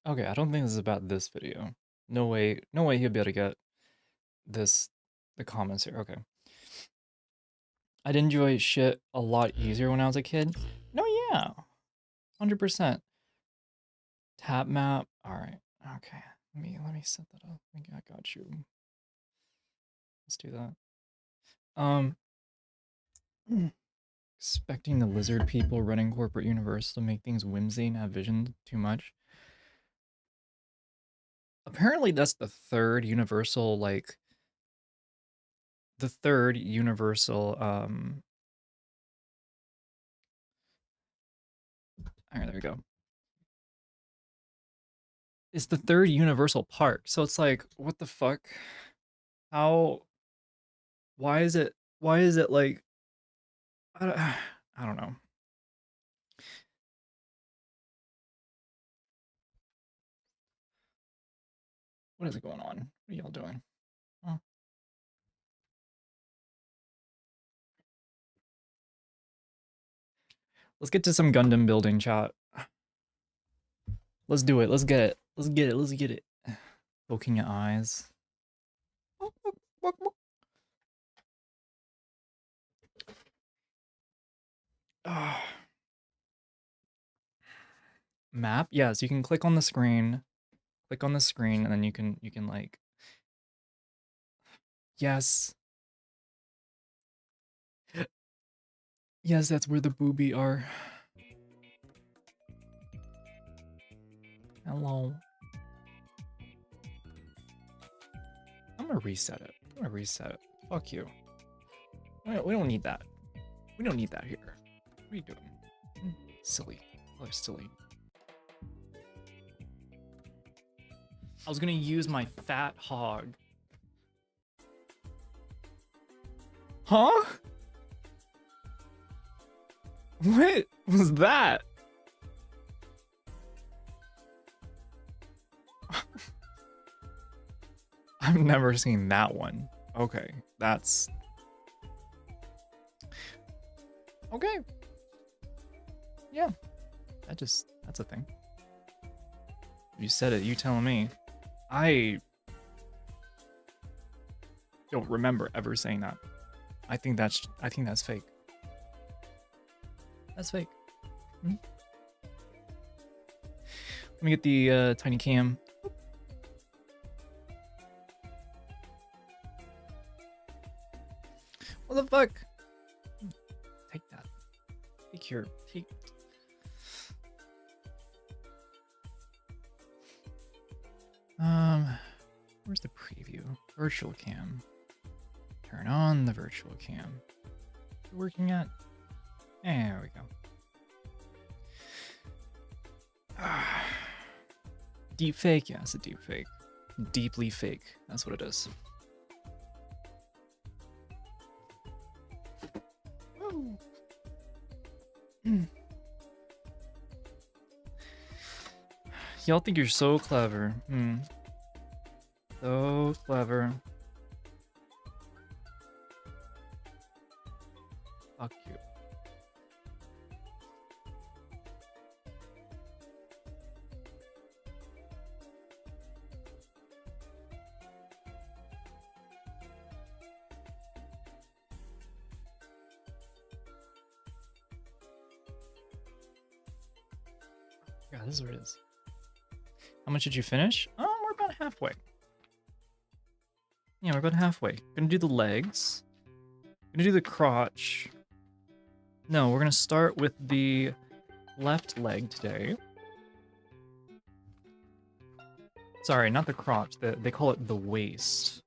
Okay, I don't think this is about this video. No way he'll be able to get the comments here. Okay. I'd enjoy shit a lot easier when I was a kid. No, yeah. 100%. Tap map. Alright. Okay. Let me set that up. I got you. Let's do that. Expecting the lizard people running corporate universe to make things whimsy and have vision too much. Apparently that's the third universal, alright, there we go. It's the third universal park. So it's like, what the fuck? Why is it like, I don't know. What is going on? What are y'all doing? Oh. Let's get to some Gundam building, chat. Let's do it. Let's get it. Let's get it. Poking your eyes. Map? Yeah, so you can click on the screen. Click on the screen and then you can like, yes. Yes, that's where the booby are. Hello. I'm gonna reset it. Fuck you. We don't need that. We don't need that here. are you doing? Silly. Oh, silly. I was gonna use my fat hog. Huh? What was that? I've never seen that one. Okay, that's... Okay. Yeah, that's a thing. You said it, you telling me. I don't remember ever saying that. I think that's fake. That's fake. Hmm? Let me get the tiny cam. What the fuck? Take that. Take your... Take... Where's the preview? Virtual cam. Turn on the virtual cam. Is it working yet? There we go. Deep fake? Yeah, it's a deep fake. Deeply fake. That's what it is. Y'all think you're so clever. So clever. Fuck you. Yeah, this is what it is. How much did you finish? Oh, we're about halfway. Yeah, we're about halfway. Gonna do the legs. Gonna do the crotch. No, we're gonna start with the left leg today. Sorry, not the crotch. They call it the waist.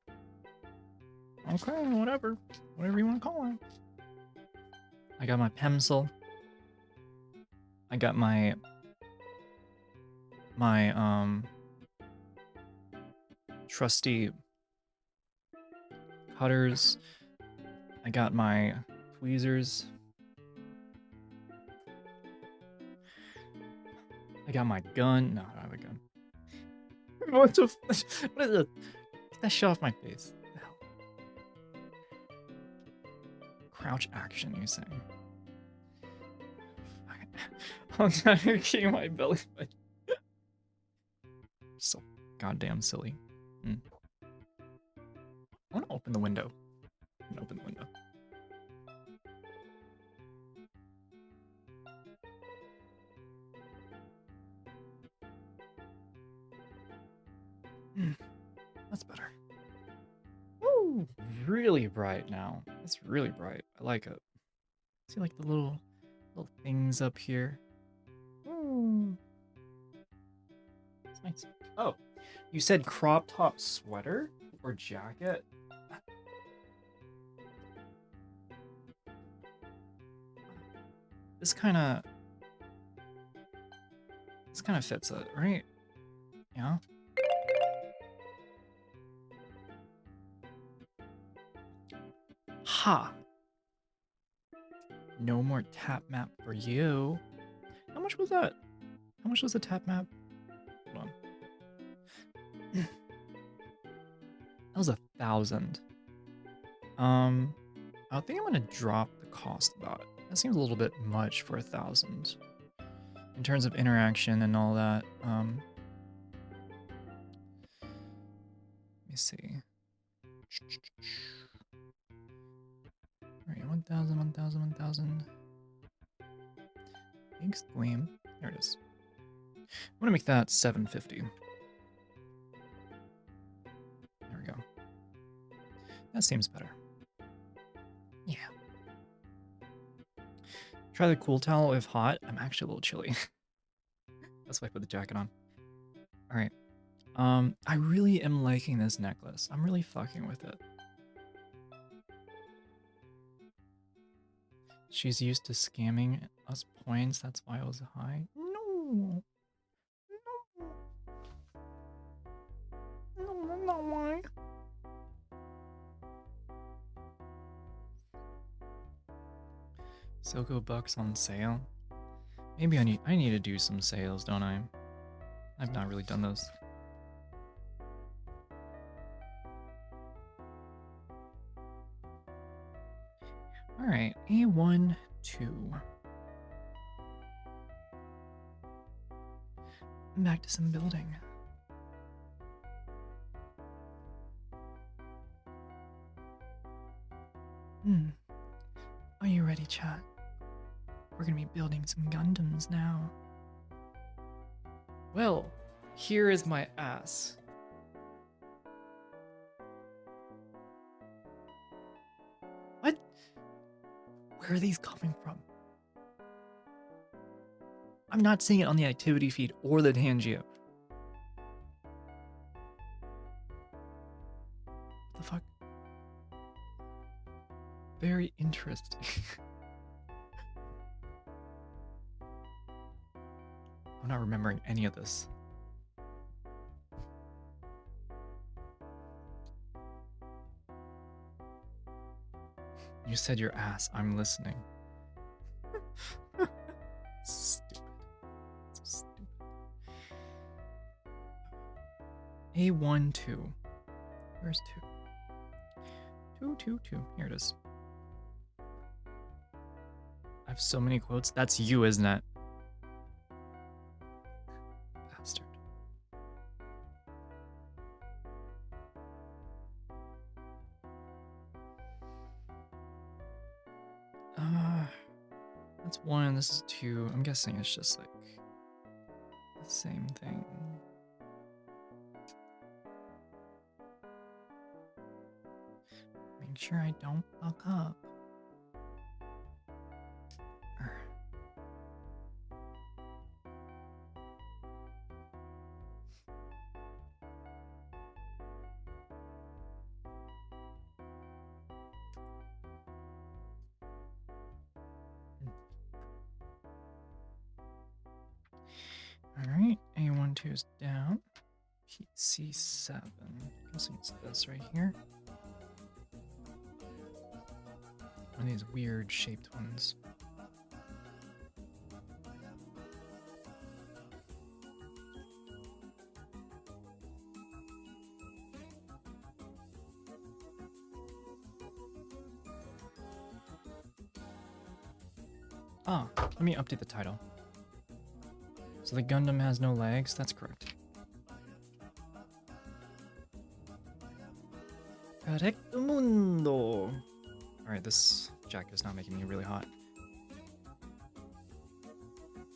Okay, whatever. Whatever you want to call it. I got my pencil. I got my trusty cutters. I got my tweezers. I got my gun. No, I don't have a gun. What the what is it? Get that shit off my face. What the hell? Crouch action, you're saying? I'm trying to keep my belly button. So goddamn silly. I want to open the window. I'm gonna open the window. That's better. Woo! Really bright now. It's really bright. I like it. See like the little things up here. Ooh. It's nice. Oh, you said crop top sweater or jacket? This kind of fits it, right? Yeah. Ha! No more tap map for you. How much was that? How much was the tap map? Hold on. That was 1,000. I think I'm gonna drop the cost about it. That seems a little bit much for 1,000. In terms of interaction and all that. Let me see. Alright, 1,000, 1,000, 1,000. Thanks, Gleam. There it is. I'm gonna make that 750. There we go. That seems better. Yeah. Try the cool towel if hot. I'm actually a little chilly. That's why I put the jacket on. Alright. I really am liking this necklace. I'm really fucking with it. She's used to scamming us points, that's why it was high. No. No. No, that's not why. Silco bucks on sale. Maybe I need to do some sales, don't I? I've not really done those. Alright, A1, 2. Back to some building. Are you ready, chat? We're gonna be building some Gundams now. Well, here is my ass. What? Where are these coming from? I'm not seeing it on the activity feed or the Tangio. What the fuck? Very interesting. I'm not remembering any of this. You said your ass. I'm listening. Stupid. So stupid. A1, 2. Where's 2? 2, 2, 2. Here it is. I have so many quotes. That's you, isn't it? Bastard. That's 1, this is 2. I'm guessing it's just like the same thing. Make sure I don't fuck up. Alright, A1, 2 is down. PC7. I'm guessing it's this right here. One of these weird shaped ones. Ah, let me update the title. So the Gundam has no legs? That's correct. Correcto mundo! Alright, this jacket is now making me really hot.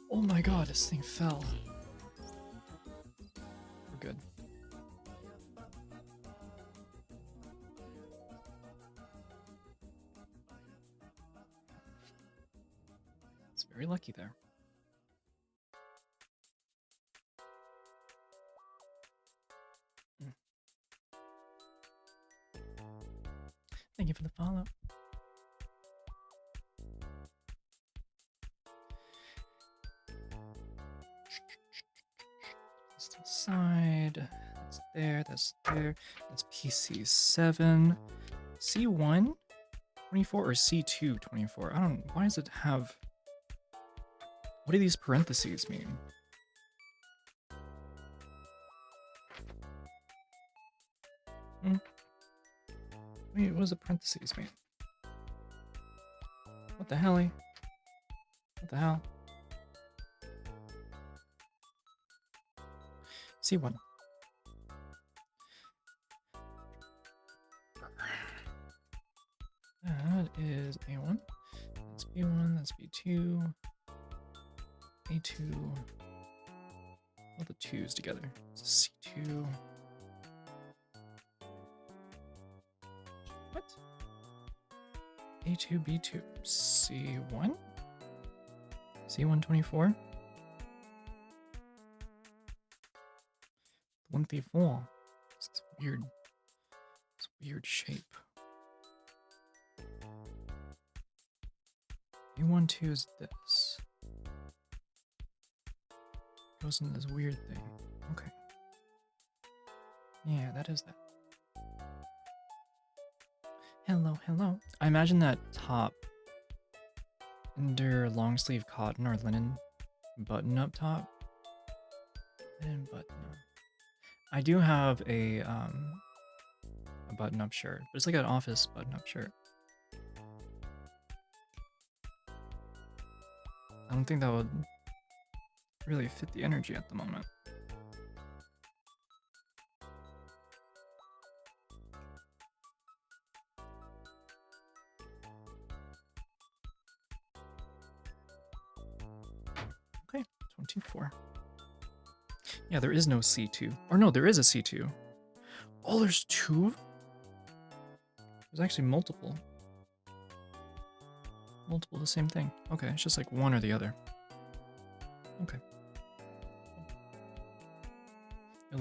Oh my god, this thing fell. We're good. It's very lucky there. Thank you for the follow. That's to the side. That's there. That's there. That's PC7. C1 24 or C2 24? I don't. Why does it have? What do these parentheses mean? Wait, what does the parentheses mean? What the hell? What the hell? C1. That is A1. That's B1. That's B2. A2. All the 2's together. It's C2. What? A2, B2, C1? C124? 134. It's weird. It's weird shape. A12 is this. Goes into this weird thing. Okay. Yeah, that is that. Hello, hello. I imagine that top under long sleeve cotton or linen button up top. Linen button up. I do have a button up shirt, but it's like an office button up shirt. I don't think that would really fit the energy at the moment. Okay, 24. Yeah, there is no C2. Or no, there is a C2. Oh, there's two? There's actually multiple. Multiple, the same thing. Okay, it's just like one or the other. Okay. It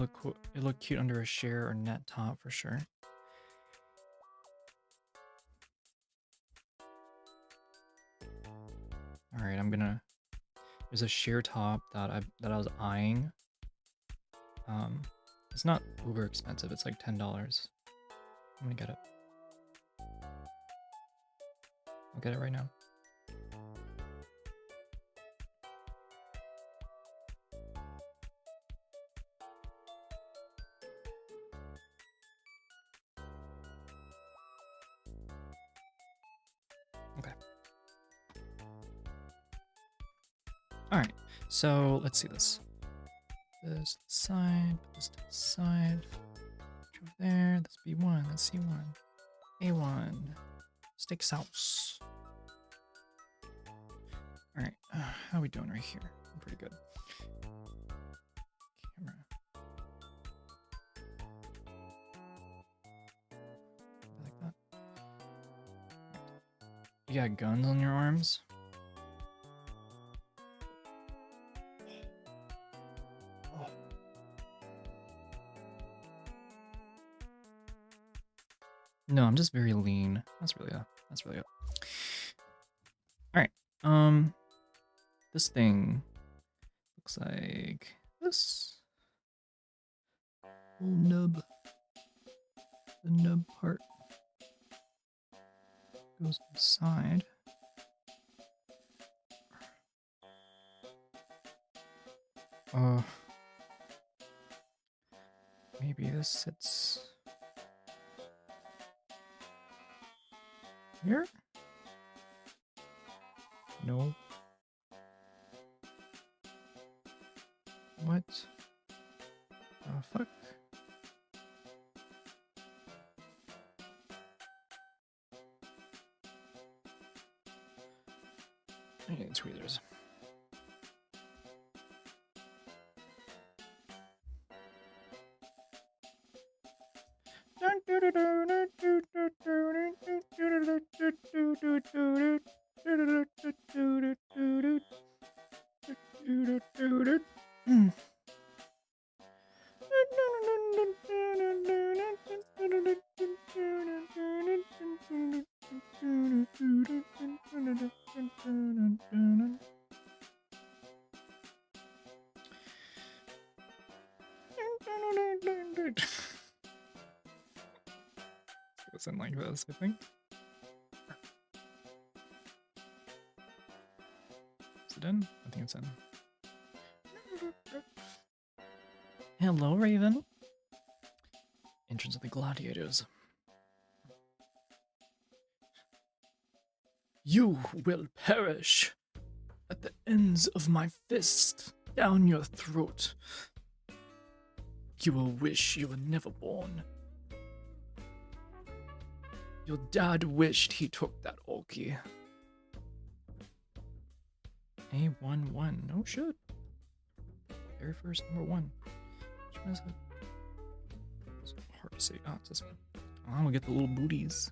looked cute under a sheer or net top for sure. All right, there's a sheer top that I was eyeing. It's not uber expensive. It's like $10. I'm gonna get it. I'll get it right now. Okay. All right. So let's see this. This to the side, put this to the side. Over there, that's B1, that's C1. A1. Steak sauce. Alright, how are we doing right here? I'm pretty good. Camera. Like that. You got guns on your arms? No, I'm just very lean. That's really it. All right. This thing looks like this. Little nub. The nub part goes inside. Maybe this sits here? No. What? Fuck? I need tweezers. Something like this, I think. Is it in? I think it's in. Hello, Raven. Entrance of the Gladiators. You will perish at the ends of my fist down your throat. You will wish you were never born. Your dad wished he took that Orky. A11. No shit. Very first number 1. Which one is it? It's hard to say. Oh, it's this one. Oh, we get the little booties.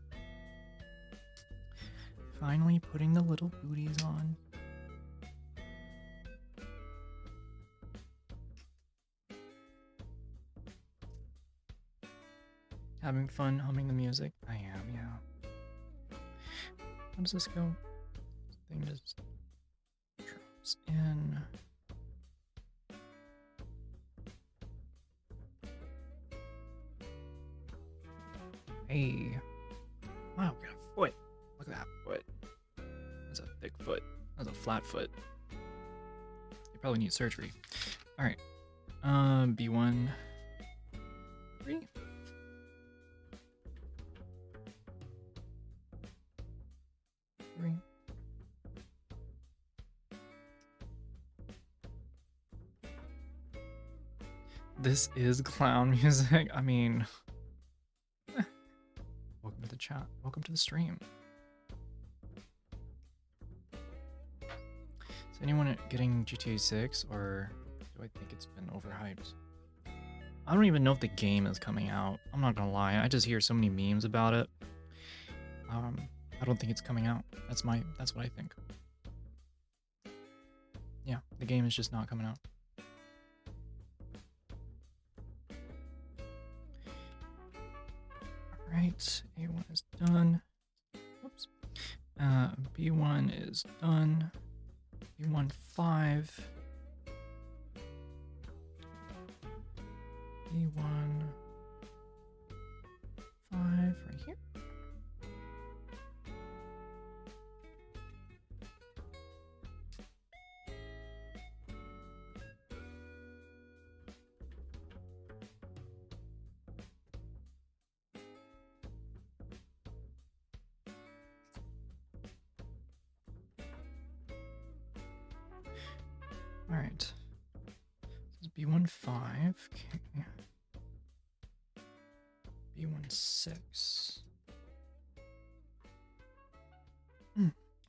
Finally putting the little booties on. Having fun humming the music? I am, yeah. How does this go? thing just drops in. Hey. Wow, we got a foot. Look at that foot. That's a thick foot. That's a flat foot. You probably need surgery. Alright. B1. 3. This is clown music. I mean, welcome to the chat. Welcome to the stream. Is anyone getting GTA 6, or do I think it's been overhyped? I don't even know if the game is coming out. I'm not gonna lie. I just hear so many memes about it. I don't think it's coming out. That's what I think. Yeah, the game is just not coming out. Alright, A1 is done. Whoops. B1 is done. B1 5. B1 5 right here. Alright. This is B1 5. Okay. B1 6.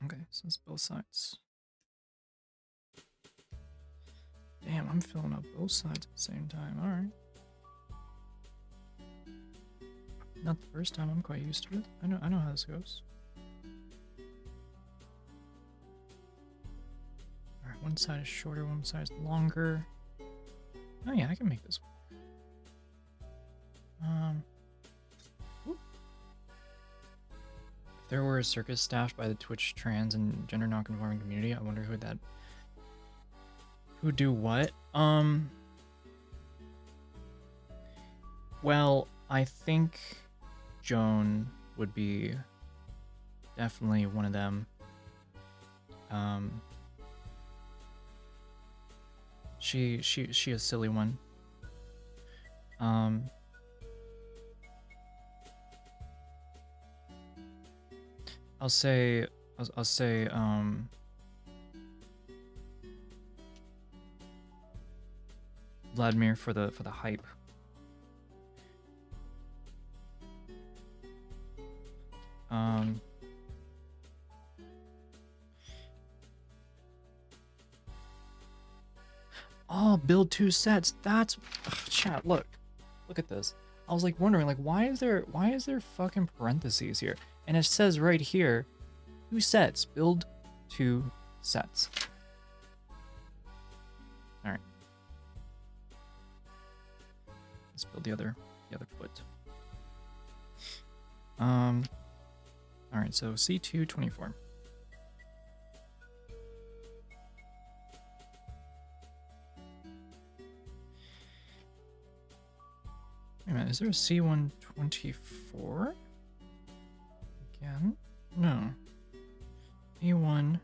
Okay, so it's both sides. Damn, I'm filling up both sides at the same time. Alright. Not the first time, I'm quite used to it. I know how this goes. Alright, one side is shorter, one side is longer. Oh yeah, I can make this work. If there were a circus staffed by the Twitch trans and gender non-conforming community, I wonder who'd do what? Well, I think Joan would be definitely one of them. She a silly one. I'll say Vladimir for the hype. Oh, build 2 sets. That's chat. Look at this. I was like wondering, like, why is there fucking parentheses here? And it says right here, 2 sets. Build 2 sets. All right. Let's build the other foot. All right. So C224. Wait a minute, is there a C124? Again? No. A1.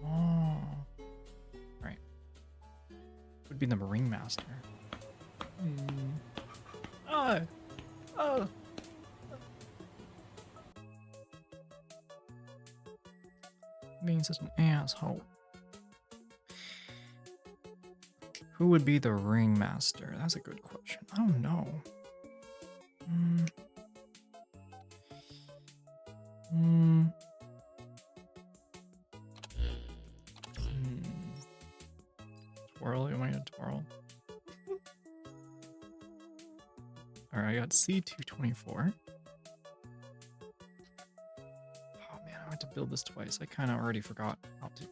Oh. Right. Would be the Marine Master. Oh! Oh! Being such an asshole. Who would be the ringmaster? That's a good question. I don't know. Twirl? Am I gonna twirl? Alright, I got C224. Oh man, I had to build this twice. I kind of already forgot how to.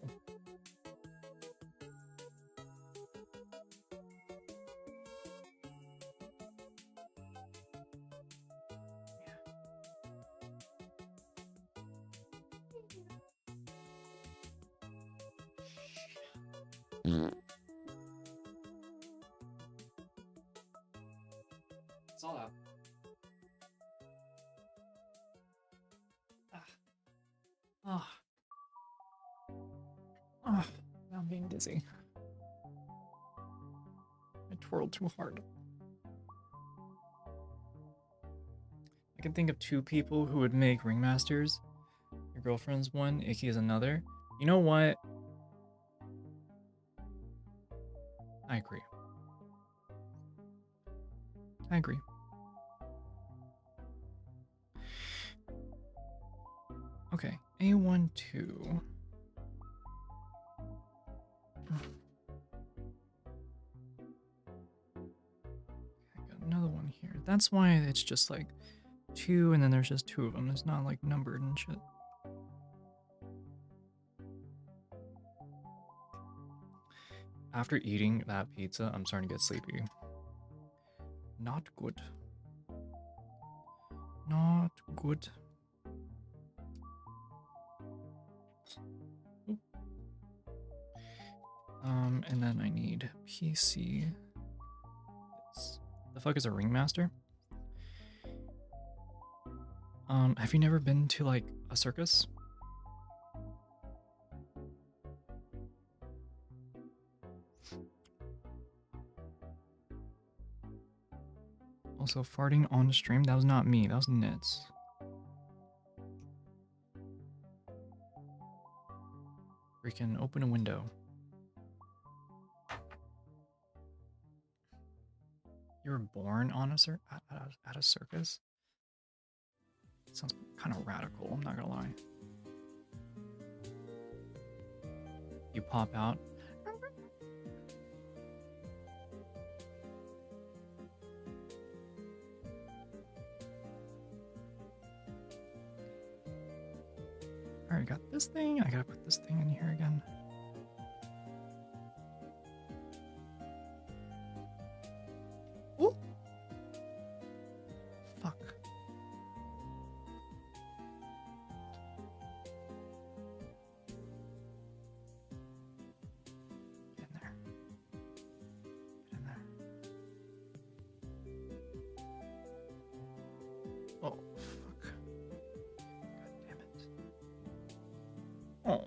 It's all out. Ah. Ah. Now I'm being dizzy. I twirled too hard. I can think of 2 people who would make ringmasters. Your girlfriend's one, Icky is another. You know what? I agree. I agree. Okay, A12. I got another one here. That's why it's just like 2 and then there's just 2 of them. It's not like numbered and shit. After eating that pizza, I'm starting to get sleepy. Not good. Not good. Oop. And then I need PC. The fuck is a ringmaster? Have you never been to like a circus? Also, farting on stream, that was not me, that was Nits. Freaking open a window. You were born on a at a circus? Sounds kind of radical, I'm not gonna lie. You pop out. Alright, got this thing. I gotta put this thing in here again. Ooh. Fuck. Get in there. Get in there. Oh, fuck. God damn it. Oh.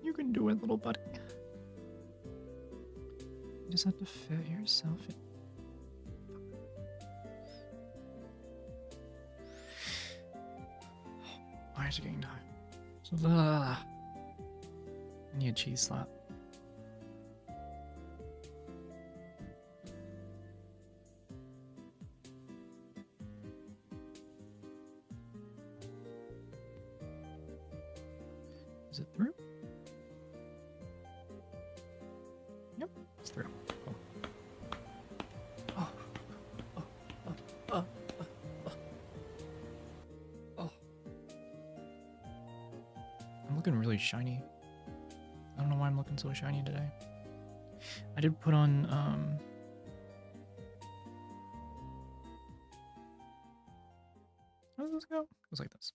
You can do it, little buddy. You just have to fit yourself in. My eyes are getting tired. So, I need a cheese slap. Is it through? Yep, it's through. Oh. Oh. Oh. Oh. Oh. Oh. Oh. I'm looking really shiny. I don't know why I'm looking so shiny today. I did put on how does this go? It goes like this.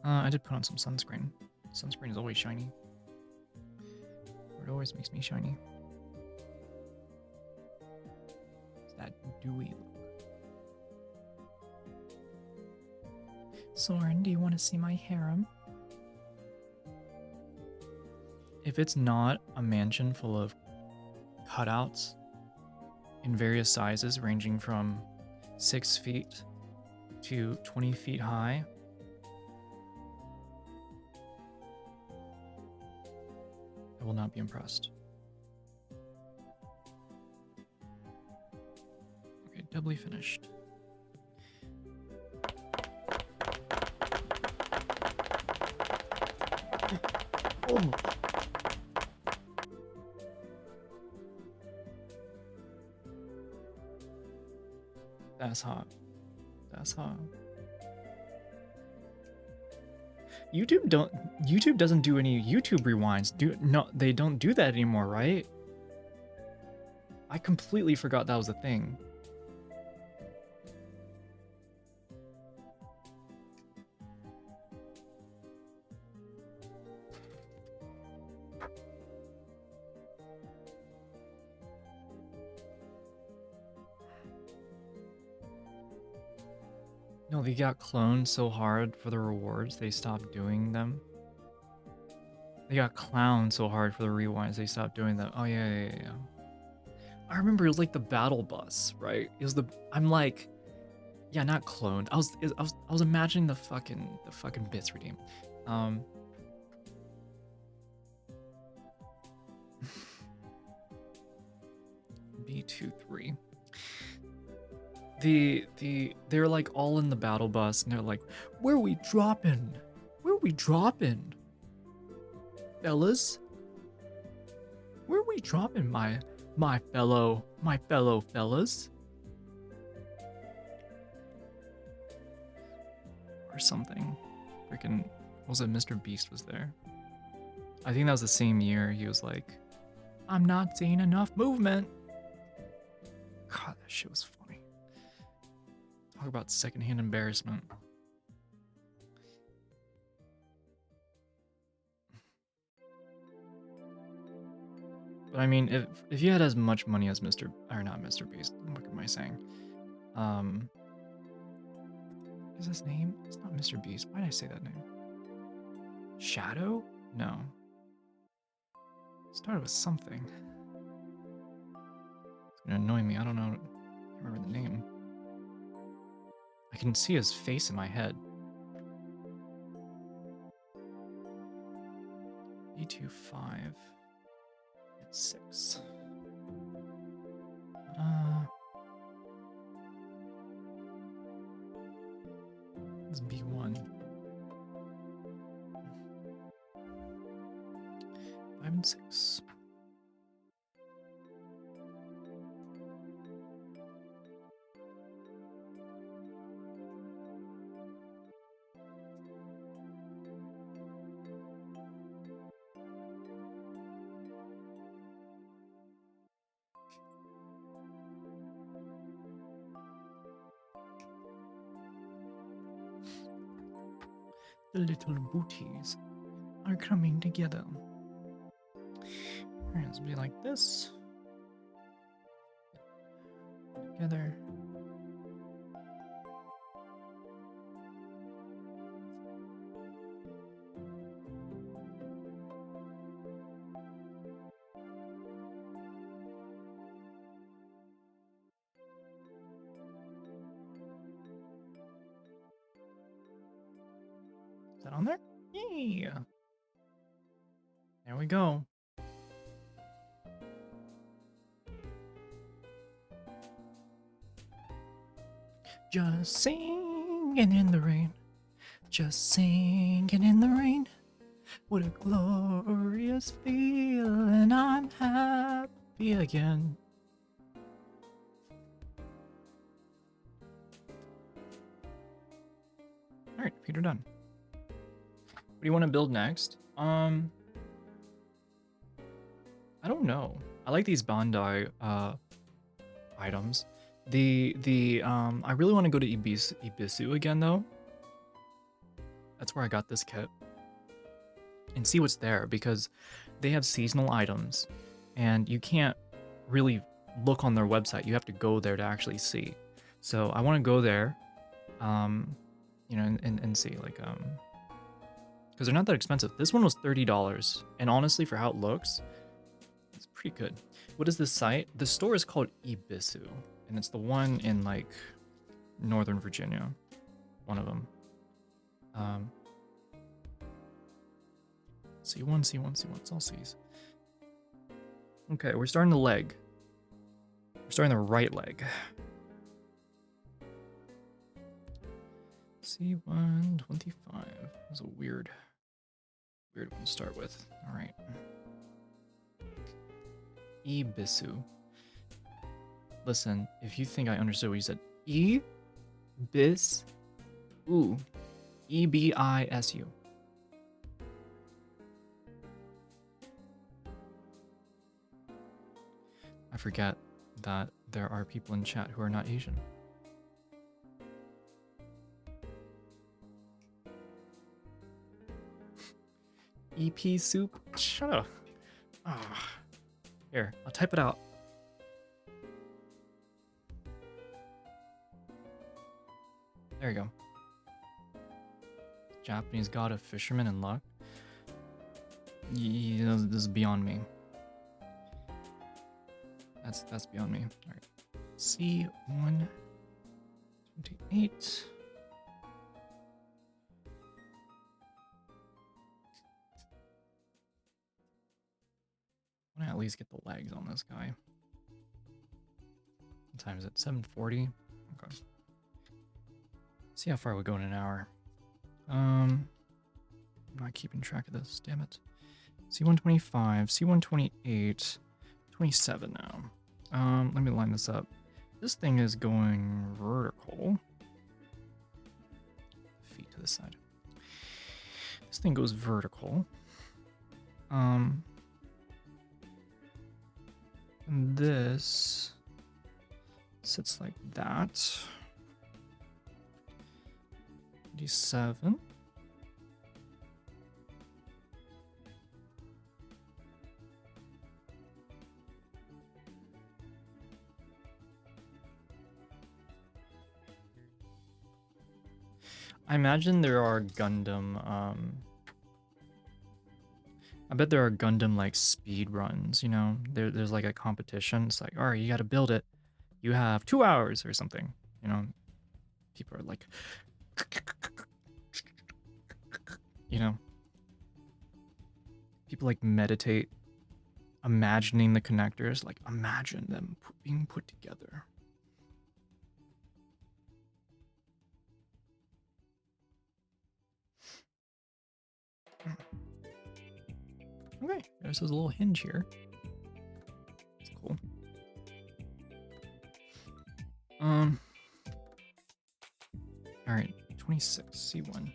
I did put on some sunscreen. Sunscreen is always shiny. It always makes me shiny. It's that dewy look. Soren, do you want to see my harem? If it's not a mansion full of cutouts in various sizes ranging from 6 feet to 20 feet high, I will not be impressed. Okay, doubly finished. Oh. That's hot. That's hot. YouTube doesn't do any YouTube rewinds. They don't do that anymore, right? I completely forgot that was a thing. No, they got cloned so hard for the rewards, they stopped doing them. They got clowned so hard for the rewinds, they stopped doing them. Oh, yeah. I remember it was like the battle bus, right? It was I'm like, yeah, not cloned. I was imagining the fucking bits redeem. B23. They're like all in the battle bus and they're like, where we dropping? Where we dropping? Fellas? Where we dropping, my fellow fellas? Or something. Freaking, was it Mr. Beast was there? I think that was the same year he was like, I'm not seeing enough movement. God, that shit was funny. Talk about secondhand embarrassment. But I mean, if you had as much money as not Mr. Beast, what am I saying? Is his name? It's not Mr. Beast. Why did I say that name? Shadow? No. It started with something. It's gonna annoy me. I don't know. I can't remember the name. I can see his face in my head. E25. It's 6. It's B1. 5 and 6. The little booties are coming together. Hands be like this. Together. Is that on there? Yeah. There we go. Just singing in the rain. Just singing in the rain. What a glorious feeling. I'm happy again. Alright, Peter done. What do you want to build next? I don't know. I like these Bandai items. I really want to go to Ibisu again though. That's where I got this kit. And see what's there because they have seasonal items and you can't really look on their website. You have to go there to actually see. So I want to go there, you know, and see like because they're not that expensive. This one was $30, and honestly, for how it looks, it's pretty good. What is this site? The store is called Ibisu, and it's the one in like Northern Virginia, one of them. C1, it's all C's. Okay, we're starting the leg. We're starting the right leg. C125. That's a weird one to start with. All right. Ibisu. Listen, if you think I understood what you said, E-bis-u. E-B-I-S-U. I forget that there are people in chat who are not Asian. EP soup? Shut up. Ah. Here, I'll type it out. There you go. Japanese god of fishermen and luck. This is beyond me. That's beyond me. All right. C128. I want to at least get the legs on this guy. What time is it? 7:40. Okay. See how far we go in an hour. I'm not keeping track of this. Damn it. C125, C128, 27 now. Let me line this up. This thing is going vertical. Feet to the side. This thing goes vertical. And this sits like that. 27. I imagine there are Gundam, I bet there are Gundam like speed runs, you know? There's like a competition. It's like, all right, you got to build it. You have 2 hours or something, you know? People are like, you know? People like meditate, imagining the connectors, like imagine them being put together. Okay, there's this little hinge here. It's cool. All right, 26, C1.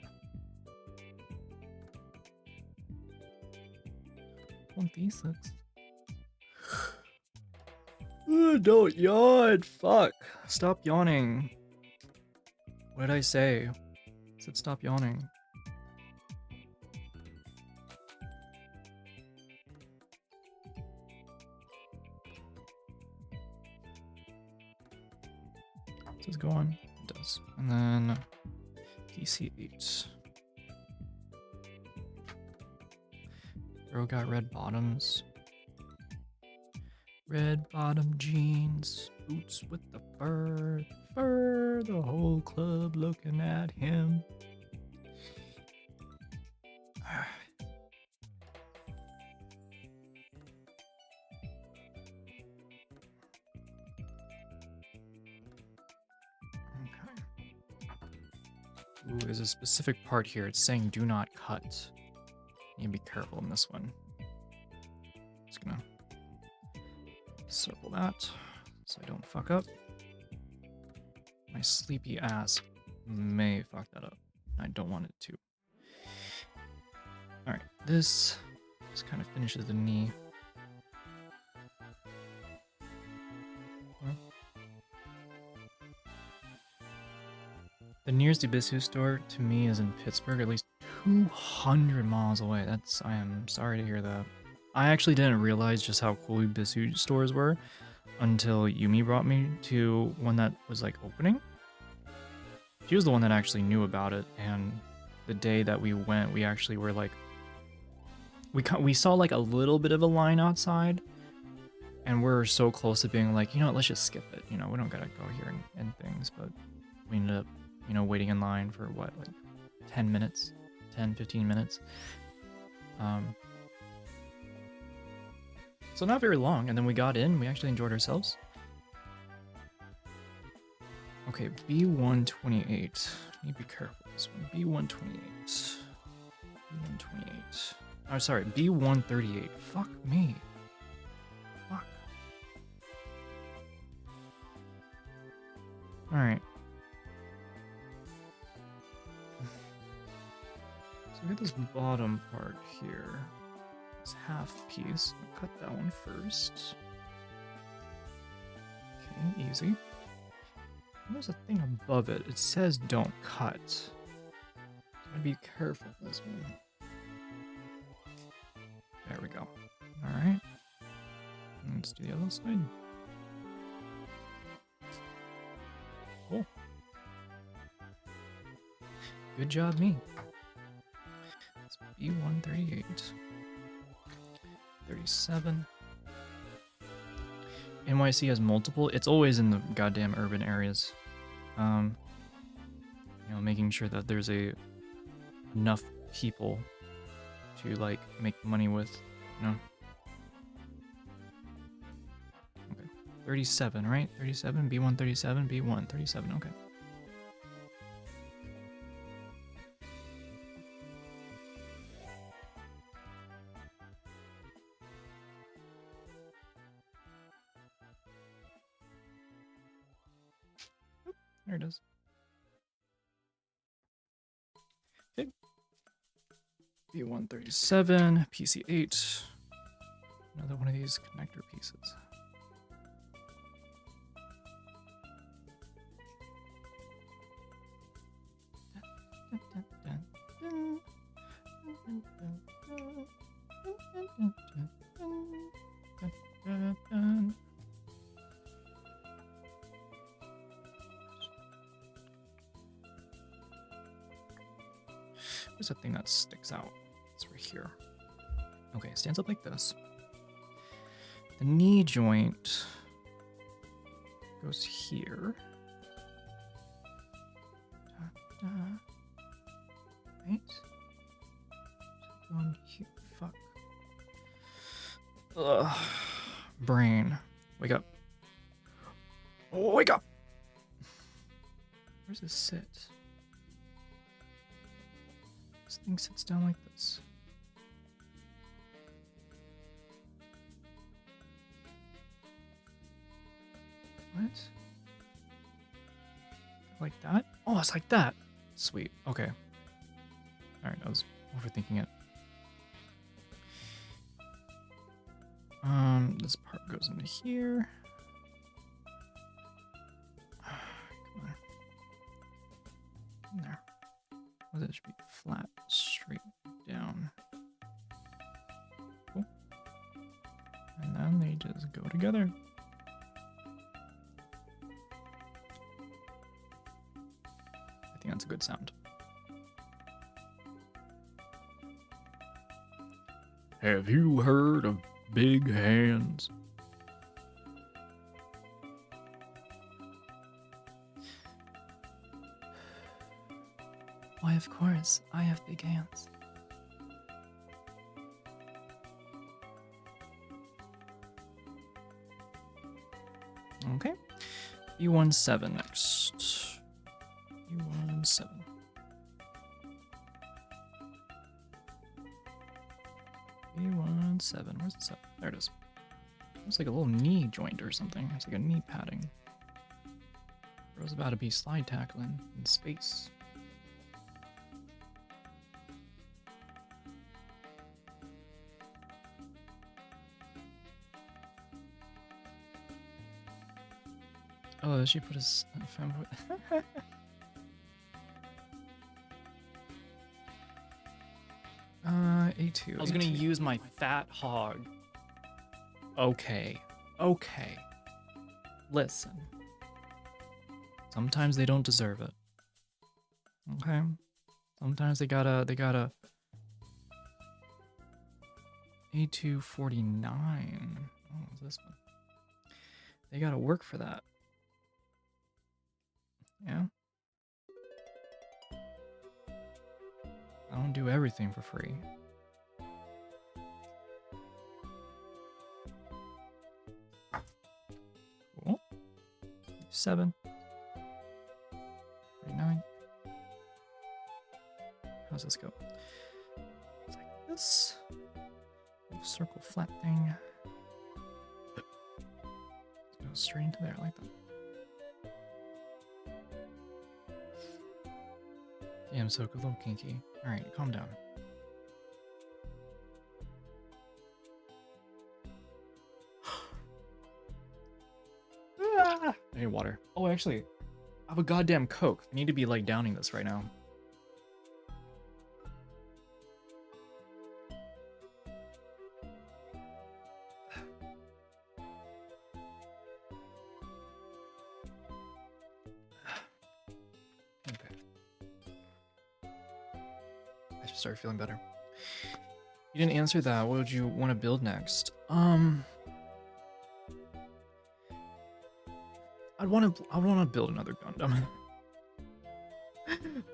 26. Don't yawn. Fuck. Stop yawning. What did I say? I said stop yawning. Does this go on? It does. And then DC8. Girl got red bottoms. Red bottom jeans, boots with the fur, the whole club looking at him. Ooh, there's a specific part here. It's saying do not cut. You need to be careful in this one. Just gonna circle that so I don't fuck up. My sleepy ass may fuck that up. I don't want it to. Alright, this just kind of finishes the knee. The nearest Ibisu store to me is in Pittsburgh, at least 200 miles away. I am sorry to hear that. I actually didn't realize just how cool Ibisu stores were until Yumi brought me to one that was like opening. She was the one that actually knew about it, and the day that we went, we actually were like, we saw like a little bit of a line outside, and we're so close to being like, you know what, let's just skip it. You know, we don't gotta go here and things, but we ended up, you know, waiting in line for what, like 10 minutes, 10, 15 minutes. So not very long, and then we got in, we actually enjoyed ourselves. Okay, B128. Need to be careful with this one. B128. B128. Oh, sorry, B138. Fuck me. Fuck. Alright. So we got this bottom part here. This half piece. I'll cut that one first. Okay, easy. And there's a thing above it. It says don't cut. So gotta be careful with this one. There we go. Alright. Let's do the other side. Cool. Good job, me. It's B138. 37. NYC has multiple. It's always in the goddamn urban areas. You know, making sure that there's enough people to like make money with, you know. Okay. 37, right? 37, B137, B137, okay. There it is. Okay. B137, PC8. Another one of these connector pieces. Where's that thing that sticks out? It's right here. Okay, it stands up like this. The knee joint goes here. Right? Going here. Fuck. Ugh. Brain. Wake up. Oh, wake up! Where's this sit? This thing sits down like this. What? Like that? Oh, it's like that. Sweet. Okay. Alright, I was overthinking it. This part goes into here. Come on. In there. Well, that should be flat, straight down. Cool. And then they just go together. I think that's a good sound. Have you heard of big hands? Why, of course, I have big hands. Okay. B17 next. B17. B17. Where's the 7? There it is. Looks like a little knee joint or something. It's like a knee padding. Bro's about to be slide tackling in space. Oh, she put his fanboy. A2. I was gonna use my fat hog. Okay. Okay. Listen. Sometimes they don't deserve it. Okay. Sometimes they gotta A249. Oh, what's this one? They gotta work for that. Yeah. I don't do everything for free. Cool. 7. 39. How's this go? It's like this. Little circle flat thing. Go straight into there like that. Damn, so a little kinky. Alright, calm down. I need water. Oh, actually, I have a goddamn Coke. I need to be like downing this right now. Okay. I just started feeling better. You didn't answer that. What would you want to build next? I'd want to build another Gundam.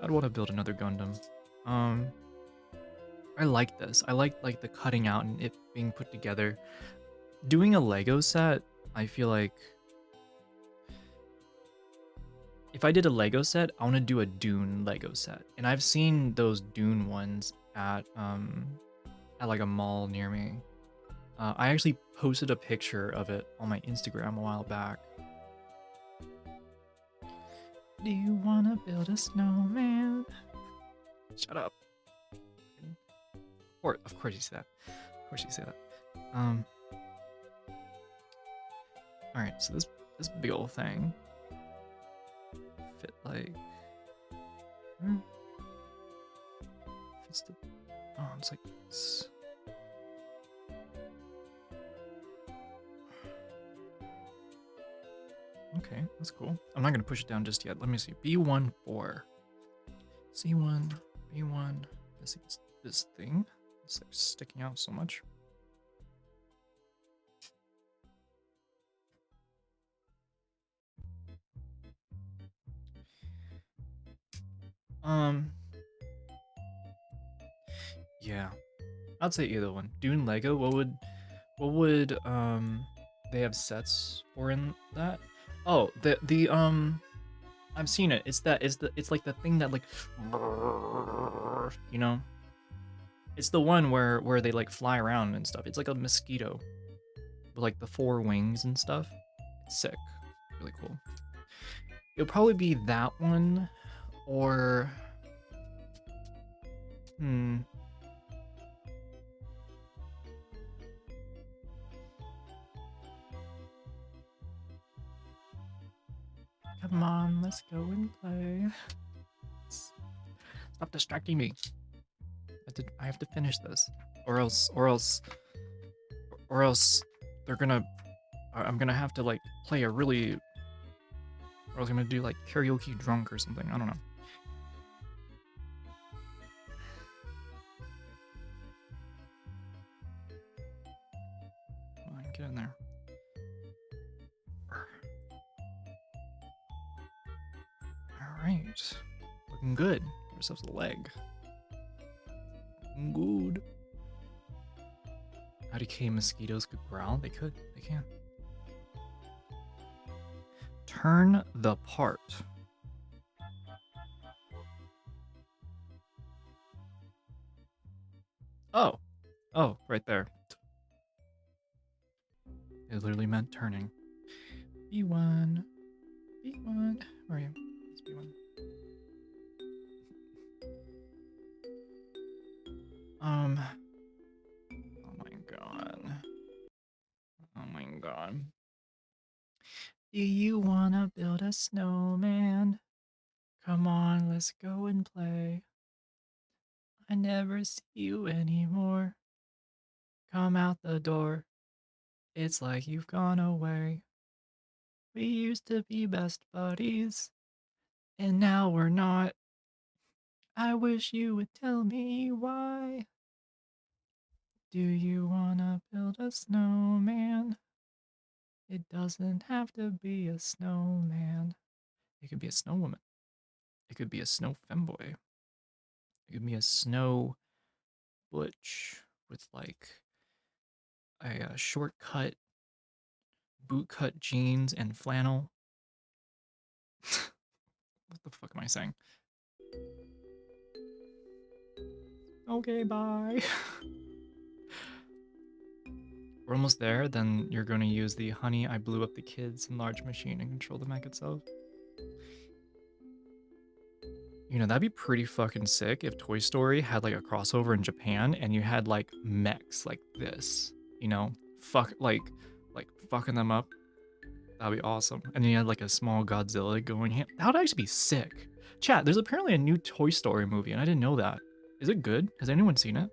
I'd want to build another Gundam. I like this. I like the cutting out and it being put together. Doing a Lego set, I feel like if I did a Lego set, I want to do a Dune Lego set. And I've seen those Dune ones at like a mall near me. I actually posted a picture of it on my Instagram a while back. Do you wanna build a snowman? Shut up. Of course you say that. Of course you say that. Alright, so this big old thing fit like fits the it's like this. Okay, that's cool. I'm not gonna push it down just yet. Let me see. B1 4. C1, B1. This thing. It's like sticking out so much. Yeah. I'd say either one. Dune Lego, what would they have sets for in that? Oh, the I've seen it. It's like the thing that like you know? It's the one where they like fly around and stuff. It's like a mosquito with like the 4 wings and stuff. It's sick. Really cool. It'll probably be that one or Come on, let's go and play. Stop distracting me. I have to finish this, or else they're gonna. I'm gonna have to like play a really. Or I was gonna do like karaoke drunk or something. I don't know. Come on, get in there. All right, looking good. Give ourselves a leg. Good. How decay mosquitoes could growl? They could. They can. Turn the part. Oh. Oh, right there. It literally meant turning. B1. B1. Where are you? It's B1. Oh my god. Oh my god. Do you wanna build a snowman? Come on, let's go and play. I never see you anymore. Come out the door. It's like you've gone away. We used to be best buddies, and now we're not. I wish you would tell me why. Do you wanna build a snowman? It doesn't have to be a snowman. It could be a snow woman. It could be a snow femboy. It could be a snow butch with like a short cut, boot cut jeans and flannel. What the fuck am I saying? Okay, bye. We're almost there, then you're going to use the honey, I blew up the kids enlarge machine and control the mech itself. You know, that'd be pretty fucking sick if Toy Story had like a crossover in Japan and you had like mechs like this, you know, fucking them up. That'd be awesome. And then you had like a small Godzilla going ham. That would actually be sick. Chat, there's apparently a new Toy Story movie and I didn't know that. Is it good? Has anyone seen it?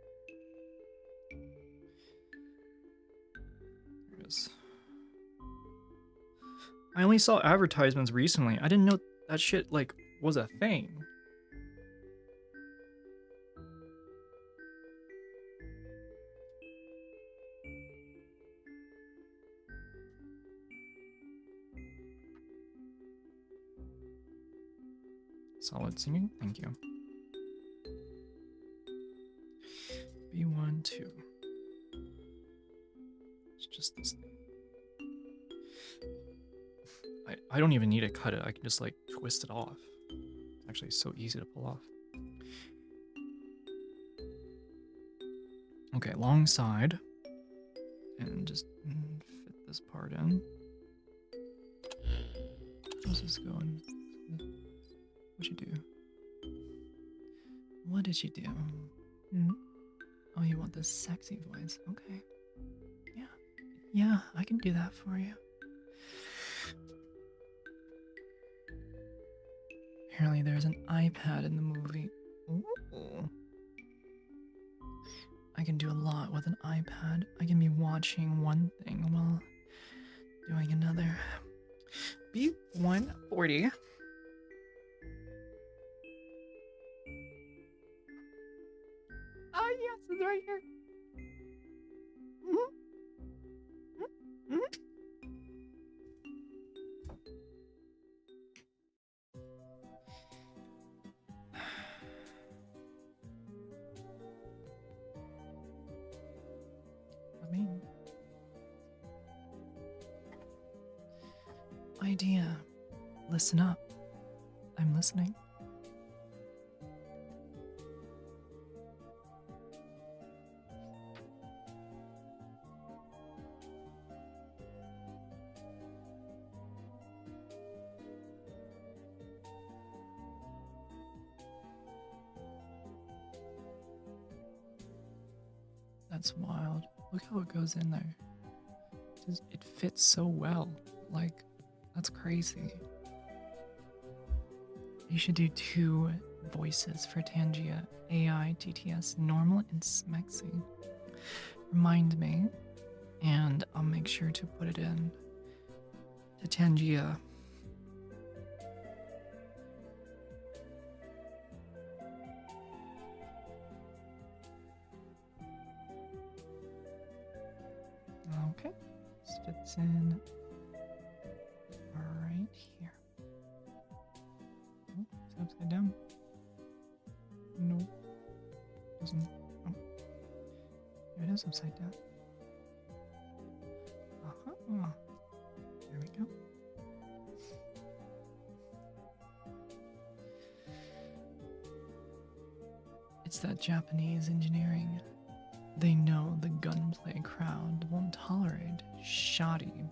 There it is. I only saw advertisements recently. I didn't know that shit like was a thing. Solid singing. Thank you. B1, 2. It's just this thing. I don't even need to cut it. I can just like twist it off. It's actually so easy to pull off. Okay, long side. And just fit this part in. How's this going? What'd you do? What did you do? Oh, you want this sexy voice? Okay. Yeah. Yeah, I can do that for you. Apparently there's an iPad in the movie. Ooh. I can do a lot with an iPad. I can be watching one thing while doing another. B140. Oh, yes, it's right here. I mean, idea. Listen up. I'm listening. That's wild. Look how it goes in there. It fits so well. Like, that's crazy. You should do 2 voices for Tangia. AI, TTS, normal, and Smexy. Remind me, and I'll make sure to put it in to Tangia. Okay, this fits in right here. Oh, it's upside down. No, doesn't. Oh, it is upside down. Uh-huh. There we go. It's that Japanese engineering. They know the gunplay crowd won't tolerate shoddy.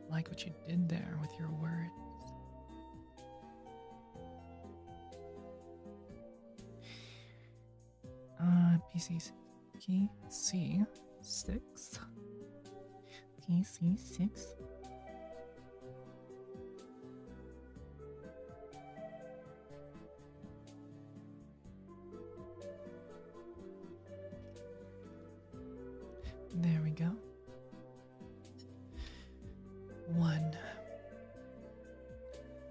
Like what you did there with your words. PC key C6. PC6. There we go. 1,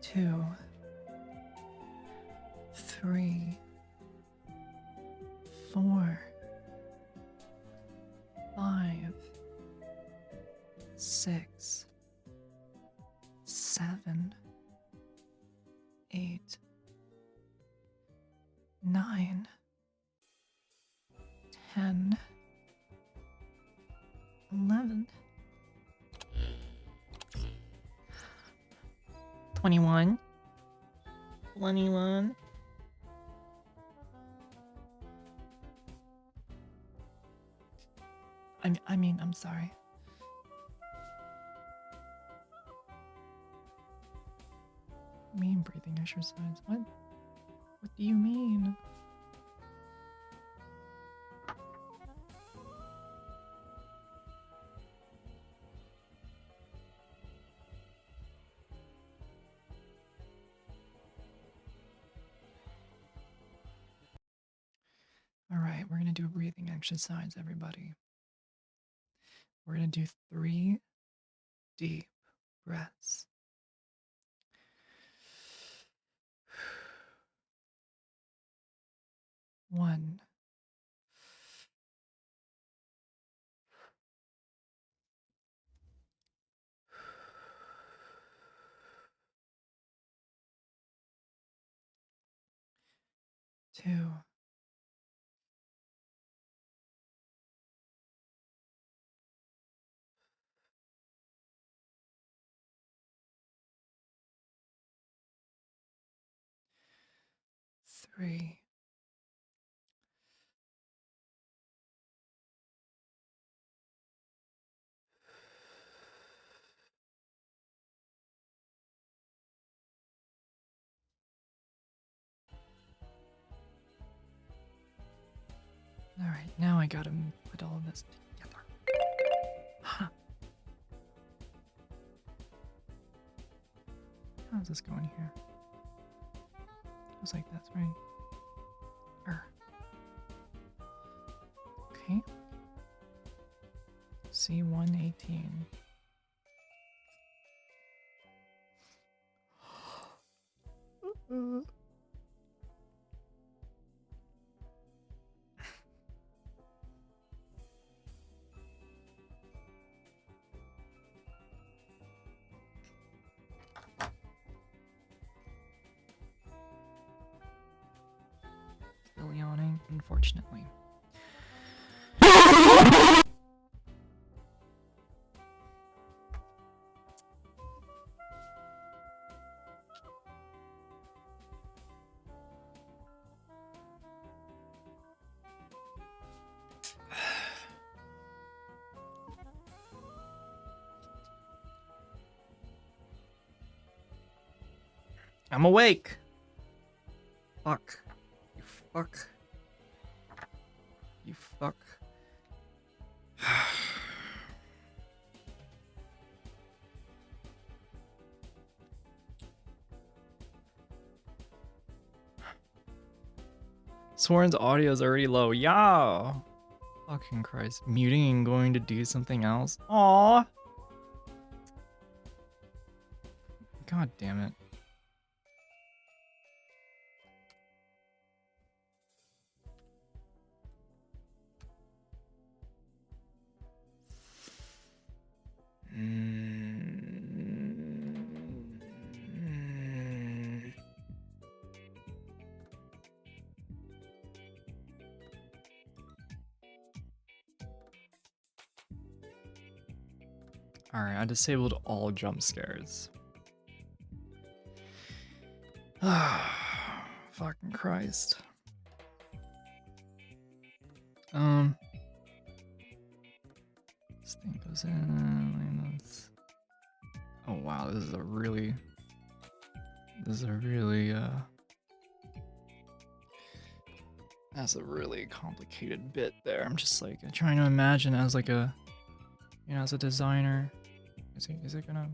2, 3, 4, 5, 6, 7, 8, 9, 10, 11, 21, 21. I'm sorry. Mean breathing exercise. What? What do you mean? All right, we're going to do a breathing exercise, everybody. We're going to do 3 deep breaths. 1, 2. Three. All right, now I gotta put all of this together. How's this going here? Goes like this, right? Okay. C118. Still yawning, unfortunately. I'm awake. Fuck. You fuck. You fuck. Soren's audio is already low. Yeah. Fucking Christ. Muting and going to do something else. Aww. God damn it. Alright, I disabled all jump scares. Fucking Christ. This thing goes in like this. Oh wow, this is a really that's a really complicated bit there. I'm just like trying to imagine as like a, you know, as a designer. Is it gonna?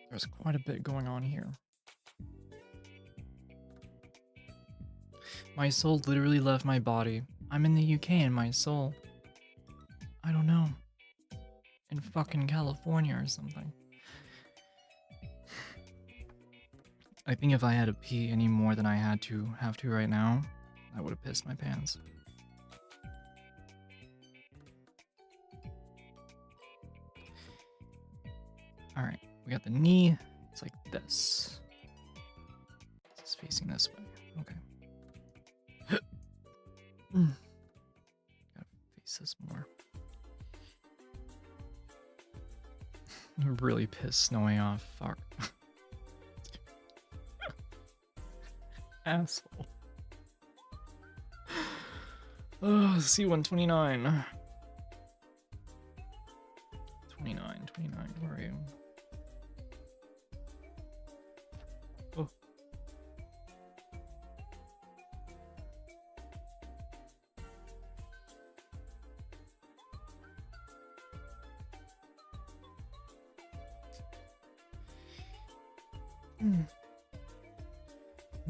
There's quite a bit going on here. My soul literally left my body. I'm in the UK and my soul, I don't know, in fucking California or something. I think if I had to pee any more than I have to right now, I would have pissed my pants. Alright, we got the knee. It's like this. It's facing this way. Okay. Gotta face this more. I'm really pissed snowing off. Fuck. Asshole. Oh, C129. 29, where are you? Oh.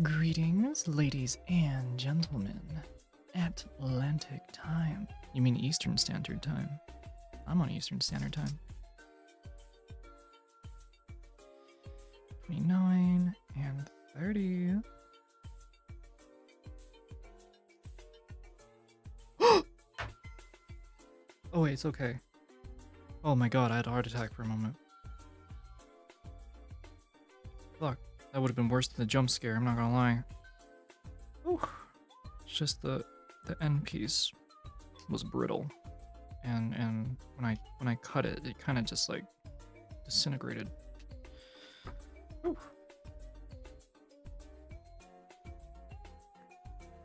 Greetings, ladies and gentlemen. Atlantic time. You mean Eastern Standard Time? I'm on Eastern Standard Time. 29 and 30. Oh wait, it's okay. Oh my god, I had a heart attack for a moment. Fuck, that would have been worse than the jump scare, I'm not gonna lie. Ooh. It's just the end piece was brittle. And when I cut it, it kind of just like disintegrated. Ooh.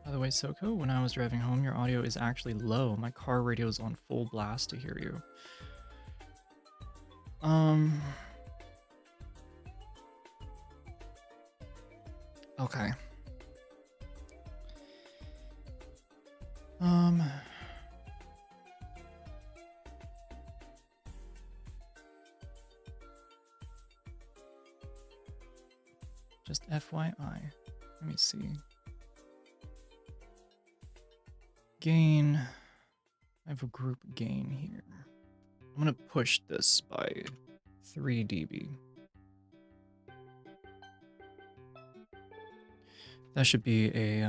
By the way, Soko, when I was driving home, your audio is actually low. My car radio is on full blast to hear you. Okay. Just FYI. Let me see. Gain. I have a group gain here. I'm gonna push this by 3 dB. That should be a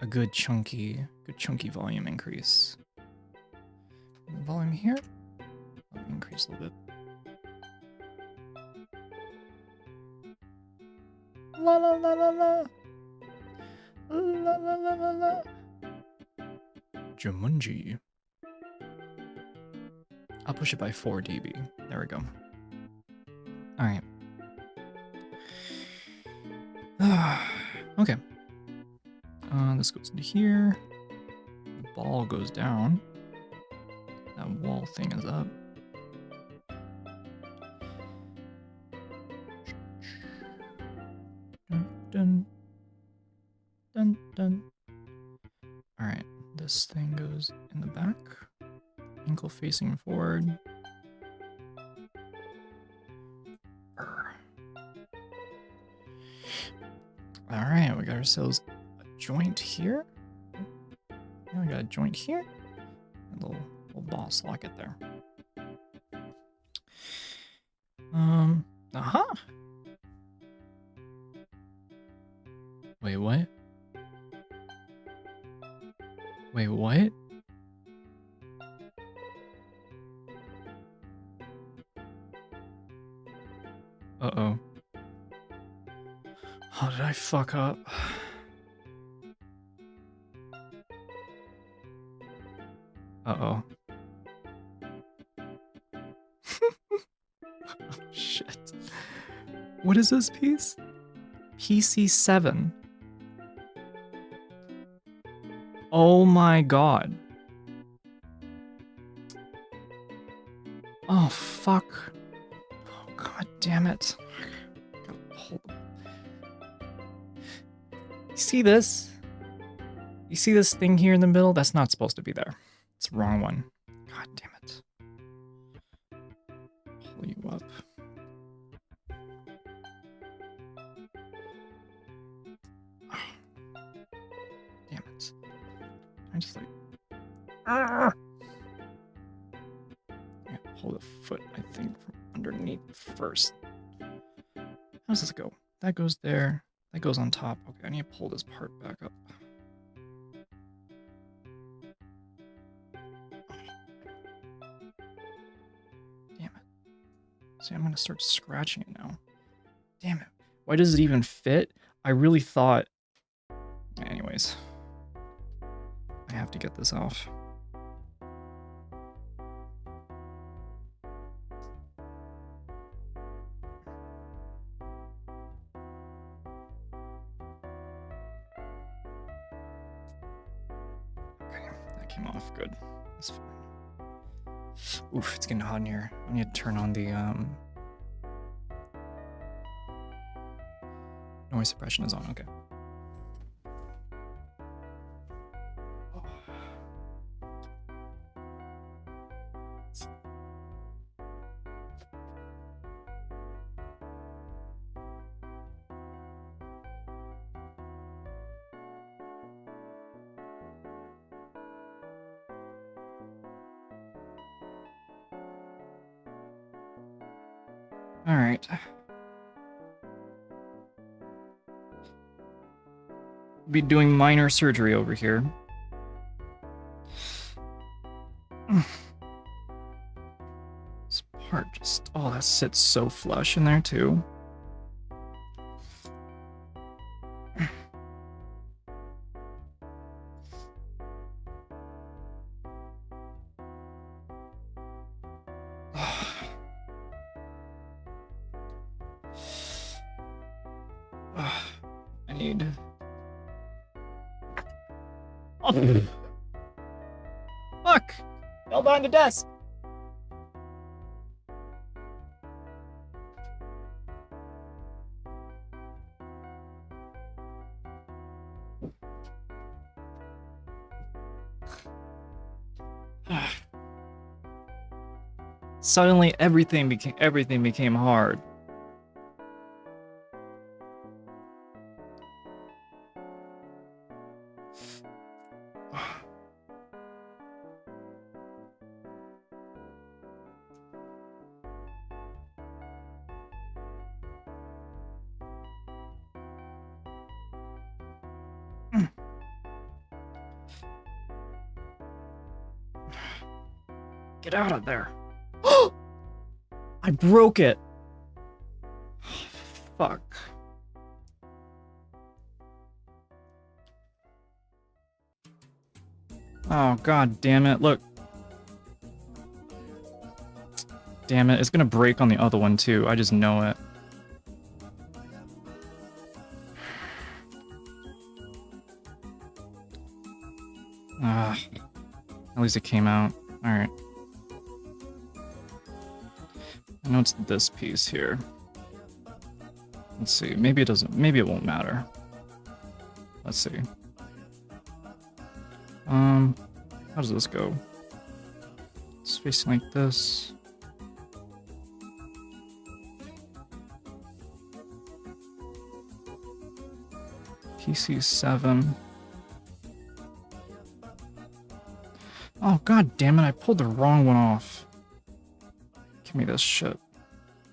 good chunky volume increase. Volume here. I'll increase a little bit. La la la la la. La la la la la. Jumanji. I'll push it by 4 dB. There we go. Alright. Okay. This goes into here. The ball goes down. That wall thing is up. Dun, dun, dun. Alright, this thing goes in the back. Ankle facing forward. Alright, we got ourselves a joint here. Now we got a joint here. A little ball socket there. Aha! Wait, what? Wait, what? Uh-oh. How did I fuck up? Uh-oh. Shit. What is this piece? PC7. Oh my god. Oh fuck. Oh god damn it. Hold on. You see this? You see this thing here in the middle? That's not supposed to be there. It's the wrong one. God damn it. Pull you up. Oh. Damn it. I just like... Ah! I gotta pull the foot, I think, from underneath first. How does this go? That goes there. That goes on top. Okay, I need to pull this part back up. Damn it. See, I'm gonna start scratching it now. Damn it. Why does it even fit? I really thought... Anyways. I have to get this off. Came off good. That's fine. Oof, it's getting hot in here. I need to turn on the noise suppression is on. Okay. All right. Be doing minor surgery over here. This part just, oh, that sits so flush in there too. need. Oh. Fuck! Fell behind the desk. Suddenly everything became hard. Get out of there. I broke it. Fuck. Oh, god damn it. Look. Damn it. It's gonna break on the other one, too. I just know it. At least it came out. Alright. I know it's this piece here. Let's see. Maybe it doesn't. Maybe it won't matter. Let's see. How does this go? It's facing like this. PC7. Oh, god damn it, I pulled the wrong one off. Give me this shit.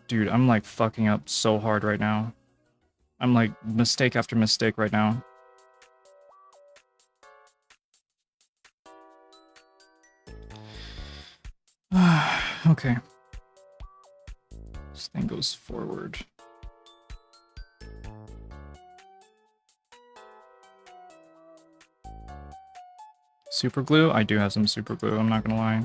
Dude, I'm like fucking up so hard right now. I'm like mistake after mistake right now. Okay. This thing goes forward. Super glue? I do have some super glue, I'm not gonna lie.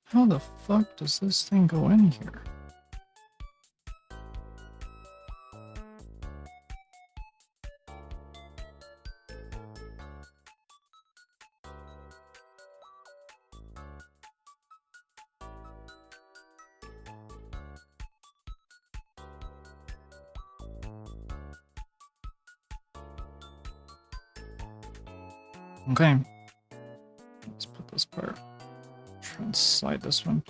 How the fuck does this thing go in here? Okay. Let's put this part. Try and slide this one.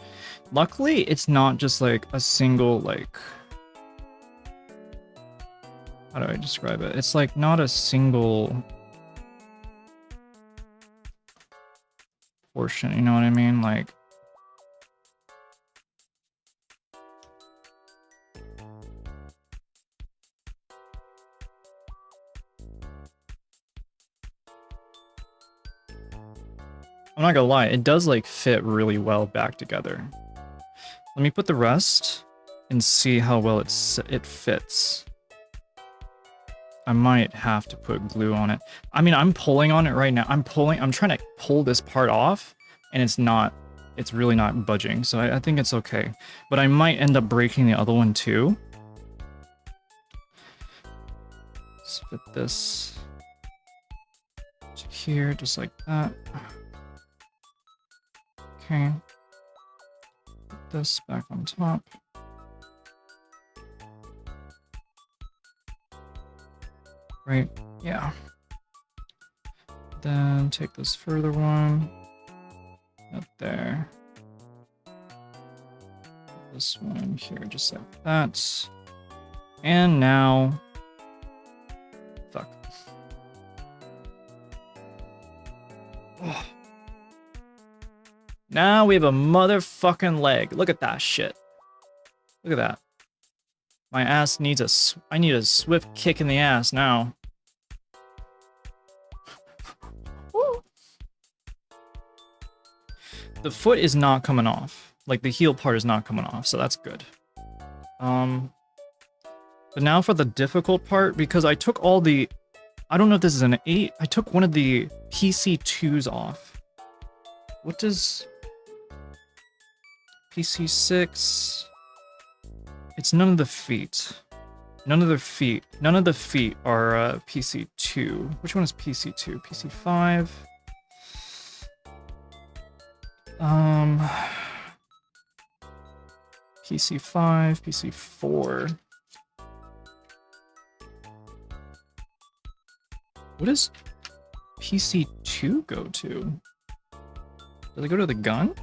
Luckily, it's not just like a single, like... How do I describe it? It's like not a single portion, you know what I mean? Like... I'm not gonna lie, it does like fit really well back together. Let me put the rest and see how well it fits. I might have to put glue on it. I mean, I'm pulling on it right now. I'm trying to pull this part off and it's really not budging. So I think it's okay, but I might end up breaking the other one too. Let's fit this to here, just like that. Okay, put this back on top. Right, yeah. Then take this further one. Up there. This one here, just like that. And now... Fuck. Oh. Now we have a motherfucking leg. Look at that shit. Look at that. My ass needs I need a swift kick in the ass now. The foot is not coming off. Like, the heel part is not coming off, so that's good. But now for the difficult part, because I took all the I don't know if this is an 8. I took one of the PC2s off. What does PC6? It's none of the feet. None of the feet. None of the feet are PC2. Which one is PC2? PC5? PC5, PC4. What does PC2 go to? Does it go to the gun?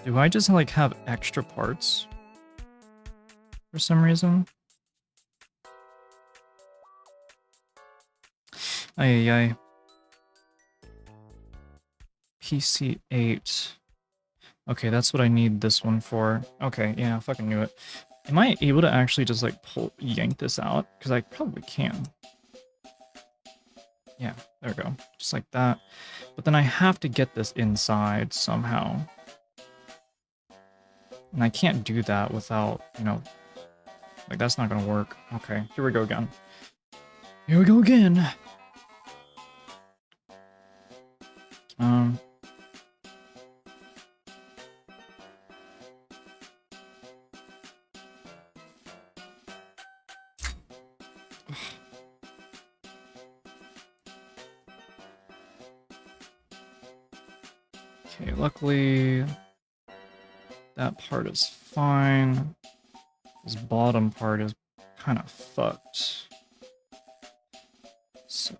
Do I just like have extra parts for some reason? Ay. PC8. Okay, that's what I need this one for. Okay, yeah, I fucking knew it. Am I able to actually just like yank this out? Because I probably can. Yeah, there we go. Just like that. But then I have to get this inside somehow. And I can't do that without, you know, like that's not gonna work. Okay, here we go again. Here we go again. Okay, luckily that part is fine. This bottom part is kind of fucked. So,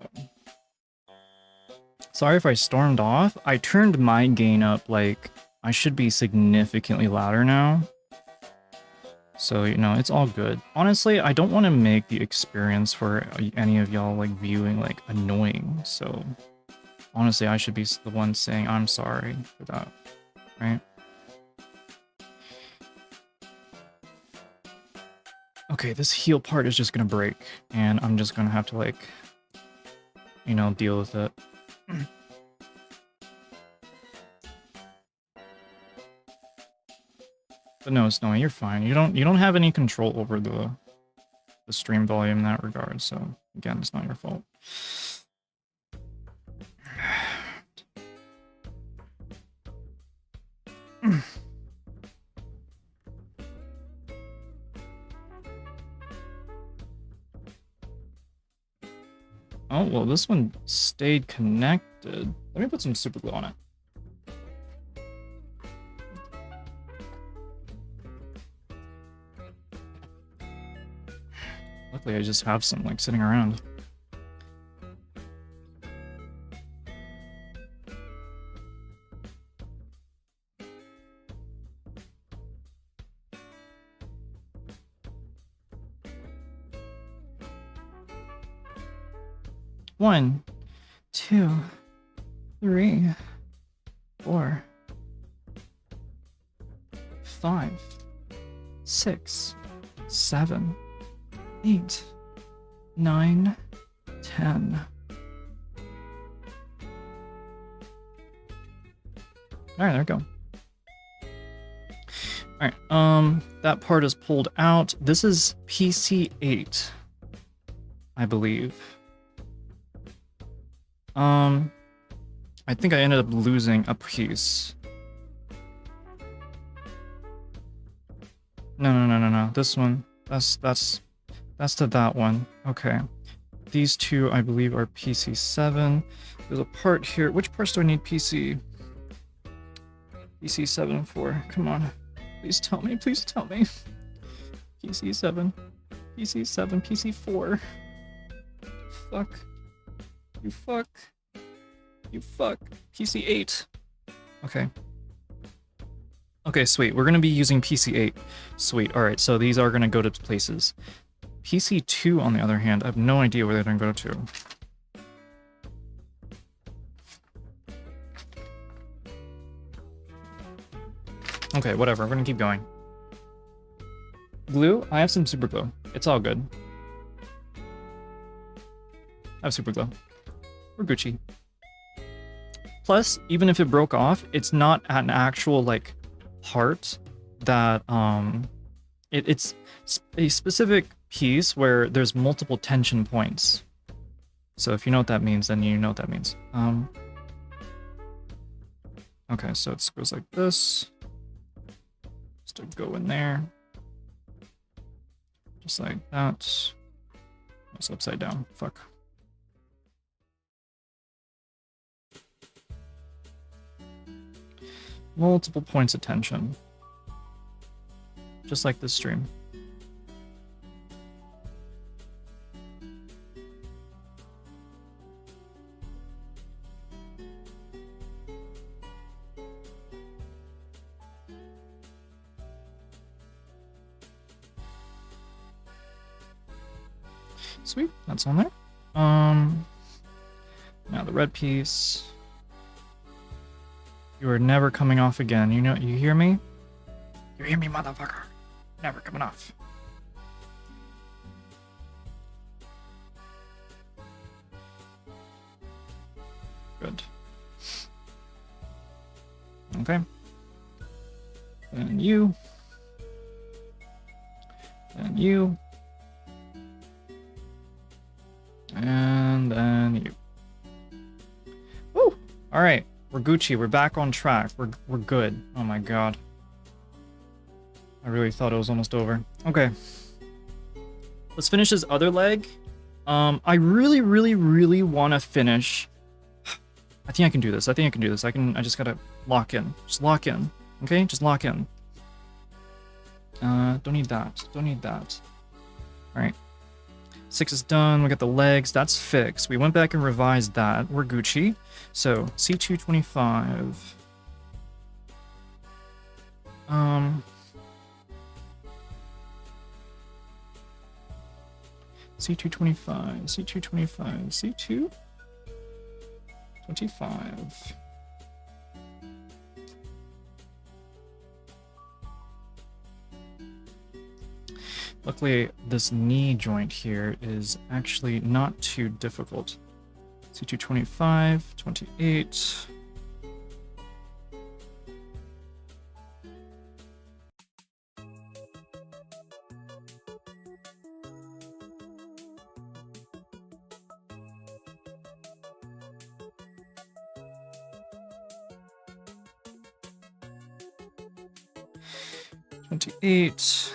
sorry if I stormed off. I turned my gain up, like, I should be significantly louder now. So, you know, it's all good. Honestly, I don't want to make the experience for any of y'all, like, viewing, like, annoying. So, honestly, I should be the one saying I'm sorry for that, right? Okay, this heel part is just gonna break, and I'm just gonna have to, like, you know, deal with it. But no, Snowy, you're fine. You don't have any control over the stream volume in that regard, so again, it's not your fault. Oh, well, this one stayed connected. Let me put some super glue on it. Luckily, I just have some, like, sitting around. One, 2, 3, 4, 5, 6, 7, 8, 9, 10. Alright, there we go. Alright, that part is pulled out. This is PC8, I believe. I think I ended up losing a piece. No. This one. That's to that one. Okay. These two, I believe, are PC7. There's a part here. Which parts do I need PC7 for? Come on. Please tell me. Please tell me. PC7. PC7. PC4. Fuck. You fuck. You fuck. PC8. Okay. Okay, sweet. We're gonna be using PC8. Sweet. Alright, so these are gonna go to places. PC2, on the other hand, I have no idea where they're gonna go to. Okay, whatever. We're gonna keep going. Glue? I have some super glue. It's all good. I have super glue. We're Gucci. Plus, even if it broke off, it's not an actual like part that it's a specific piece where there's multiple tension points. So if you know what that means, then you know what that means. Okay, so it goes like this. Just to go in there. Just like that. It's upside down. Fuck. Multiple points of tension. Just like this stream. Sweet, that's on there. Now the red piece. You are never coming off again. You know, you hear me? You hear me, motherfucker? Never coming off. Good. Okay. And you. And you. And then you. Woo! Alright. We're Gucci. We're back on track. We're good. Oh my god. I really thought it was almost over. Okay. Let's finish this other leg. I really want to finish. I think I can do this. I just gotta lock in. Just lock in. Okay? Just lock in. Don't need that. Don't need that. Alright. 6 is done. We got the legs. That's fixed. We went back and revised that. We're Gucci. So, C225. C225, C225, C225. Luckily, this knee joint here is actually not too difficult. C225, 28.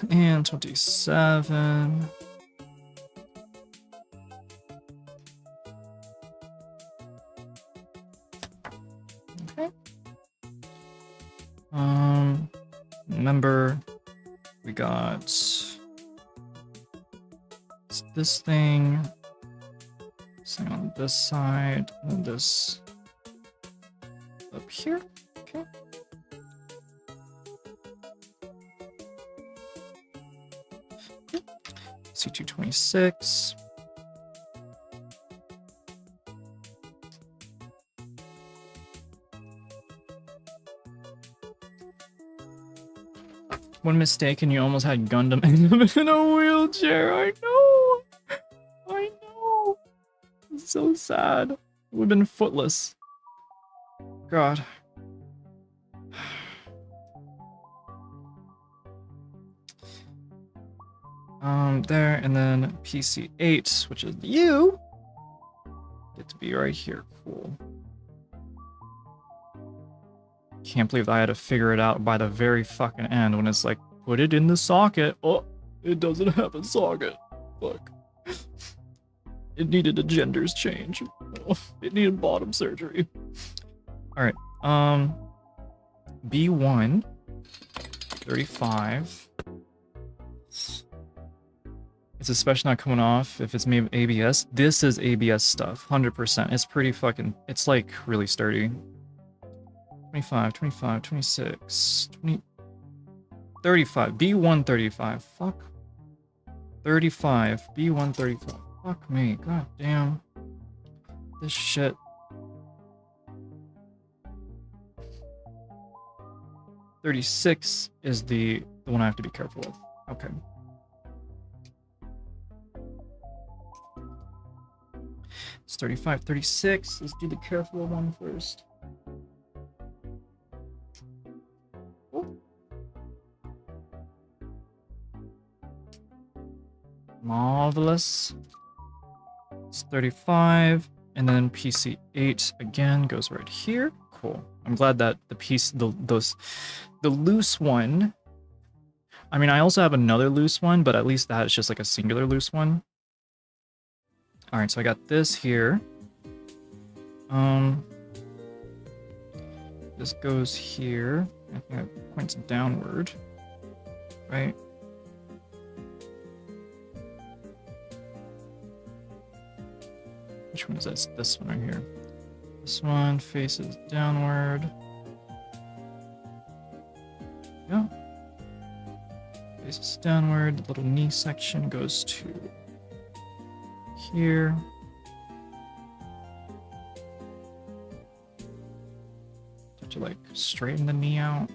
And 27. Okay. Remember, we got this thing on this side, and this up here. Okay. C226. One mistake and you almost had Gundam in a wheelchair. I know. I know. It's so sad. We've been footless. God. There, and then PC8, which is you, get to be right here. Cool. Can't believe I had to figure it out by the very fucking end when it's like, put it in the socket. Oh, it doesn't have a socket. Fuck. It needed a gender's change. Oh, it needed bottom surgery. Alright, B1, 35. It's especially not coming off if it's made ABS. This is ABS stuff, 100%. It's pretty fucking, it's like really sturdy. 25, 25, 26, 20, 35, B1 35, fuck. 35, B1 35, fuck me, god damn. This shit. 36 is the one I have to be careful with. Okay. It's 35, 36. Let's do the careful one first. Marvelous. It's 35. And then PC 8 again goes right here. Cool. I'm glad that the loose one. I mean, I also have another loose one, but at least that is just like a singular loose one. All right, so I got this here. This goes here. I think that points downward, right? Which one is this? This one right here. This one faces downward. Yeah. Faces downward. The little knee section goes to here. To like straighten the knee out.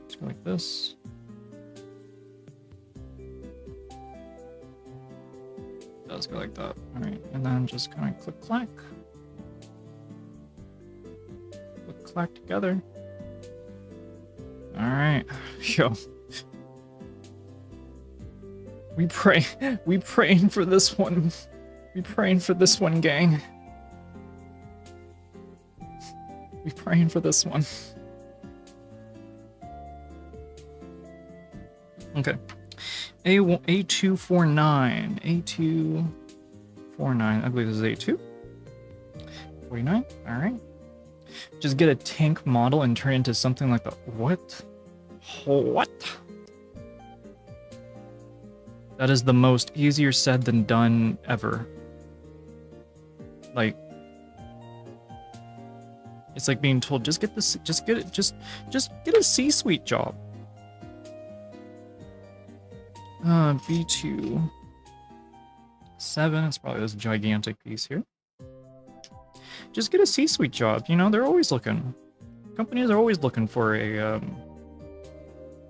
Let's go like this. Let's go like that. Alright, and then just kind of click clack. Click clack together. Alright. Yo. We praying for this one. We praying for this one, gang. We praying for this one. Okay. A249. A249. I believe this is A2. 49. Alright. Just get a tank model and turn it into something like the what? What? That is the most easier said than done ever. Like, it's like being told, just get this, just get a C-suite job. B2 7. It's probably this gigantic piece here. Just get a C-suite job. You know, they're always looking. Companies are always looking for a,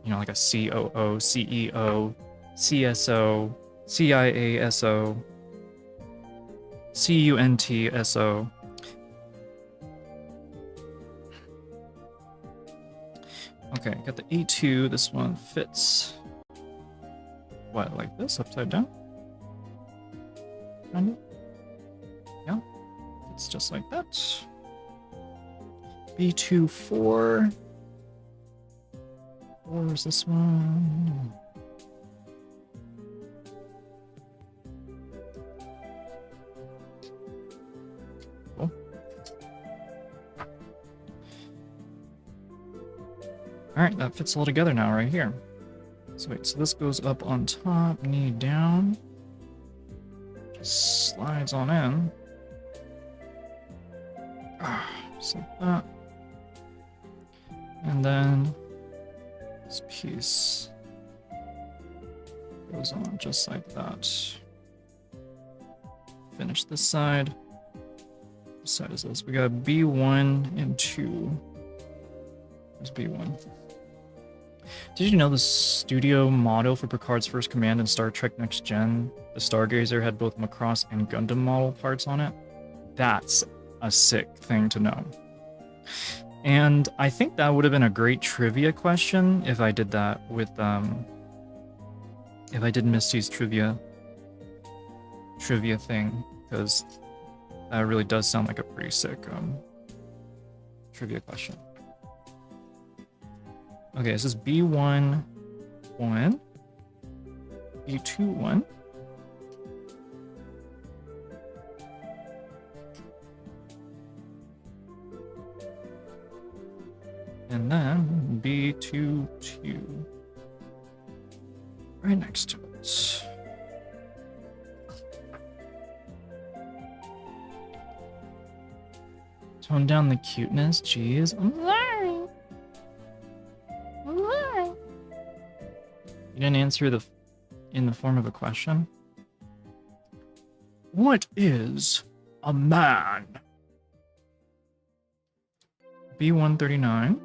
you know, like a COO, CEO, CSO, CIASO, CUNTSO. Okay, got the E2. This one fits. What, like this? Upside down? Kind of? Yeah. It's just like that. B2 4. Where's this one? Cool. Alright, that fits all together now right here. So wait, so this goes up on top, knee down. Just slides on in. Just like that. And then this piece goes on just like that. Finish this side. What side is this? We got B1 and 2. There's B1. Did you know the studio model for Picard's first command in Star Trek Next Gen, the Stargazer, had both Macross and Gundam model parts on it? That's a sick thing to know. And I think that would have been a great trivia question if I did that with, if I did Misty's trivia thing, because that really does sound like a pretty sick, trivia question. Okay, this is B1, 1, B2, 1. And then B2, 2. Right next to it. Tone down the cuteness, jeez. I'm sorry. You didn't answer in the form of a question? What is a man? B139.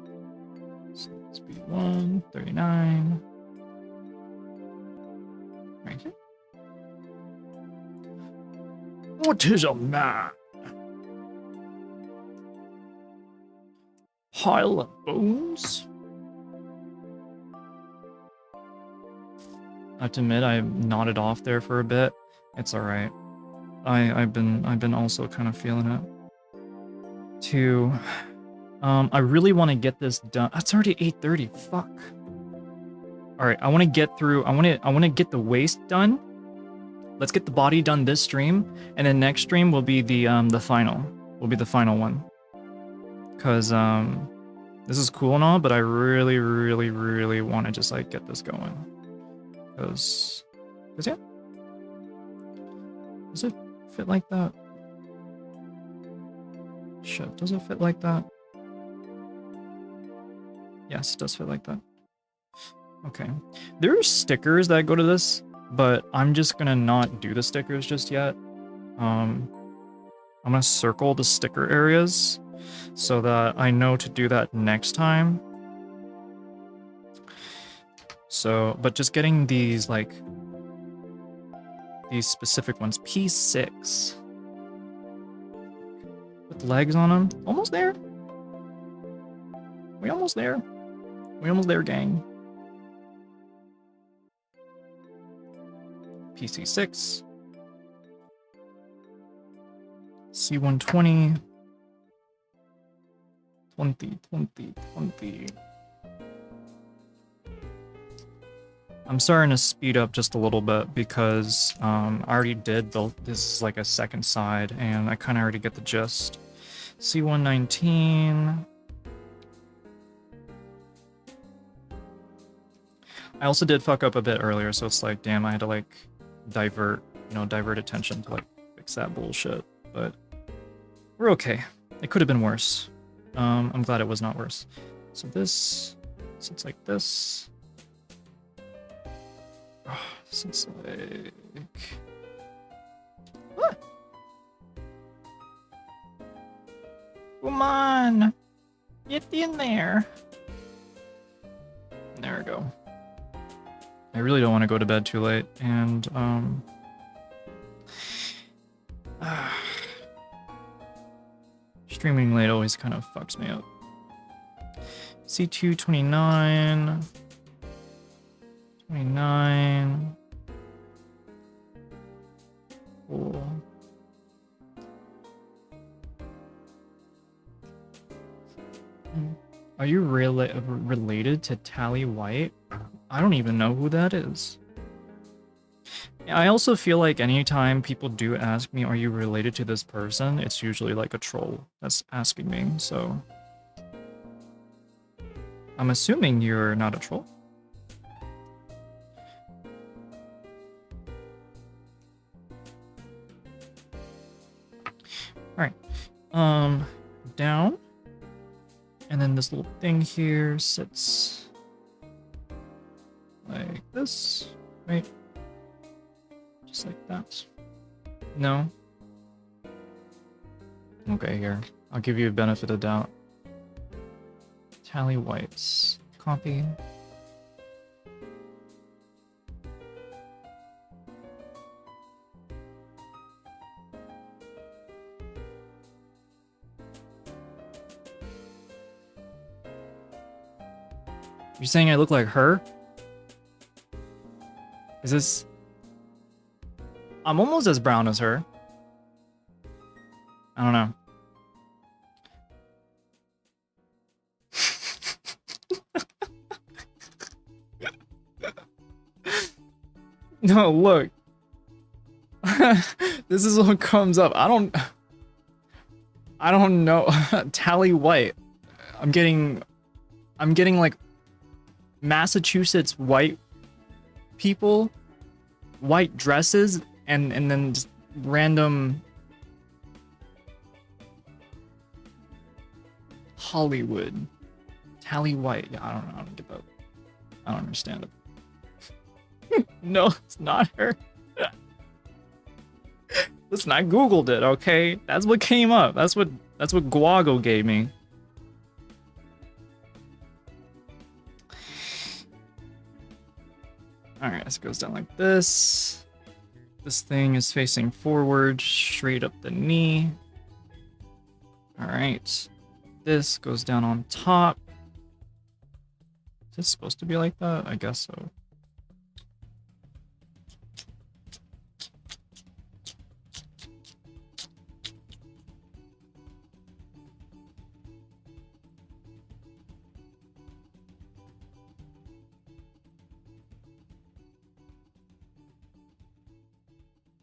So it's B139. Right here. What is a man? Pile of bones? have to admit I nodded off there for a bit. It's alright. I've been also kind of feeling it. Too. I really want to get this done. It's already 8:30. Fuck. Alright, I want to get through. I want to get the waist done. Let's get the body done this stream, and then next stream will be the final. Will be the final one. Cause this is cool and all, but I really, really, really want to just like get this going. Cause yeah. Does it fit like that? Shit, does it fit like that? Yes, it does fit like that. Okay. There are stickers that go to this, but I'm just gonna not do the stickers just yet. I'm gonna circle the sticker areas so that I know to do that next time. So, but just getting these, like, these specific ones. P6. With legs on them. Almost there. We almost there. We almost there, gang. PC6. C120. 20. I'm starting to speed up just a little bit because I already did this is like a second side and I kind of already get the gist. C119. I also did fuck up a bit earlier, so it's like, damn, I had to like divert attention to like fix that bullshit. But we're okay. It could have been worse. I'm glad it was not worse. So this sits like this. Oh, sits like... Ah! Come on! Get in there! There we go. I really don't want to go to bed too late, and, streaming late always kind of fucks me up. C229... 29... Cool. Are you related to Tally White? I don't even know who that is. I also feel like anytime people do ask me, are you related to this person? It's usually like a troll that's asking me, so... I'm assuming you're not a troll. Alright. Down. And then this little thing here sits... like this, right? Just like that. No? Okay, here. I'll give you a benefit of doubt. Tally Whites. Copy. You're saying I look like her? Is this... I'm almost as brown as her. I don't know. No, look. This is what comes up. I don't know. Tally White. I'm getting like Massachusetts white people, white dresses, and then just random Hollywood. Tally White. Yeah, I don't know. I don't get that. I don't understand it. No, it's not her. Listen, I googled it, okay? That's what came up. That's what Guago gave me. Alright, this goes down like this. This thing is facing forward, straight up the knee. Alright. This goes down on top. Is this supposed to be like that? I guess so.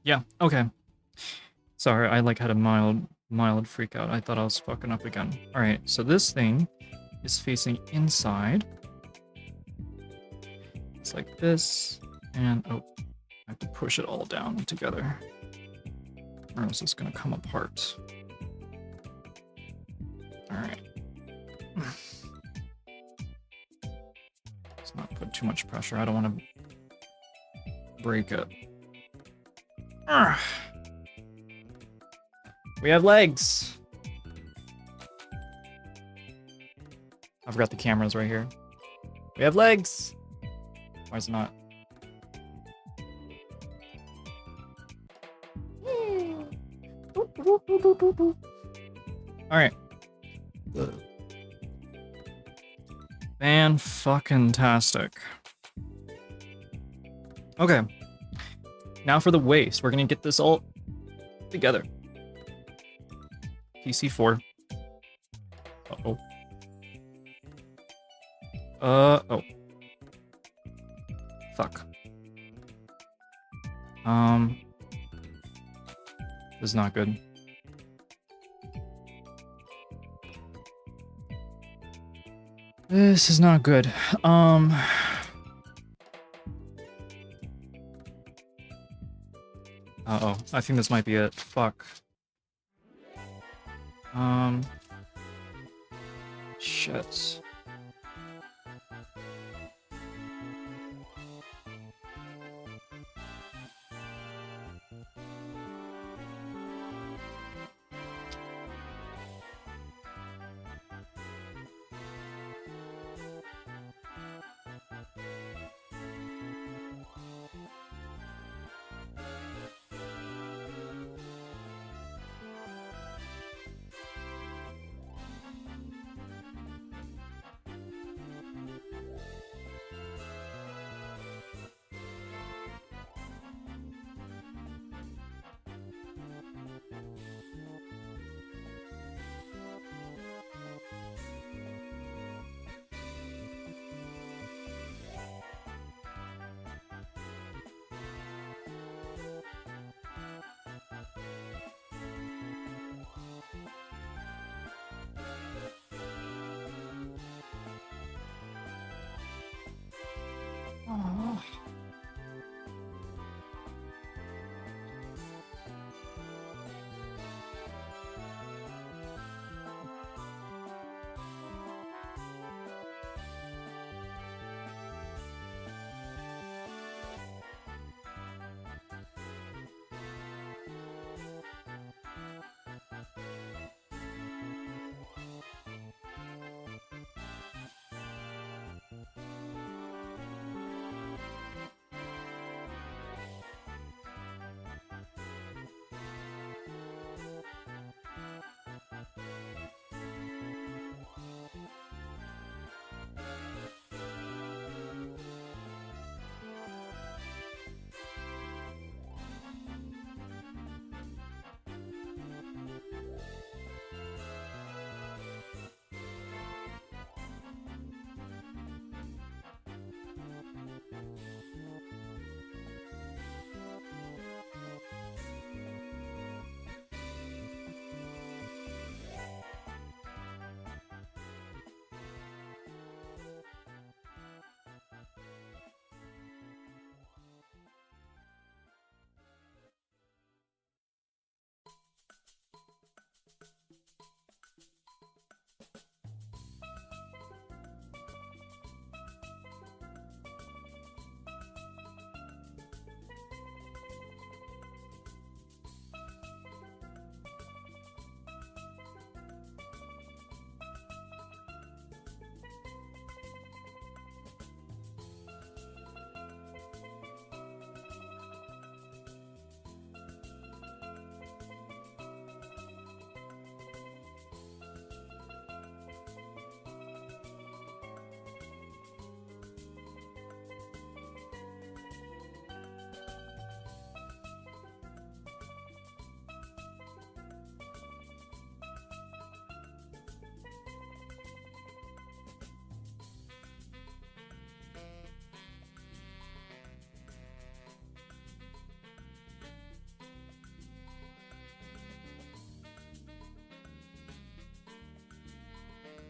Yeah, okay. Sorry, I like had a mild freak out. I thought I was fucking up again. Alright, so this thing is facing inside. It's like this, and oh, I have to push it all down together. Or else it's gonna come apart. Alright. Let's not put too much pressure. I don't want to break it. Urgh. We have legs! I forgot the camera's right here. We have legs! Why is it not? Alright. Fan-fucking-tastic. Okay. Now for the waist. We're gonna get this all together. PC4. Uh-oh. Oh. Fuck. This is not good. This is not good. Uh-oh. I think this might be it. Fuck. Shit.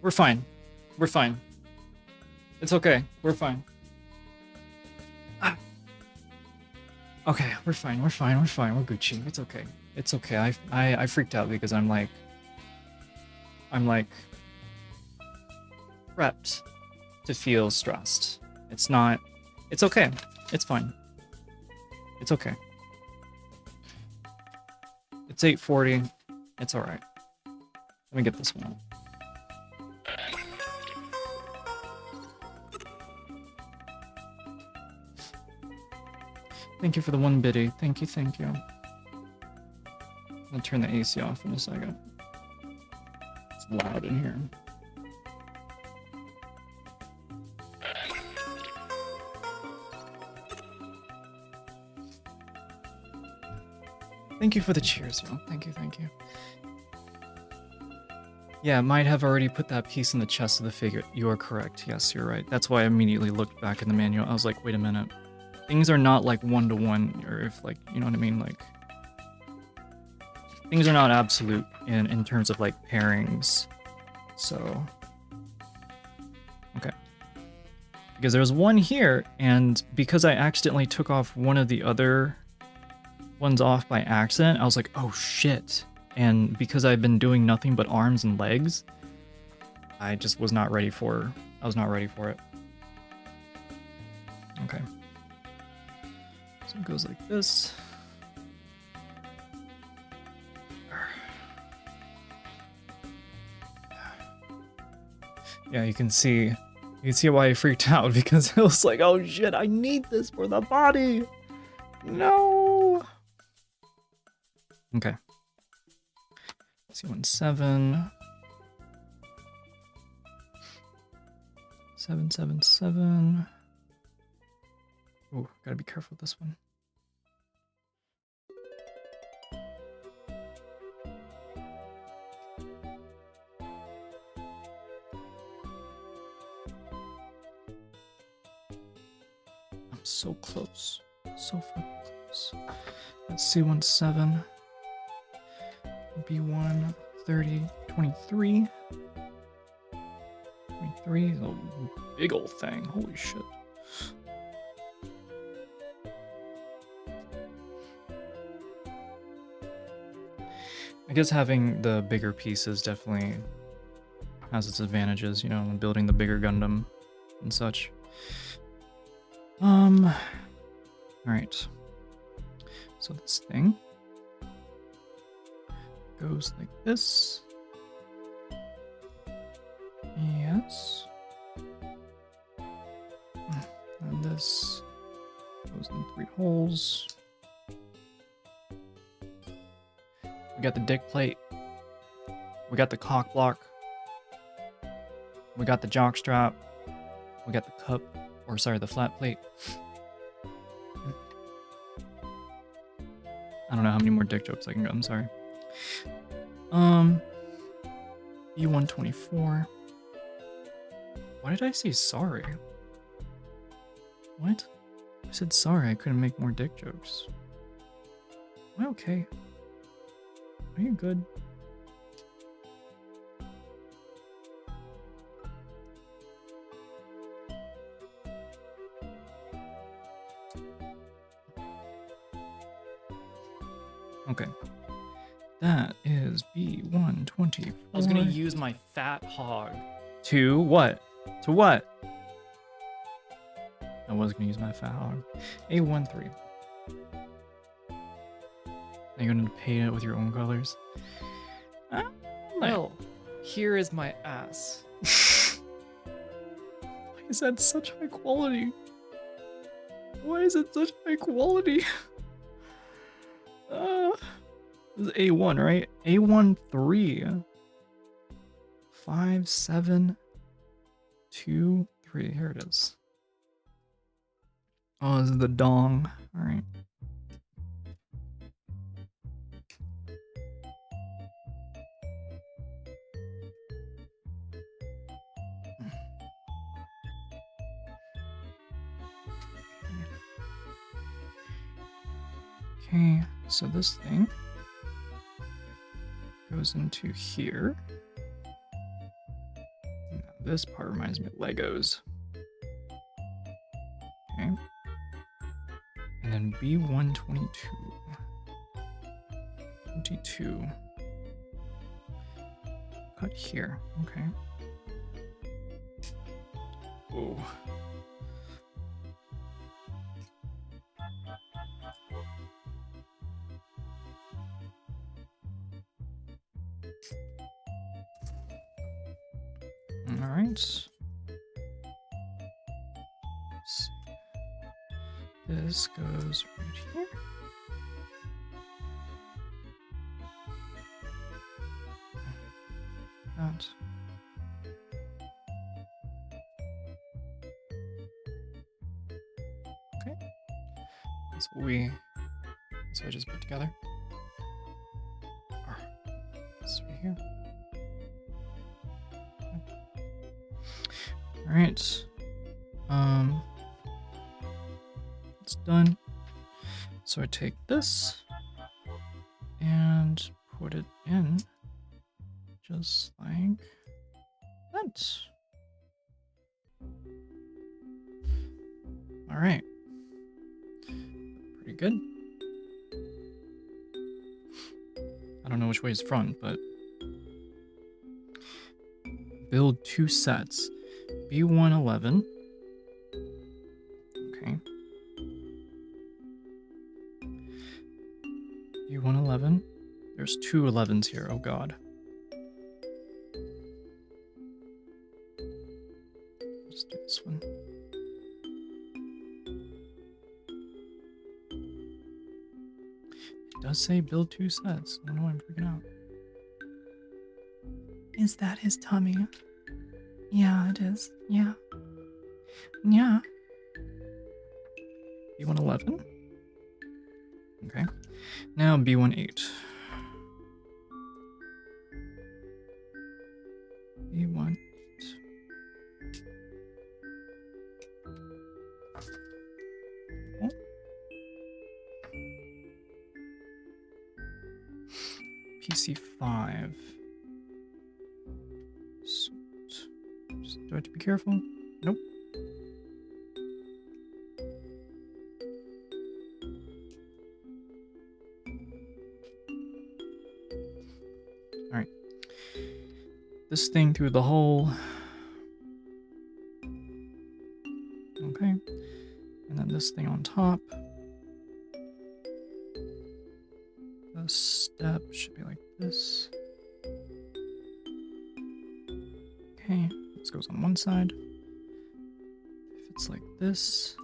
We're fine. We're fine. It's okay. We're fine. Ah. Okay, we're fine. We're fine. We're fine. We're Gucci. It's okay. It's okay. I freaked out because I'm like prepped to feel stressed. It's not. It's okay. It's fine. It's okay. It's 8:40. It's all right. Let me get this one. Thank you for the 1 biddy. Thank you, thank you. I'll turn the AC off in a second. It's loud in here. Thank you for the cheers, yo. Thank you, thank you. Yeah, might have already put that piece in the chest of the figure. You are correct. Yes, you're right. That's why I immediately looked back in the manual. I was like, wait a minute. Things are not like 1-to-1, or if like, you know what I mean? Like, things are not absolute in terms of like pairings. So, okay. Because there's one here, and because I accidentally took off one of the other ones off by accident, I was like, oh shit. And because I've been doing nothing but arms and legs, I just was not ready for, I was not ready for it. Okay. So it goes like this. Yeah, you can see why I freaked out, because I was like, oh shit, I need this for the body. No. Okay. C17. 777. Ooh, gotta be careful with this one. I'm so close. So fucking close. Let's C17. B1, 30, 23. 23 is a big old thing. Holy shit. I guess having the bigger pieces definitely has its advantages, you know, when building the bigger Gundam and such. Alright. So this thing goes like this. Yes. And this goes in 3 holes. We got the dick plate. We got the cock block. We got the jock strap. We got the cup, or sorry, the flat plate. I don't know how many more dick jokes I can go, I'm sorry. E124. Why did I say sorry? What? I said sorry, I couldn't make more dick jokes. Am I okay? Are you good? Okay. That is B124. I was gonna use my fat hog. To what? To what? I was gonna use my fat hog. A13. Are you gonna paint it with your own colors? Well, here is my ass. Why is that such high quality? Why is it such high quality? This is A1, right? A13. 5, 7, 2, 3. Here it is. Oh, this is the dong. All right. Okay, so this thing goes into here. this part reminds me of Legos. Okay. And then B122. 22. Cut here. Okay. Oh. All right. Let's see. This goes right here. That. Okay. That's what I just put together. This right here. All right. It's done. So I take this and put it in just like that. All right. Pretty good. I don't know which way is front, but build 2 sets. B111. Okay. B111. There's 2 11s here. Oh god. Let's do this one. It does say build 2 sets. I don't know why I'm freaking out. Is that his tummy? Yeah, it is. Yeah. Yeah. B111. Okay. Now B18. B18. PC5. Just do I have to be careful? Nope. Alright. This thing through the hole. Okay. And then this thing on top. The step should be like this. Okay, this goes on one side. If it's like this,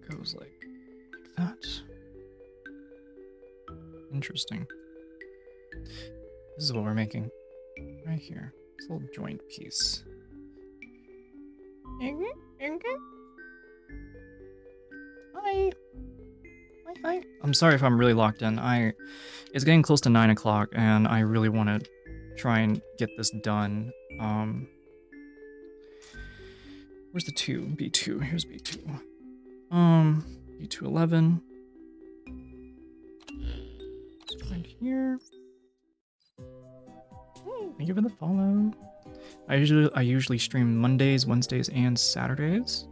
it goes like that. Interesting. This is what we're making right here. This little joint piece. Hi. Hi. I'm sorry if I'm really locked in. It's getting close to 9 o'clock, and I really want to try and get this done. Where's the 2? B2. Here's B2. B211. Right here. Thank you for the follow. I usually stream Mondays, Wednesdays, and Saturdays.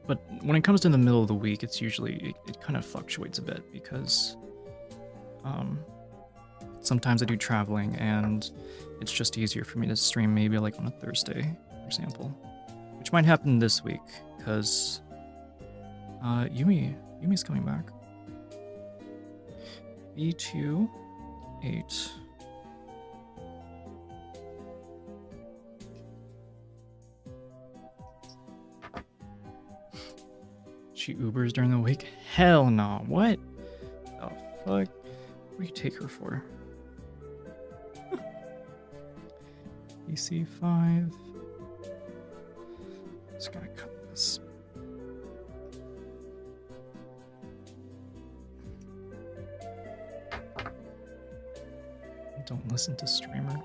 But when it comes to the middle of the week, it's usually it kind of fluctuates a bit because sometimes I do traveling and it's just easier for me to stream maybe like on a Thursday, for example, which might happen this week because Yumi's coming back. B2 8. She Ubers during the week? Hell no. What the fuck? What do you take her for? PC5. Just gotta cut this. Don't listen to streamer.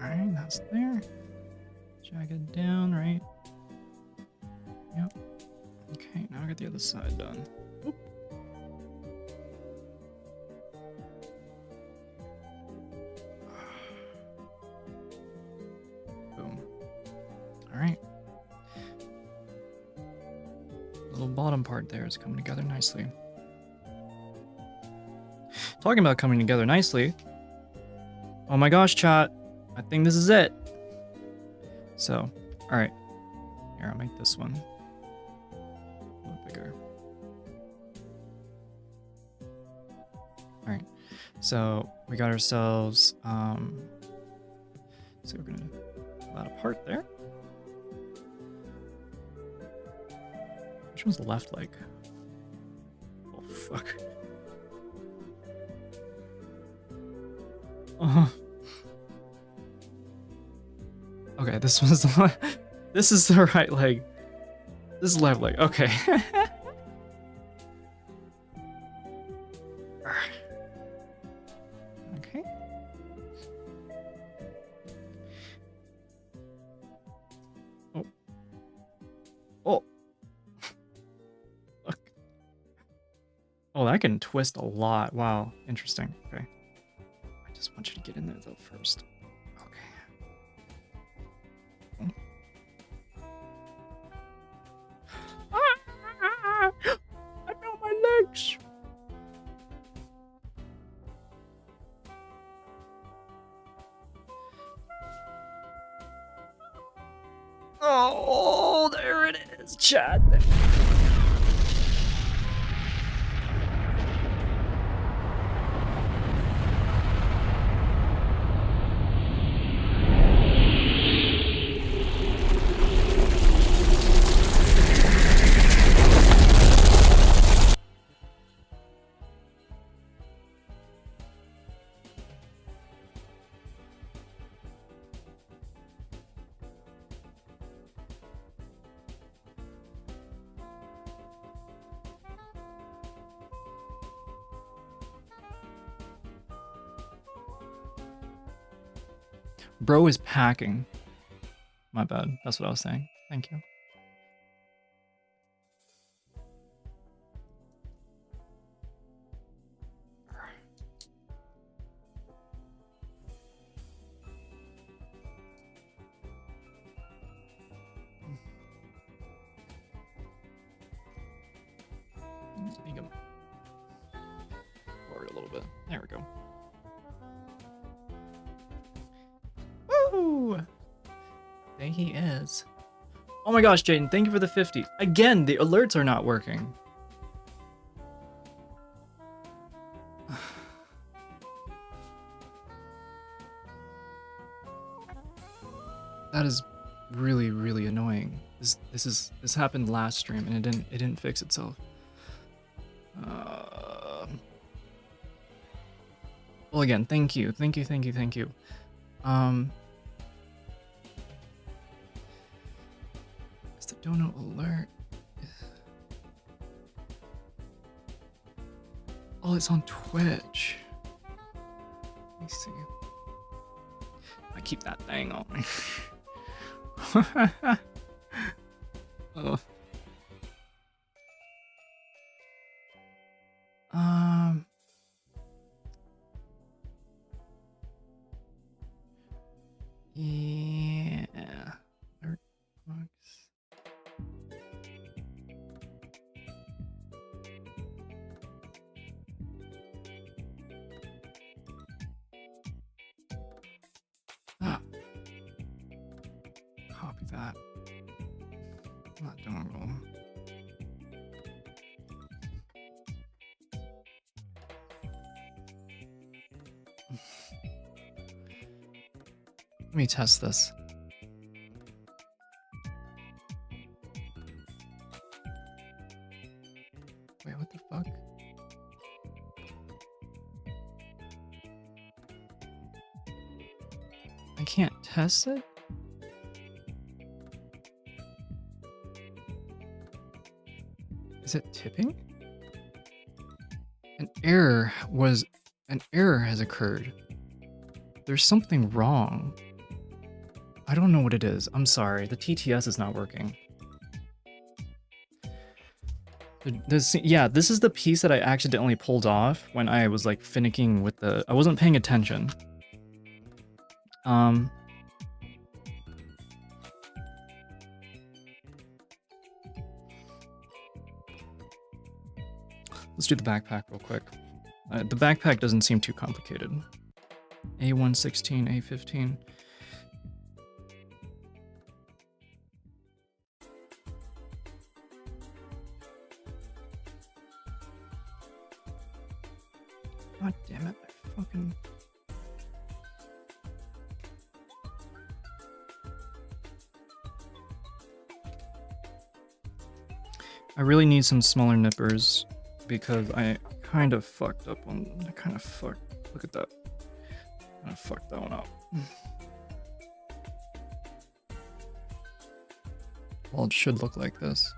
Alright, that's there. Drag it down, right? Yep. the other side done. Oop. Boom. Alright. The little bottom part there is coming together nicely. Talking about coming together nicely. Oh my gosh, chat. I think this is it. So, alright. Here, I'll make this one a little bigger. Alright. So, we got ourselves, so we're gonna pull that apart there. Which one's the left leg? Oh, fuck. Okay, this was the this is the right leg. This is the left leg. Okay. Okay. Oh. Oh. Look. Oh, that can twist a lot. Wow. Interesting. Okay. I just want you to get in there though first. I know my legs. Oh, there it is, chat. Bro is packing. My bad. That's what I was saying. Thank you. Make him forward a little bit. There we go. Woo! There he is. Oh my gosh, Jaden, thank you for the 50. Again, the alerts are not working. That is really, really annoying. This happened last stream and it didn't fix itself. Well, again, thank you. It's the donut alert. Oh, it's on Twitch. Let me see. I keep that thing on me. Oh. Yeah. Alert box. Copy that. Not dongle. Let me test this. Wait, what the fuck? I can't test it? Is it tipping? An error has occurred. There's something wrong. I don't know what it is. I'm sorry. The TTS is not working. Yeah, this is the piece that I accidentally pulled off when I was like finicking with the. I wasn't paying attention. Let's do the backpack real quick. The backpack doesn't seem too complicated. A116, A15. God damn it, I fucking... I really need some smaller nippers because I kind of fucked up on... Look at that. I fucked that one up. Well, it should look like this.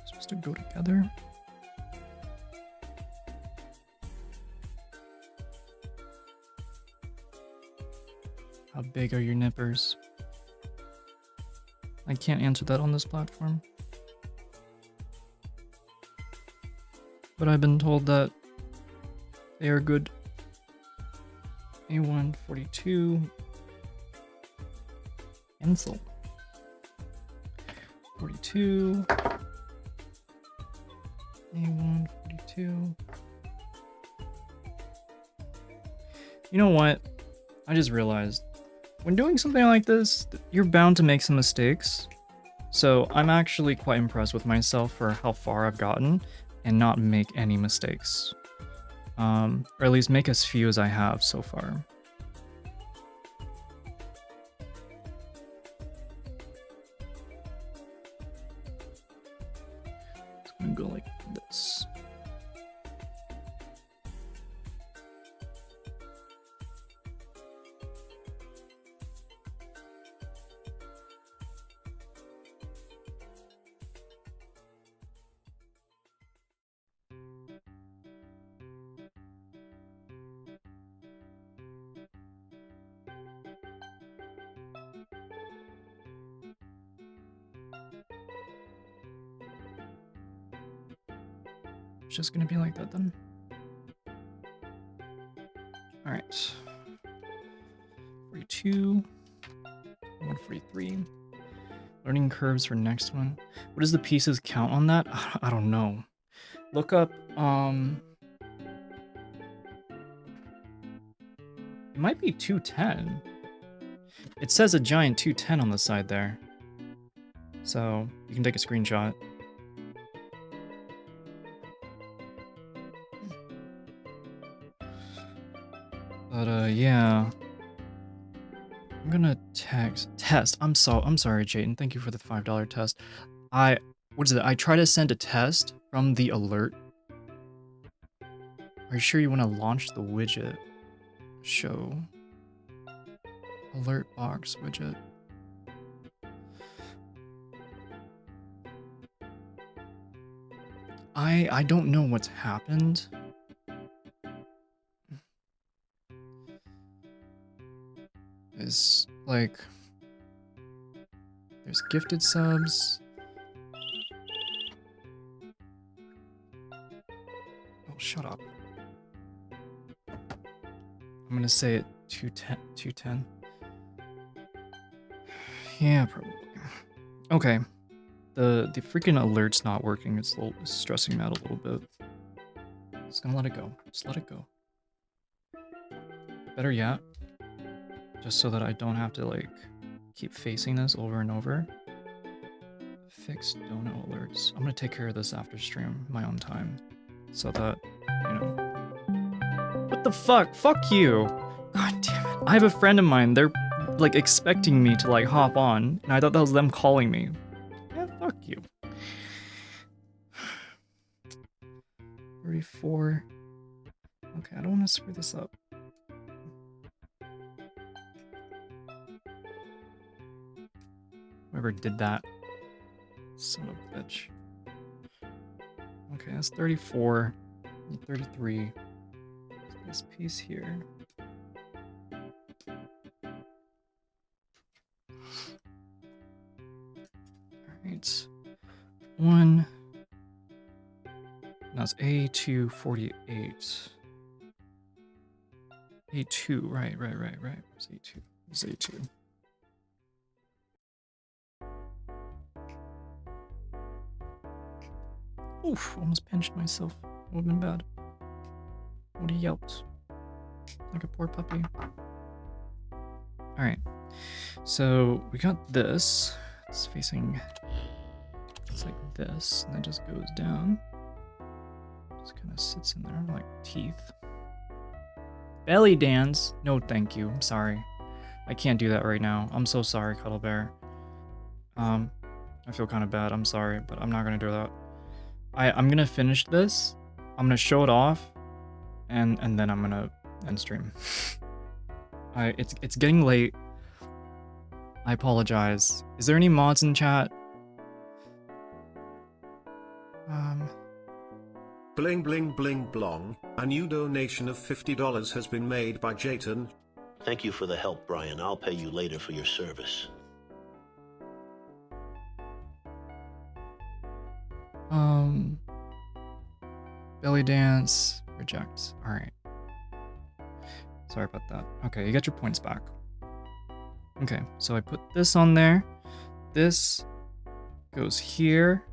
Supposed to go together. How big are your nippers? I can't answer that on this platform. But I've been told that they are good. A142 pencil. 42. A142. You know what? I just realized when doing something like this, you're bound to make some mistakes. So I'm actually quite impressed with myself for how far I've gotten and not make any mistakes. Or at least make as few as I have so far. It's gonna go like this. It's just gonna be like that then. Alright. 42. 143. Learning curves for next one. What does the pieces count on that? I don't know. Look up, it might be 210. It says a giant 210 on the side there. So, you can take a screenshot. But, yeah. I'm gonna test. I'm sorry, Jayden. Thank you for the $5 test. What is it? I try to send a test from the alert. Are you sure you want to launch the widget? Show. Alert box widget. I don't know what's happened. Is like there's gifted subs. Oh, shut up. I'm gonna say it 210. Yeah, probably. Okay. The freaking alert's not working. It's stressing me out a little bit. Just gonna let it go. Just let it go. Better yet, just so that I don't have to like keep facing this over and over. Fix donut alerts. I'm gonna take care of this after stream, my own time, so that, you know. What the fuck? Fuck you! God damn it. I have a friend of mine, they're like expecting me to like hop on, and I thought that was them calling me. Yeah, fuck you. 34. Okay, I don't want to screw this up. Whoever did that. Son of a bitch. Okay, that's 34. 33. this piece here. Alright. One. That's A248. A2, right. Where's A2? Where's A2? Oof, almost pinched myself. Would have been bad. Would have yelped. Like a poor puppy. Alright. So we got this. It's facing. It's like this, and then just goes down. Just kind of sits in there like teeth. Belly dance? No, thank you. I'm sorry. I can't do that right now. I'm so sorry, Cuddle Bear. I feel kind of bad. I'm sorry, but I'm not gonna do that. I'm gonna finish this. I'm gonna show it off, and then I'm gonna end stream. It's getting late. I apologize. Is there any mods in chat? Bling bling bling blong. A new donation of $50 has been made by Jayton. Thank you for the help, Brian. I'll pay you later for your service. Belly dance, reject. Alright. Sorry about that. Okay, you get your points back. Okay, so I put this on there. This goes here.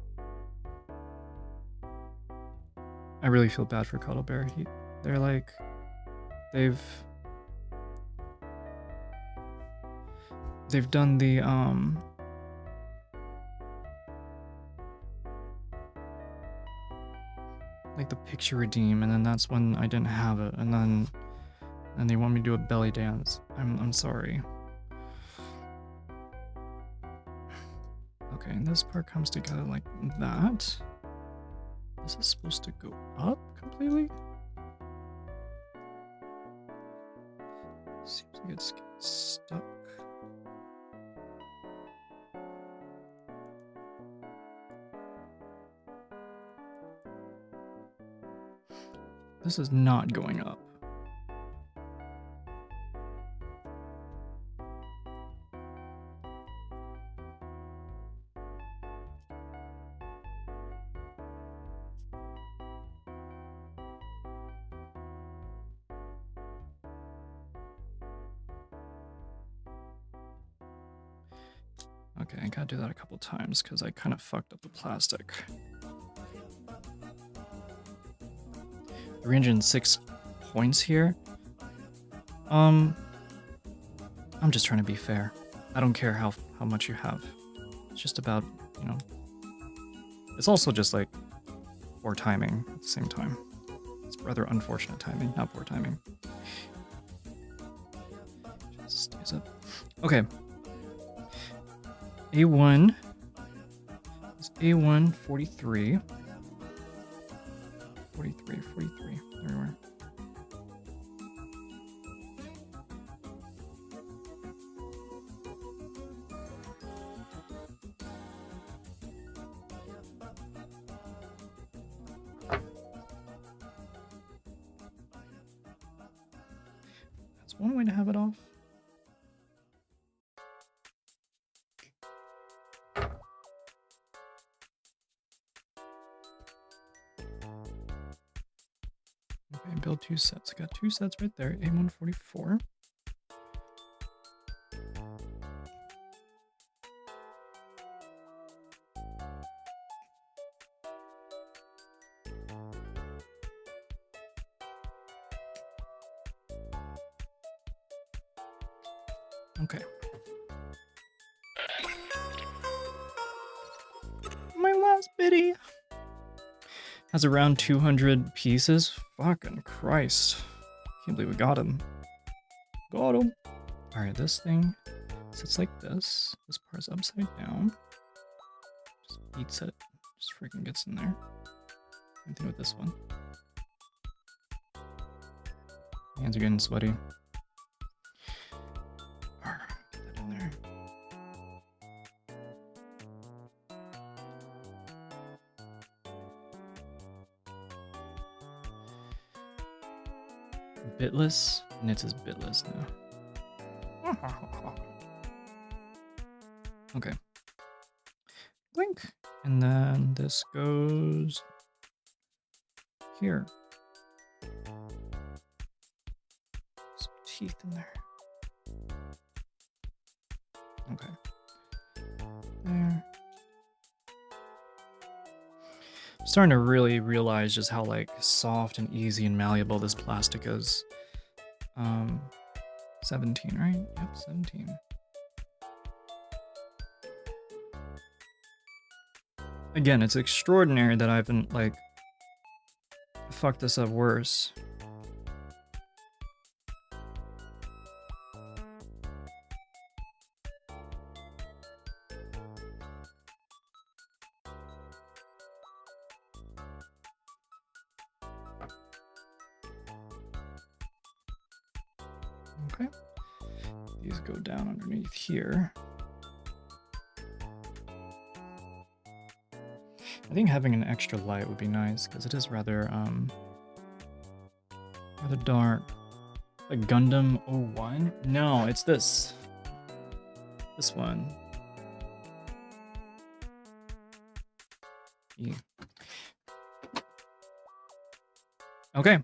I really feel bad for Cuddle Bear. They're like, they've done the like the picture redeem, and then that's when I didn't have it, and then they want me to do a belly dance. I'm sorry. Okay, and this part comes together like that. This is supposed to go up completely? Seems like it's getting stuck. This is not going up. Okay, I gotta do that a couple times because I kind of fucked up the plastic. 306 points here. I'm just trying to be fair. I don't care how much you have. It's just about, you know. It's also just like poor timing at the same time. It's rather unfortunate timing, not poor timing. Just stays up. Okay. A1 is A1 43. 43. There we are. That's one way to have it off. Okay, build 2 sets. I got 2 sets right there. A144. Okay. My last biddy has around 200 pieces. Fucking Christ. Can't believe we got him. Got him. Alright, this thing sits like this. This part's upside down. Just eats it. Just freaking gets in there. Same thing with this one. Hands are getting sweaty. Get that in there. Bitless? Nits is bitless now. Okay. Blink. And then this goes here. Some teeth in there. Okay. There. I'm starting to really realize just how like soft and easy and malleable this plastic is. 17, right? Yep, 17. Again, it's extraordinary that I haven't like fucked this up worse. Okay. These go down underneath here. I think having an extra light would be nice because it is rather dark. Like Gundam 01? No, it's this. This one. Yeah. Okay.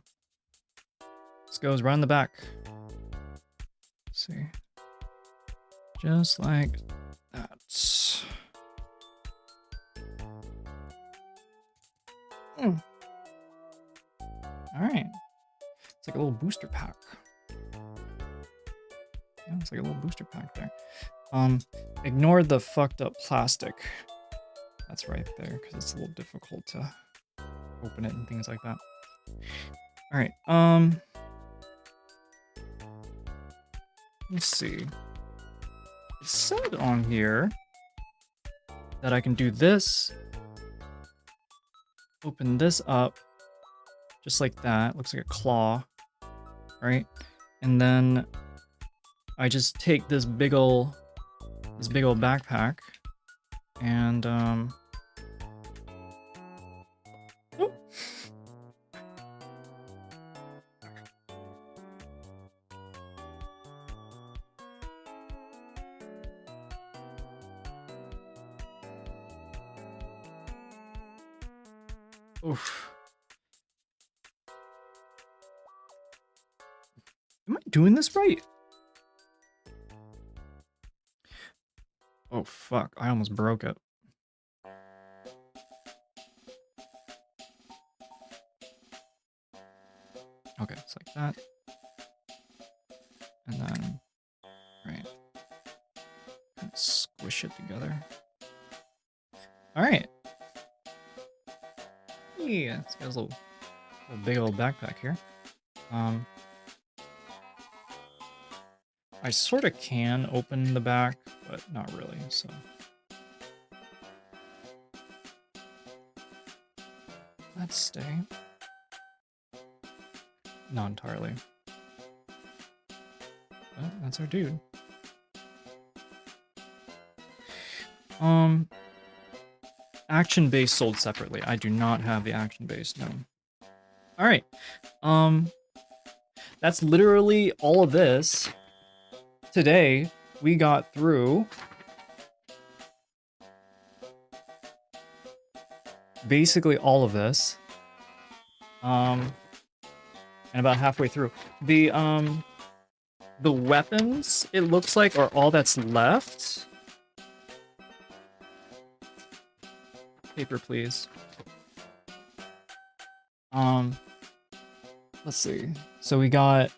This goes right in the back. Let's see. Just like that. Alright. It's like a little booster pack. Yeah, it's like a little booster pack there. Ignore the fucked up plastic. That's right there, because it's a little difficult to open it and things like that. Alright, let's see. It said on here that I can do this. Open this up. Just like that. Looks like a claw. Right? And then I just take this big ol' backpack and oh. Oof. Am I doing this right? Oh fuck, I almost broke it. Okay, it's like that. And then, right. Kind of squish it together. Alright. Yeah, it's got a little big old backpack here. I sort of can open the back, but not really, so. Let's stay. Not entirely. But that's our dude. Action base sold separately. I do not have the action base, no. Alright. That's literally all of this. Today, we got through basically all of this. And about halfway through. The weapons, it looks like, are all that's left. Paper, please. Let's see. So we got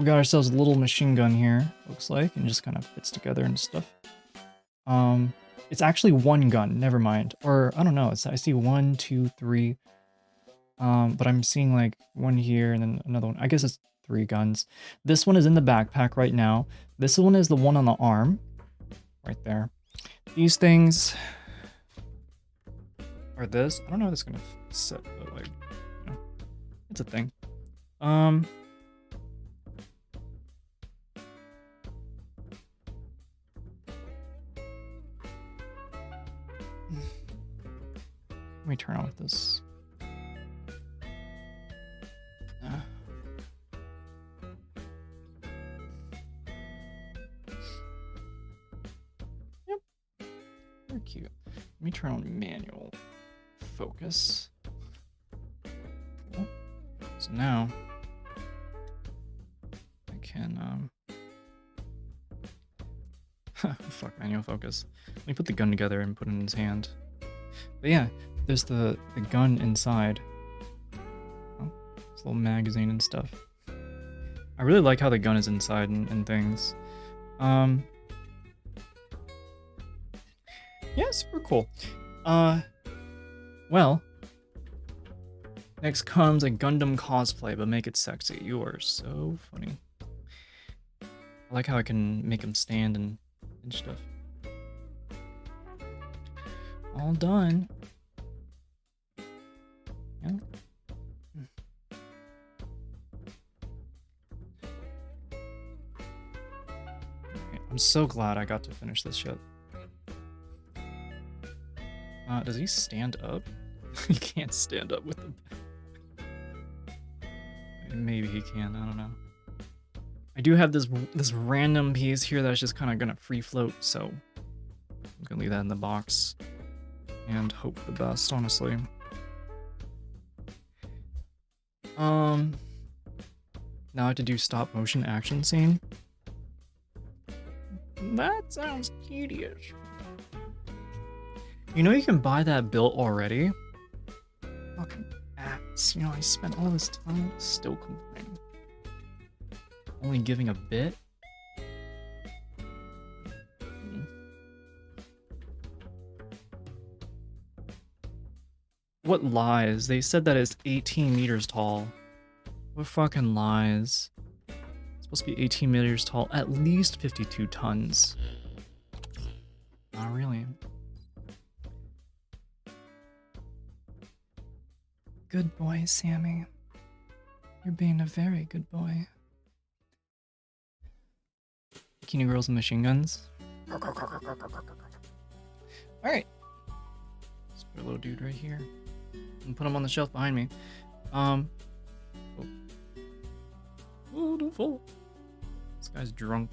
ourselves a little machine gun here, looks like, and just kind of fits together and stuff. It's actually one gun, never mind. Or, I don't know, I see 1, 2, 3. But I'm seeing like one here and then another one. I guess it's 3 guns. This one is in the backpack right now. This one is the one on the arm. Right there. These things are this. I don't know how this is gonna sit, but like, you know, it's a thing. Let me turn off this. They're cute. Let me turn on manual focus. Cool. So now I can fuck manual focus. Let me put the gun together and put it in his hand. But yeah, there's the gun inside. Oh, this little magazine and stuff. I really like how the gun is inside and things. Yeah, super cool. Well, next comes a Gundam cosplay, but make it sexy. You are so funny. I like how I can make him stand and stuff. All done. Yeah. Okay, I'm so glad I got to finish this shit. Does he stand up? He can't stand up with him. Maybe he can, I don't know. I do have this random piece here that's just kind of gonna free float, so I'm gonna leave that in the box and hope for the best, honestly. Now I have to do stop motion action scene. That sounds tedious. You know you can buy that built already? Fucking ass. You know, I spent all this time still complaining. Only giving a bit? What lies? They said that it's 18 meters tall. What fucking lies? It's supposed to be 18 meters tall, at least 52 tons. Not really. Good boy, Sammy. You're being a very good boy. Bikini girls and machine guns. Alright. Let's put a little dude right here. And put him on the shelf behind me. Oh, don't fall. This guy's drunk.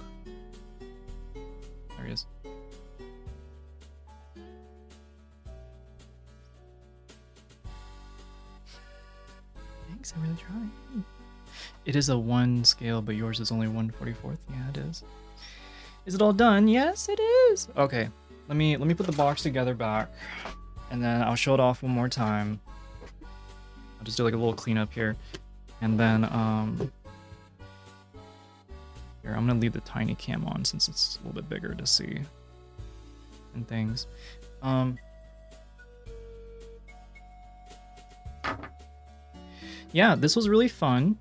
There he is. Thanks, I really tried. It is a 1 scale, but yours is only 1/44th. Yeah, it is. Is it all done? Yes, it is. Okay, let me put the box together back, and then I'll show it off one more time. I'll just do like a little cleanup here, and then here I'm gonna leave the tiny cam on since it's a little bit bigger to see and things. Yeah, this was really fun,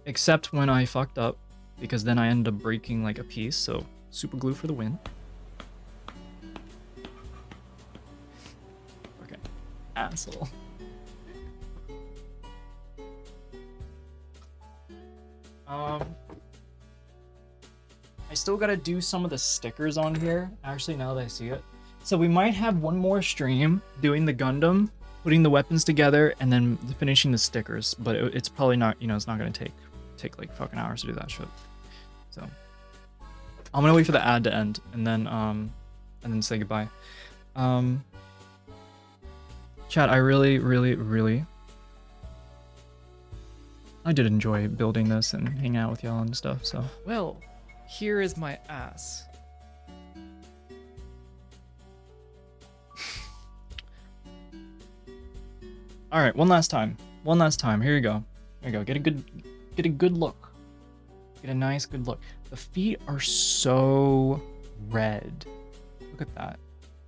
except when I fucked up, because then I ended up breaking like a piece, so super glue for the win. Okay, asshole. I still gotta do some of the stickers on here, actually, now that I see it. So we might have one more stream doing the Gundam, putting the weapons together, and then finishing the stickers, but it's probably not, you know, it's not gonna take like fucking hours to do that shit. So I'm gonna wait for the ad to end and then say goodbye. Chat, I really I did enjoy building this and hanging out with y'all and stuff, so. Well, here is my ass. All right, one last time. Here you go. Here you go. Get a good look. Get a nice good look. The feet are so red. Look at that.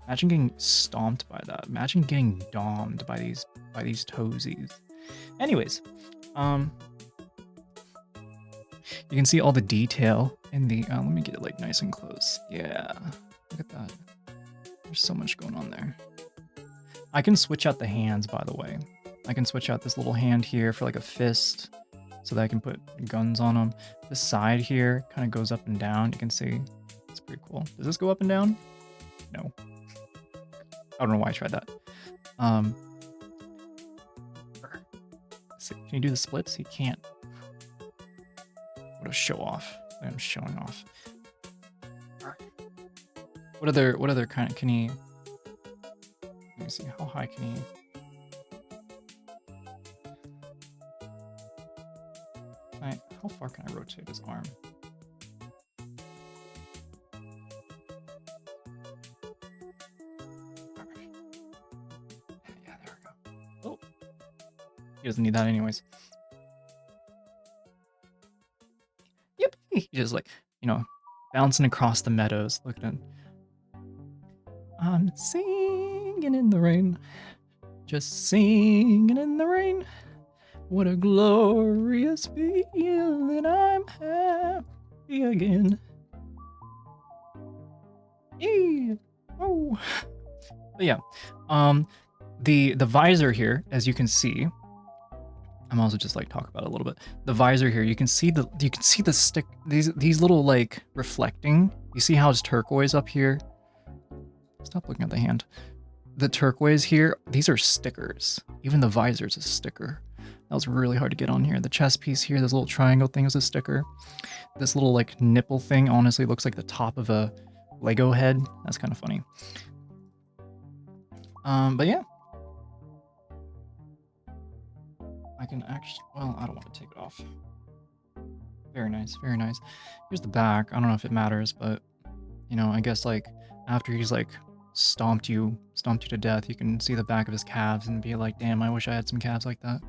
Imagine getting stomped by that. Imagine getting domed by these toesies. Anyways, you can see all the detail in the. Let me get it like nice and close. Yeah, look at that. There's so much going on there. I can switch out the hands, by the way. I can switch out this little hand here for like a fist so that I can put guns on them. The side here kind of goes up and down. You can see it's pretty cool. Does this go up and down? No. I don't know why I tried that. Can you do the splits? He can't. What a show off. I'm showing off. What other kind of, can he Let me see, how high can he? How far can I rotate his arm? Yeah, there we go. Oh, he doesn't need that anyways. Yep, he just like, bouncing across the meadows, looking at. I'm singing in the rain, just singing in the rain. What a glorious feeling, I'm happy again. Yeah. Oh. But yeah, the visor here, as you can see, I'm also just like talk about it a little bit. The visor here, you can see the stick, these little like reflecting. You see how it's turquoise up here? Stop looking at the hand. The turquoise here, these are stickers. Even the visor is a sticker. That was really hard to get on here. The chest piece here, this little triangle thing is a sticker. This little like nipple thing honestly looks like the top of a Lego head. That's kind of funny. But yeah. I can actually, well, I don't want to take it off. Very nice, very nice. Here's the back. I don't know if it matters, but I guess like after he's like stomped you to death, you can see the back of his calves and be like, damn, I wish I had some calves like that.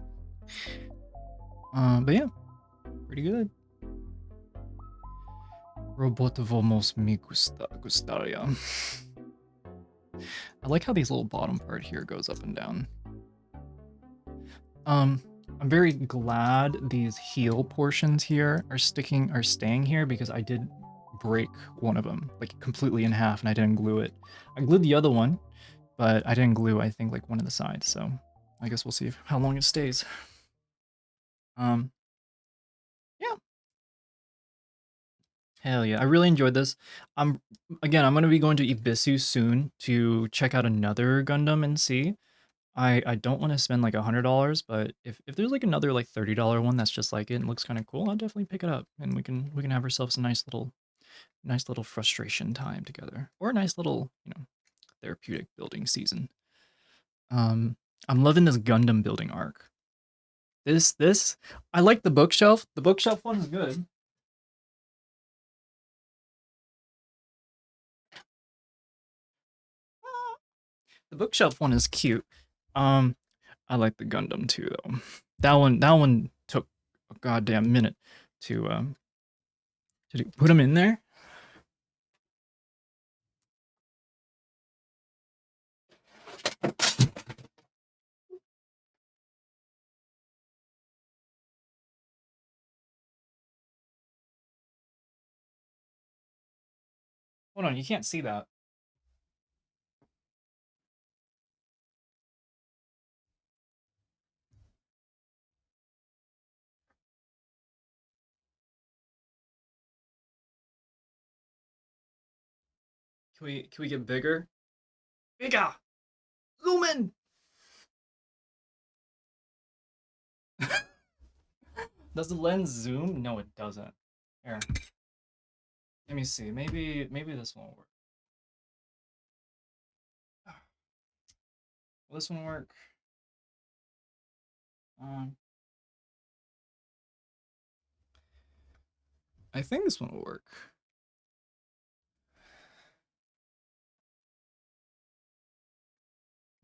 But yeah, pretty good. Robotovomos mi gustaria. I like how these little bottom part here goes up and down. I'm very glad these heel portions here are staying here because I did break one of them like completely in half and I didn't glue it. I glued the other one, but I didn't glue, I think, like one of the sides. So I guess we'll see how long it stays. Yeah. Hell yeah, I really enjoyed this. Again, I'm gonna be going to Ibisu soon to check out another Gundam and see. I don't want to spend like $100, but if there's like another like $30 one that's just like it and looks kind of cool, I'll definitely pick it up and we can have ourselves a nice little frustration time together, or a nice little therapeutic building season. I'm loving this Gundam building arc. This I like the bookshelf. The bookshelf one is good. The bookshelf one is cute. I like the Gundam too though. That one took a goddamn minute to put them in there. Hold on, you can't see that. Can we get bigger? Bigger! Zoom in! Does the lens zoom? No, it doesn't. Here. Let me see. Maybe this won't work. Will this one work? I think this one will work.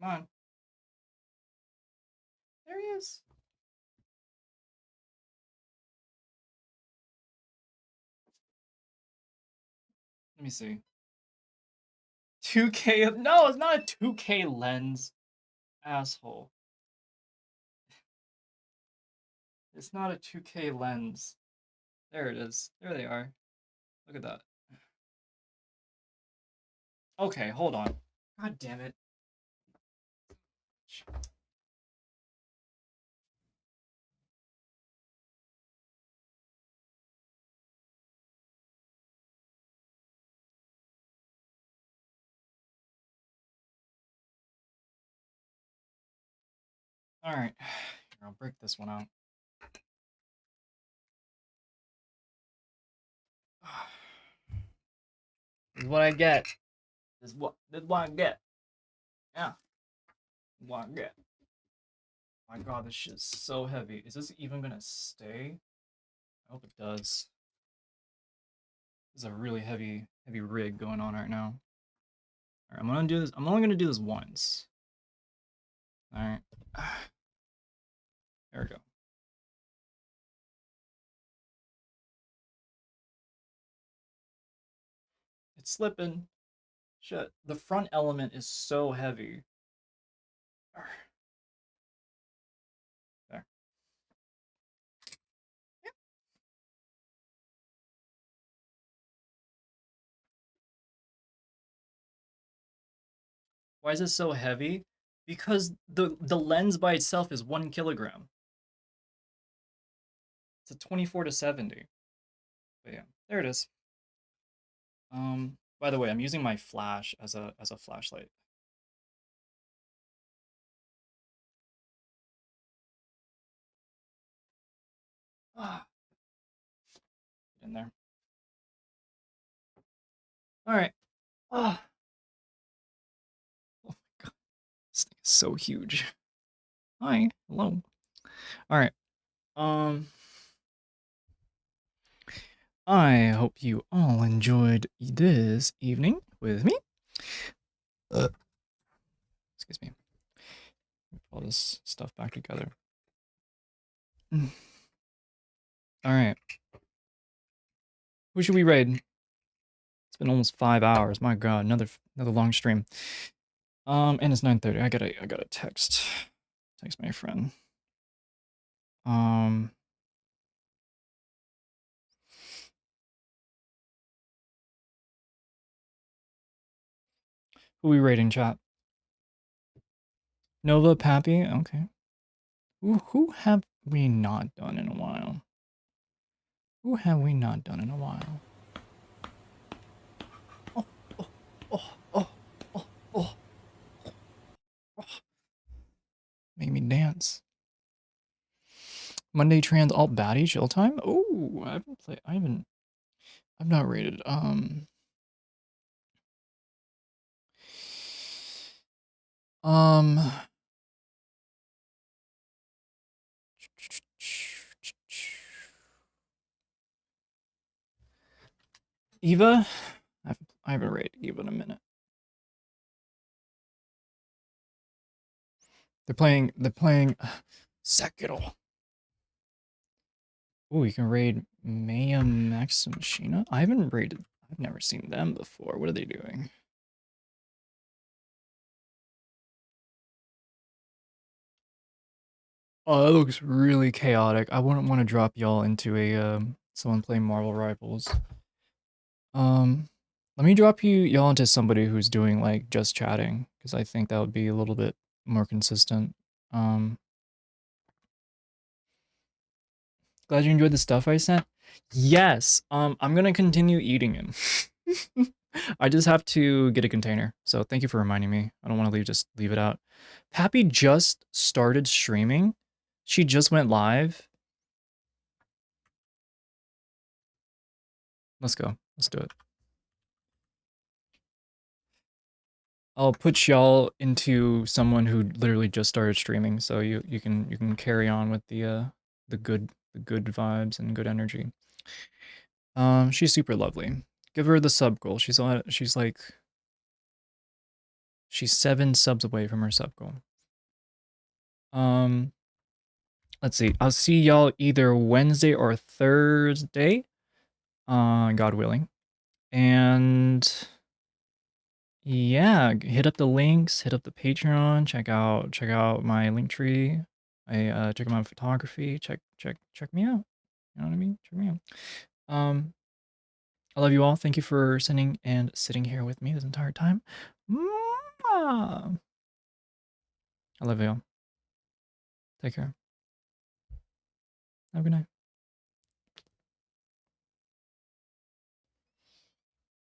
Come on. There he is. Let me see. 2K. No, it's not a 2K lens. Asshole. It's not a 2K lens. There it is. There they are. Look at that. Okay, hold on. God damn it. Alright. I'll break this one out. This is what I get. This is what I get. Yeah. My god, this shit is so heavy. Is this even gonna stay? I hope it does. This is a really heavy rig going on right now. Alright, I'm gonna do this. I'm only gonna do this once. Alright. There we go. It's slipping. Shit. The front element is so heavy. There. Why is it so heavy? Because the lens by itself is 1 kilogram. It's a 24-70. But yeah, there it is. By the way, I'm using my flash as a flashlight. Ah, get in there. All right. Ah. Oh my god, this thing is so huge. Hi, hello. All right. I hope you all enjoyed this evening with me. Excuse me. All this stuff back together. All right. Who should we raid? It's been almost 5 hours. My god, another long stream. And it's 9:30. I gotta text my friend. Who we rating, chat? Nova, Pappy? Okay. Who have we not done in a while? Who have we not done in a while? Oh, oh, oh, oh, oh, oh, oh. Make me dance. Monday trans alt baddie chill time? Oh, I've not rated. Eva? I haven't rated Eva in a minute. They're playing Sekiro. Oh, you can raid Maya Max Machina? I've never seen them before. What are they doing? Oh, that looks really chaotic. I wouldn't want to drop y'all into a someone playing Marvel Rivals. Let me drop y'all into somebody who's doing like just chatting, because I think that would be a little bit more consistent. Glad you enjoyed the stuff I sent. Yes. I'm gonna continue eating him. I just have to get a container. So thank you for reminding me. I don't want to just leave it out. Pappy just started streaming. She just went live. Let's go. Let's do it. I'll put y'all into someone who literally just started streaming, so you can carry on with the good vibes and good energy. She's super lovely. Give her the sub goal. She's 7 subs away from her sub goal. Let's see. I'll see y'all either Wednesday or Thursday, God willing. And yeah, hit up the links, hit up the Patreon, check out my link tree. Check out my photography, check me out. You know what I mean? Check me out. I love you all. Thank you for sitting here with me this entire time. Mwah! I love you all. Take care. Have a good night.